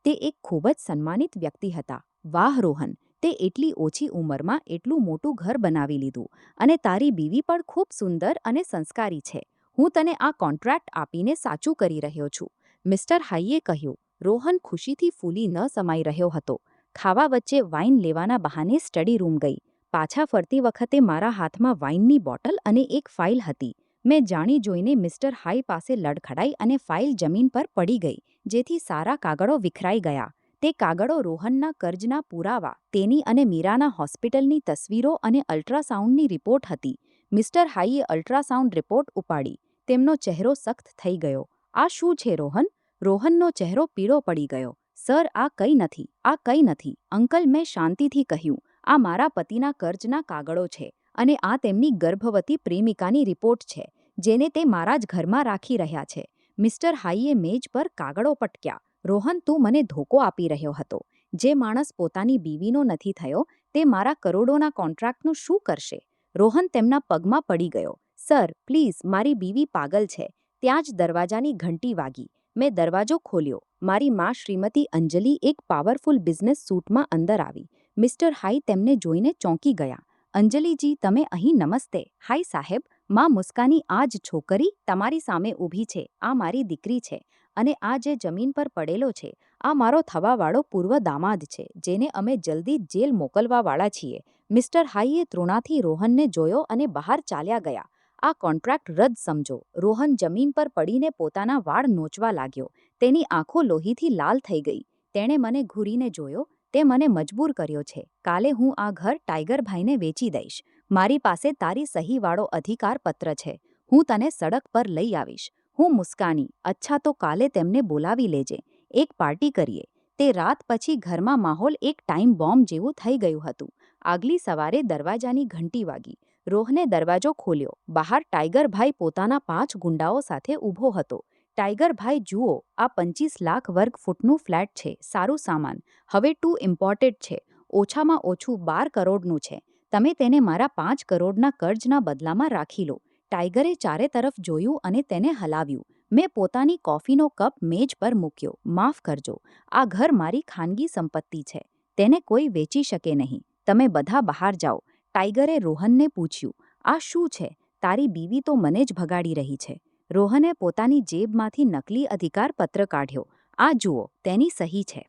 તે એક ખૂબ જ સન્માનિત વ્યક્તિ હતા. વાહ રોહન, તે એટલી ઓછી ઉંમરમાં એટલું મોટું ઘર બનાવી લીધું અને તારી બીવી પણ ખૂબ સુંદર અને સંસ્કારી છે. હું તને આ કોન્ટ્રાક્ટ આપીને સાચું કરી રહ્યો છું. મિસ્ટર હાઈએ કહ્યું. રોહન ખુશીથી ફૂલી ન સમાઈ રહ્યો હતો. ખાવા વચ્ચે વાઇન લેવાના બહાને સ્ટડી રૂમ ગઈ. પાછા ફરતી વખતે મારા હાથમાં વાઇનની બોટલ અને એક ફાઇલ હતી. મેં જાણી જોઈને મિસ્ટર હાઈ પાસે લડખડાઈ અને ફાઇલ જમીન પર પડી ગઈ, જેથી સારા કાગળો વિખરાઈ ગયા. તે કાગળો રોહનના કર્જના પુરાવા, તેની અને મીરાના હોસ્પિટલની તસવીરો અને અલ્ટ્રાસાઉન્ડની રિપોર્ટ હતી. મિસ્ટર હાઈએ અલ્ટ્રાસાઉન્ડ રિપોર્ટ ઉપાડી. તેમનો ચહેરો સખ્ત થઈ ગયો. આ શું છે રોહન? રોહનનો ચહેરો પીળો પડી ગયો. સર, આ કંઈ નથી, આ કંઈ નથી. અંકલ, મેં શાંતિથી કહ્યું, આ મારા પતિના કર્જના કાગળો છે અને આ તેમની ગર્ભવતી પ્રેમિકાની રિપોર્ટ છે, જેને તે મારા જ ઘરમાં રાખી રહ્યા છે. મિસ્ટર હાઈએ મેજ પર કાગળો પટક્યા. રોહન, તું મને ધોકો આપી રહ્યો હતો. જે માણસ પોતાની બીવીનો નથી થયો, તે મારા કરોડોના કોન્ટ્રાક્ટનું શું કરશે? રોહન તેમના પગમાં પડી ગયો. સર, પ્લીઝ, મારી બીવી પાગલ છે. ત્યાં જ દરવાજાની ઘંટી વાગી. મેં દરવાજો ખોલ્યો. મારી મા શ્રીમતી અંજલિ એક પાવરફુલ બિઝનેસ સૂટમાં અંદર આવી. મિસ્ટર હાઈ તેમને જોઈને ચોંકી ગયા. અંજલિજી, તમે અહીં? નમસ્તે. હાય સાહેબ. માં મુસ્કાની, આ જ છોકરી તમારી સામે ઊભી છે, આ મારી દીકરી છે. અને આ જે જમીન પર પડેલો છે, આ મારો થવાવાળો પૂર્વ દામાદ છે, જેને અમે જલ્દી જેલ મોકલવાવાળા છીએ. મિસ્ટર હાઈએ તૃણાથી રોહનને જોયો અને બહાર ચાલ્યા ગયા. આ કોન્ટ્રાક્ટ રદ સમજો. રોહન જમીન પર પડીને પોતાના વાળ નોચવા લાગ્યો. તેની આંખો લોહીથી લાલ થઈ ગઈ. તેણે મને ઘૂરીને જોયો. તે મને મજબૂર કર્યો છે. કાલે હું આ ઘર ટાઈગરભાઈને વેચી દઈશ. મારી પાસે તારી સહીવાળો અધિકાર પત્ર છે. હું તને સડક પર લઈ આવીશ. હું મુસ્કાની. અચ્છા, તો કાલે તેમને બોલાવી લેજે. એક પાર્ટી કરીએ. તે રાત પછી ઘરમાં માહોલ એક ટાઈમ બોમ્બ જેવું થઈ ગયું હતું. આગલી સવારે દરવાજાની ઘંટી વાગી. રોહને દરવાજો ખોલ્યો. બહાર ટાઈગરભાઈ પોતાના 5 ગુંડાઓ સાથે ઊભો હતો. ટાઈગરભાઈ, જુઓ, આ 25 લાખ વર્ગ ફૂટનું ફ્લેટ છે. સારું સામાન. હવે ટુ ઇમ્પોર્ટેડ છે. ઓછામાં ઓછું 12 કરોડનું છે. તમે તેને મારા 5 કરોડના કર્જના બદલામાં રાખી લો. ટાઈગરે ચારે તરફ જોયું અને તેને હલાવ્યું. મેં પોતાની કોફીનો કપ મેજ પર મૂક્યો. માફ કરજો, આ ઘર મારી ખાનગી સંપત્તિ છે. તેને કોઈ વેચી શકે નહીં. તમે બધા બહાર જાઓ. ટાઈગરે રોહનને પૂછ્યું, આ શું છે? તારી બીવી તો મને જ ભગાડી રહી છે. રોહને પોતાની જેબમાંથી નકલી અધિકાર પત્ર કાઢ્યો. આ જુઓ, તેની સહી છે.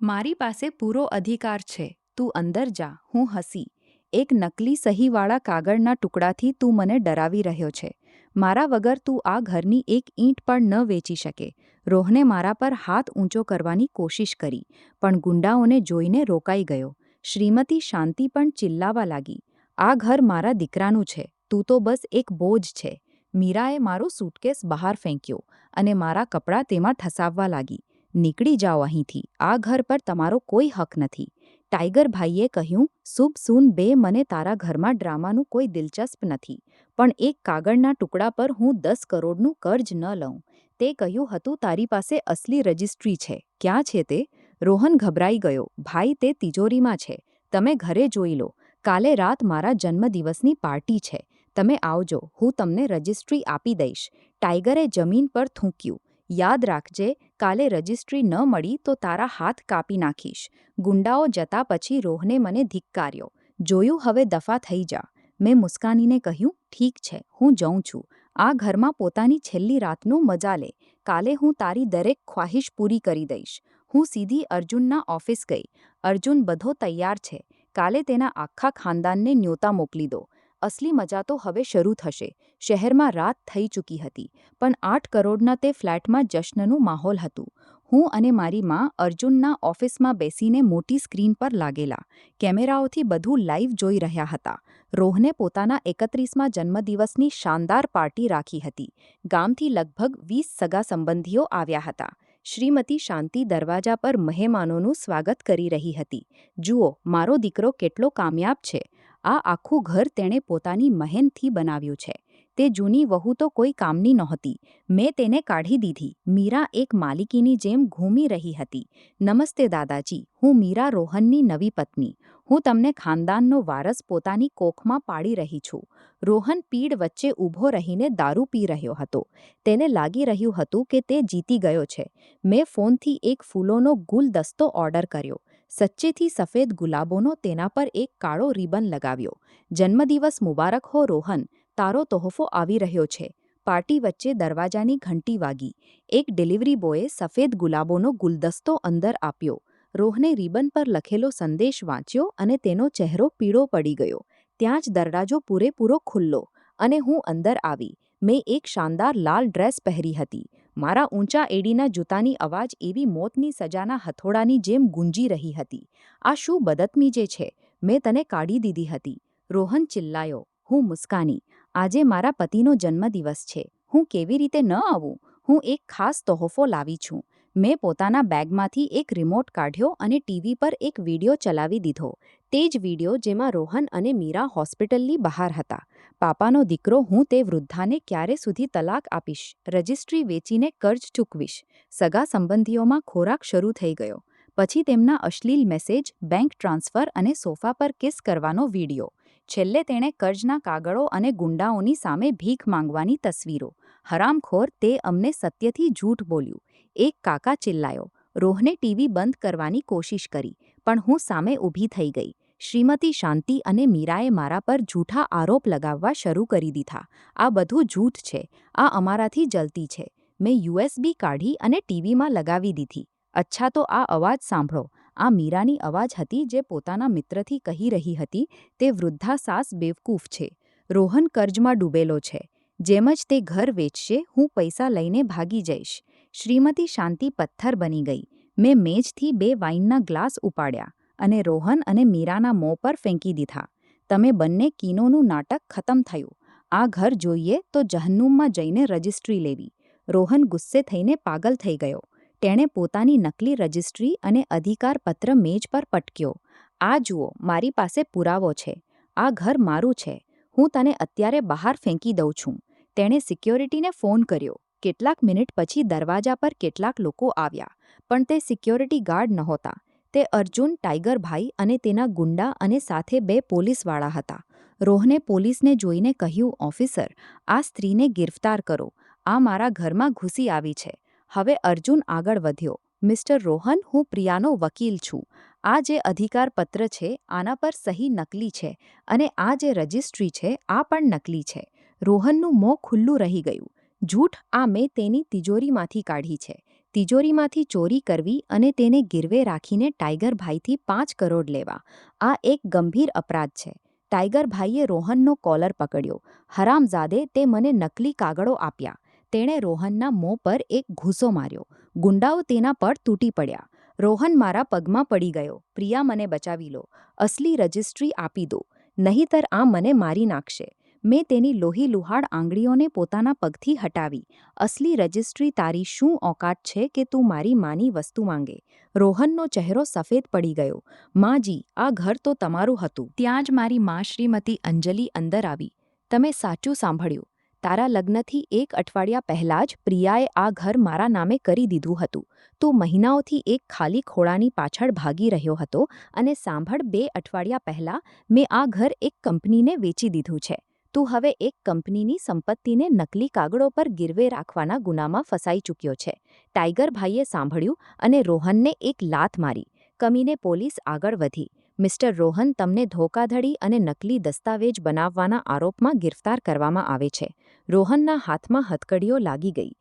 મારી પાસે પૂરો અધિકાર છે. તું અંદર જા. હું હસી. એક નકલી સહીવાળા કાગળના ટુકડાથી તું મને ડરાવી રહ્યો છે. મારા વગર તું આ ઘરની એક ઈંટ પણ ન વેચી શકે. રોહને મારા પર હાથ ઊંચો કરવાની કોશિશ કરી, પણ ગુંડાઓને જોઈને રોકાઈ ગયો. શ્રીમતી શાંતિ પણ ચિલ્લાવા લાગી. આ ઘર મારા દીકરાનું છે, તું તો બસ એક બોજ છે. મીરાએ મારો સૂટકેસ બહાર ફેંક્યો અને મારા કપડાં તેમાં ઠસાવવા લાગી. નીકળી જાઓ અહીંથી, આ ઘર પર તમારો કોઈ હક નથી. ટાઈગર ભાઈએ કહ્યું, શુભ સૂન બે, મને તારા ઘરમાં ડ્રામાનું કોઈ દિલચસ્પ નથી, પણ એક કાગળના ટુકડા પર હું 10 કરોડનું કર્જ ન લઉં. તે કહ્યું હતું તારી પાસે અસલી રજિસ્ટ્રી છે. ક્યાં છે તે? રોહન ગભરાઈ ગયો. ભાઈ, તે તિજોરીમાં છે. તમે ઘરે જોઈ લો. કાલે રાત મારા જન્મદિવસની પાર્ટી છે. તમે આવજો, હું તમને રજિસ્ટ્રી આપી દઈશ. ટાઈગરે જમીન પર થૂંક્યું. યાદ રાખજે, કાલે રજિસ્ટ્રી ન મળી તો તારા હાથ કાપી નાખીશ. ગુંડાઓ જતા પછી રોહને મને ધિક્કાર્યો. જોયું, હવે દફા થઈ જા. મેં મુસ્કાનીને કહ્યું, ઠીક છે, હું જઉં છું. આ ઘરમાં પોતાની છેલ્લી રાતનું મજા લે. કાલે હું તારી દરેક ખ્વાહિશ પૂરી કરી દઈશ. હું સીધી અર્જુનના ઓફિસ ગઈ. અર્જુન, બધો તૈયાર છે. કાલે તેના આખા ખાનદાનને ન્યોતા મોકલી દો. અસલી મજા તો હવે શરૂ થશે. શહેરમાં રાત થઈ ચૂકી હતી, પણ 8 કરોડના તે ફ્લેટમાં જશ્નનું માહોલ હતું. હું અને મારી માં અર્જુનના ઓફિસમાં બેસીને મોટી સ્ક્રીન પર લાગેલા કેમેરાઓથી બધું લાઈવ જોઈ રહ્યા હતા. રોહને પોતાના 31મા જન્મદિવસની શાનદાર પાર્ટી રાખી હતી. ગામથી લગભગ 20 સગા સંબંધીઓ આવ્યા હતા. શ્રીમતી શાંતિ દરવાજા પર મહેમાનોનું સ્વાગત કરી રહી હતી. જુઓ, મારો દીકરો કેટલો કામયાબ છે. આ આખું ઘર તેણે પોતાની મહેનતથી બનાવ્યું છે. તે જૂની વહુ તો કોઈ કામની નહોતી. મેં તેને કાઢી દીધી. મીરા એક માલિકીની જેમ ઘૂમી રહી હતી. નમસ્તે દાદાજી, હું મીરા, રોહનની નવી પત્ની. હું તમને ખાનદાનનો વારસ પોતાની કોખમાં પાડી રહી છું. રોહન પીડ વચ્ચે ઊભો રહીને દારૂ પી રહ્યો હતો. તેને લાગી રહ્યું હતું કે તે જીતી ગયો છે. મેં ફોનથી એક ફૂલોનો ગુલદસ્તો ઓર્ડર કર્યો. સચ્ચેથી સફેદ ગુલાબોનો, તેના પર એક કાળો રિબન લગાવ્યો. જન્મદિવસ મુબારક હો રોહન, તારો તોહફો આવી રહ્યો છે. પાર્ટી વચ્ચે દરવાજાની ઘંટી વાગી. એક ડિલિવરી બોયે સફેદ ગુલાબોનો ગુલદસ્તો અંદર આપ્યો. રોહને રિબન પર લખેલો સંદેશ વાંચ્યો અને તેનો ચહેરો પીળો પડી ગયો. ત્યાં જ દરવાજો પૂરેપૂરો ખુલ્લો અને હું અંદર આવી. મેં એક શાનદાર લાલ ડ્રેસ પહેરી હતી. મારા ઊંચા એડીના જૂતાની અવાજ એવી મોતની સજાના હથોડાની જેમ ગુંજી રહી હતી. આ શું બદતમીજી છે? મેં તને કાઢી દીધી હતી. રોહન ચિલ્લાયો. હું મુસ્કાની. આજે મારા પતિનો જન્મદિવસ છે. હું કેવી રીતે ન આવું? હું એક ખાસ તોહફો લાવી છું. મેં પોતાના બેગમાંથી એક રિમોટ કાઢ્યો અને ટીવી પર એક વિડિયો ચલાવી દીધો. તે જ વિડિયો જેમાં રોહન અને મીરા હોસ્પિટલની બહાર હતા. પાપાનો દીકરો, હું તે વૃદ્ધાને ક્યારે સુધી તલાક આપીશ? રજિસ્ટ્રી વેચીને કર્જ ચૂકવીશ. સગા સંબંધીઓમાં ખોરાક શરૂ થઈ ગયો. પછી તેમના અશ્લીલ મેસેજ, બેંક ટ્રાન્સફર અને સોફા પર કિસ કરવાનો વિડિયો. છેલ્લે તેણે કર્જના કાગળો અને ગુંડાઓની સામે ભીખ માંગવાની તસવીરો. હરામખોર, તે અમને સત્યથી જૂઠ બોલ્યું. એક કાકા ચિલ્લાયો. રોહને ટીવી બંધ કરવાની કોશિશ કરી, પણ હું સામે ઊભી થઈ ગઈ. શ્રીમતી શાંતિ અને મીરાએ મારા પર જૂઠા આરોપ લગાવવા શરૂ કરી દીધા. આ બધું જૂઠ છે. આ અમારાથી જલતી છે. મેં USB કાઢી અને ટીવીમાં લગાવી દીધી. અચ્છા, તો આ અવાજ સાંભળો. આ મીરાની અવાજ હતી, જે પોતાના મિત્રથી કહી રહી હતી, તે વૃદ્ધા સાસ બેવકૂફ છે. રોહન કર્જમાં ડૂબેલો છે. જેમ જ તે ઘર વેચશે, હું પૈસા લઈને ભાગી જઈશ. શ્રીમતી શાંતિ પથ્થર બની ગઈ. મેં મેજથી 2 વાઇનના ગ્લાસ ઉપાડ્યા અને રોહન અને મીરાના મોં પર ફેંકી દીધા. તમે બંને કીનોનું નાટક ખતમ થયું. આ ઘર જોઈએ તો જહન્નુમમાં જઈને રજિસ્ટ્રી લેવી. રોહન ગુસ્સે થઈને પાગલ થઈ ગયો. તેણે પોતાની નકલી રજિસ્ટ્રી અને અધિકારપત્ર મેજ પર પટક્યો. આ જુઓ, મારી પાસે પુરાવો છે. આ ઘર મારું છે. હું તને અત્યારે બહાર ફેંકી દઉં છું. તેણે સિક્યોરિટીને ફોન કર્યો. કેટલાક મિનિટ પછી દરવાજા પર કેટલાક લોકો આવ્યા, પણ તે સિક્યોરિટી ગાર્ડ નહોતા. તે અર્જુન, ટાઈગરભાઈ અને તેના ગુંડા અને સાથે 2 પોલીસવાળા હતા. રોહને પોલીસને જોઈને કહ્યું, ઓફિસર, આ સ્ત્રીને ગિરફ્તાર કરો. આ મારા ઘરમાં ઘૂસી આવી છે. હવે અર્જુન આગળ વધ્યો. મિસ્ટર રોહન, હું પ્રિયાનો વકીલ છું. આ જે અધિકારપત્ર છે, આના પર સહી નકલી છે અને આ જે રજિસ્ટ્રી છે, આ પણ નકલી છે. રોહનનું મોં ખુલ્લું રહી ગયું. જૂઠ, આ મેં તેની તિજોરીમાંથી કાઢી છે. તિજોરીમાંથી ચોરી કરવી અને તેને ગીરવે રાખીને ટાઈગરભાઈથી 5 કરોડ લેવા, આ એક ગંભીર અપરાધ છે. ટાઈગરભાઈએ રોહનનો કોલર પકડ્યો. હરામઝાદે, તે મને નકલી કાગળો આપ્યા. તેણે રોહનના મોં પર એક ઘૂંસો માર્યો. ગુંડાઓ તેના પર તૂટી પડ્યા. રોહન મારા પગમાં પડી ગયો. પ્રિયા, મને બચાવી લો. અસલી રજિસ્ટ્રી આપી દો, નહીંતર આ મને મારી નાખશે. મેં તેની લોહીલુહાડ આંગળીઓને પોતાના પગથી હટાવી. અસલી રજિસ્ટ્રી તારી શું ઓકાત છે કે તું મારી માની વસ્તુ માંગે? રોહનનો ચહેરો સફેદ પડી ગયો. માજી, આ ઘર તો તમારું હતું. ત્યાં જ મારી મા શ્રીમતી અંજલિ અંદર આવી. તમે સાચું સાંભળ્યું. તારા લગ્નથી 1 અઠવાડિયા પહેલાં જ પ્રિયાએ આ ઘર મારા નામે કરી દીધું હતું. તું મહિનાઓથી એક ખાલી ખોળાની પાછળ ભાગી રહ્યો હતો અને સાંભળ, 2 અઠવાડિયા પહેલાં મેં આ ઘર એક કંપનીને વેચી દીધું છે. તું હવે એક કંપનીની સંપત્તિને નકલી કાગળો પર ગીરવે રાખવાના ગુનામાં ફસાઈ ચૂક્યો છે. ટાઈગરભાઈએ સાંભળ્યું અને રોહનને એક લાત મારી. કમીને પોલીસ આગળ વધી. મિસ્ટર રોહન, તમને ધોકાધડી અને નકલી દસ્તાવેજ બનાવવાના આરોપમાં ગિરફ્તાર કરવામાં આવે છે. રોહનના હાથમાં હથકડીઓ લાગી ગઈ.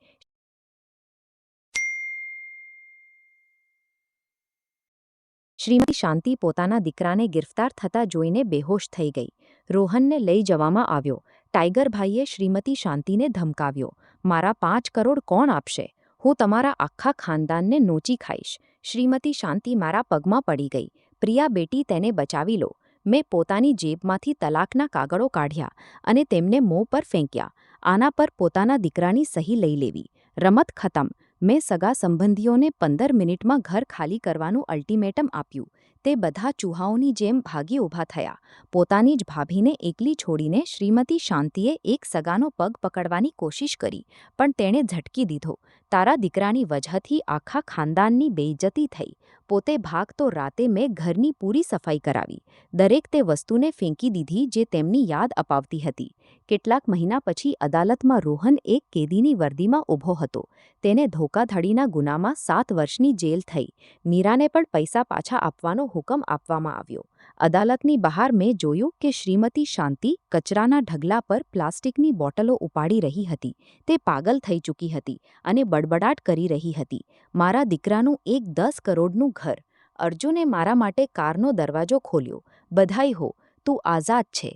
શ્રીમતી શાંતિ પોતાના દીકરાને ગિરફ્તાર થતા જોઈને બેહોશ થઈ ગઈ. રોહનને લઈ જવામાં આવ્યો. ટાઈગરભાઈએ શ્રીમતી શાંતિને ધમકાવ્યો. મારા 5 કરોડ કોણ આપશે? હું તમારા આખા ખાનદાનને નોચી ખાઈશ. શ્રીમતી શાંતિ મારા પગમાં પડી ગઈ. પ્રિયા બેટી, તેને બચાવી લો. મેં પોતાની જેબમાંથી તલાકના કાગળો કાઢ્યા અને તેમને મોં પર ફેંક્યા. આના પર પોતાના દીકરાની સહી લઈ લેવી. રમત ખતમ. મેં સગા સંબંધીઓને 15 મિનિટમાં ઘર ખાલી કરવાનું અલ્ટિમેટમ આપ્યું. તે બધા ચૂહાઓની જેમ ભાગી ઊભા થયા. પોતાની જ ભાભીને એકલી છોડીને શ્રીમતી શાંતિએ એક સગાનો પગ પકડવાની કોશિશ કરી, પણ તેણે ઝટકી દીધો. તારા દીકરાની વજહથી આખા ખાનદાનની બેઇજ્જતી થઈ. પોતે ભાગતો રાતે મેં ઘરની પૂરી સફાઈ કરાવી. દરેક તે વસ્તુને ફેંકી દીધી જે તેમની યાદ અપાવતી હતી. કેટલાક મહિના પછી અદાલતમાં રોહન એક કેદીની વર્દીમાં ઊભો હતો. તેને ધોકાધડીના ગુનામાં 7 વર્ષની જેલ થઈ. મીરાને પણ પૈસા પાછા આપવાનો હુકમ આપવામાં આવ્યો. અદાલતની બહાર મેં જોયું કે શ્રીમતી શાંતિ કચરાના ઢગલા પર પ્લાસ્ટિકની બોટલો ઉપાડી રહી હતી. તે પાગલ થઈ ચૂકી હતી અને બડબડાટ કરી રહી હતી. મારા દીકરાનું એક 10 કરોડનું ઘર. અર્જુને મારા માટે કારનો દરવાજો ખોલ્યો. બધાઈ હો, તું આઝાદ છે.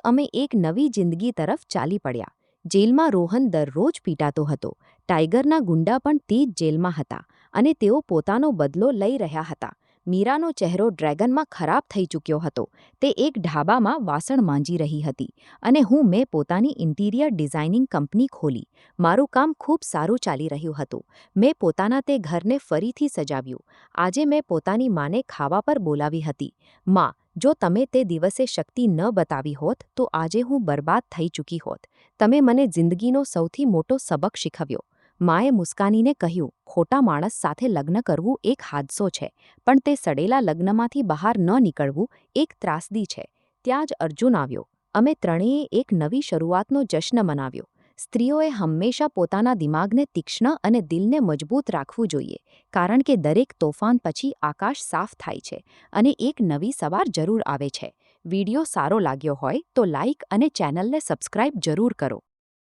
અમે એક નવી જિંદગી તરફ ચાલી પડ્યા. જેલમાં રોહન દરરોજ પીટાતો હતો. ટાઈગરના ગુંડા પણ તે જ જેલમાં હતા અને તેઓ પોતાનો બદલો લઈ રહ્યા હતા. મીરાનો ચહેરો ડ્રેગનમાં ખરાબ થઈ ચૂક્યો હતો. તે એક ઢાબામાં વાસણ માંજી રહી હતી અને મેં પોતાની ઇન્ટિરિયર ડિઝાઇનિંગ કંપની ખોલી. મારું કામ ખૂબ સારું ચાલી રહ્યું હતું. મેં પોતાના તે ઘરને ફરીથી સજાવ્યું. આજે મેં પોતાની માને ખાવા પર બોલાવી હતી. માં, જો તમે તે દિવસે શક્તિ ન બતાવી હોત તો આજે હું બરબાદ થઈ ચૂકી હોત. તમે મને જિંદગીનો સૌથી મોટો સબક શીખવ્યો. માએ મુસ્કાનીને કહ્યું, ખોટા માણસ સાથે લગ્ન કરવું એક હાદસો છે, પણ તે સડેલા લગ્નમાંથી બહાર ન નીકળવું એક ત્રાસદી છે. ત્યાં જ અર્જુન આવ્યો. અમે ત્રણેય એક નવી શરૂઆતનો જશ્ન મનાવ્યો. સ્ત્રીઓએ હંમેશા પોતાના દિમાગને તીક્ષ્ણ અને દિલને મજબૂત રાખવું જોઈએ, કારણ કે દરેક તોફાન પછી આકાશ સાફ થાય છે અને એક નવી સવાર જરૂર આવે છે. વિડિયો સારો લાગ્યો હોય તો લાઇક અને ચેનલને સબસ્ક્રાઇબ જરૂર કરો.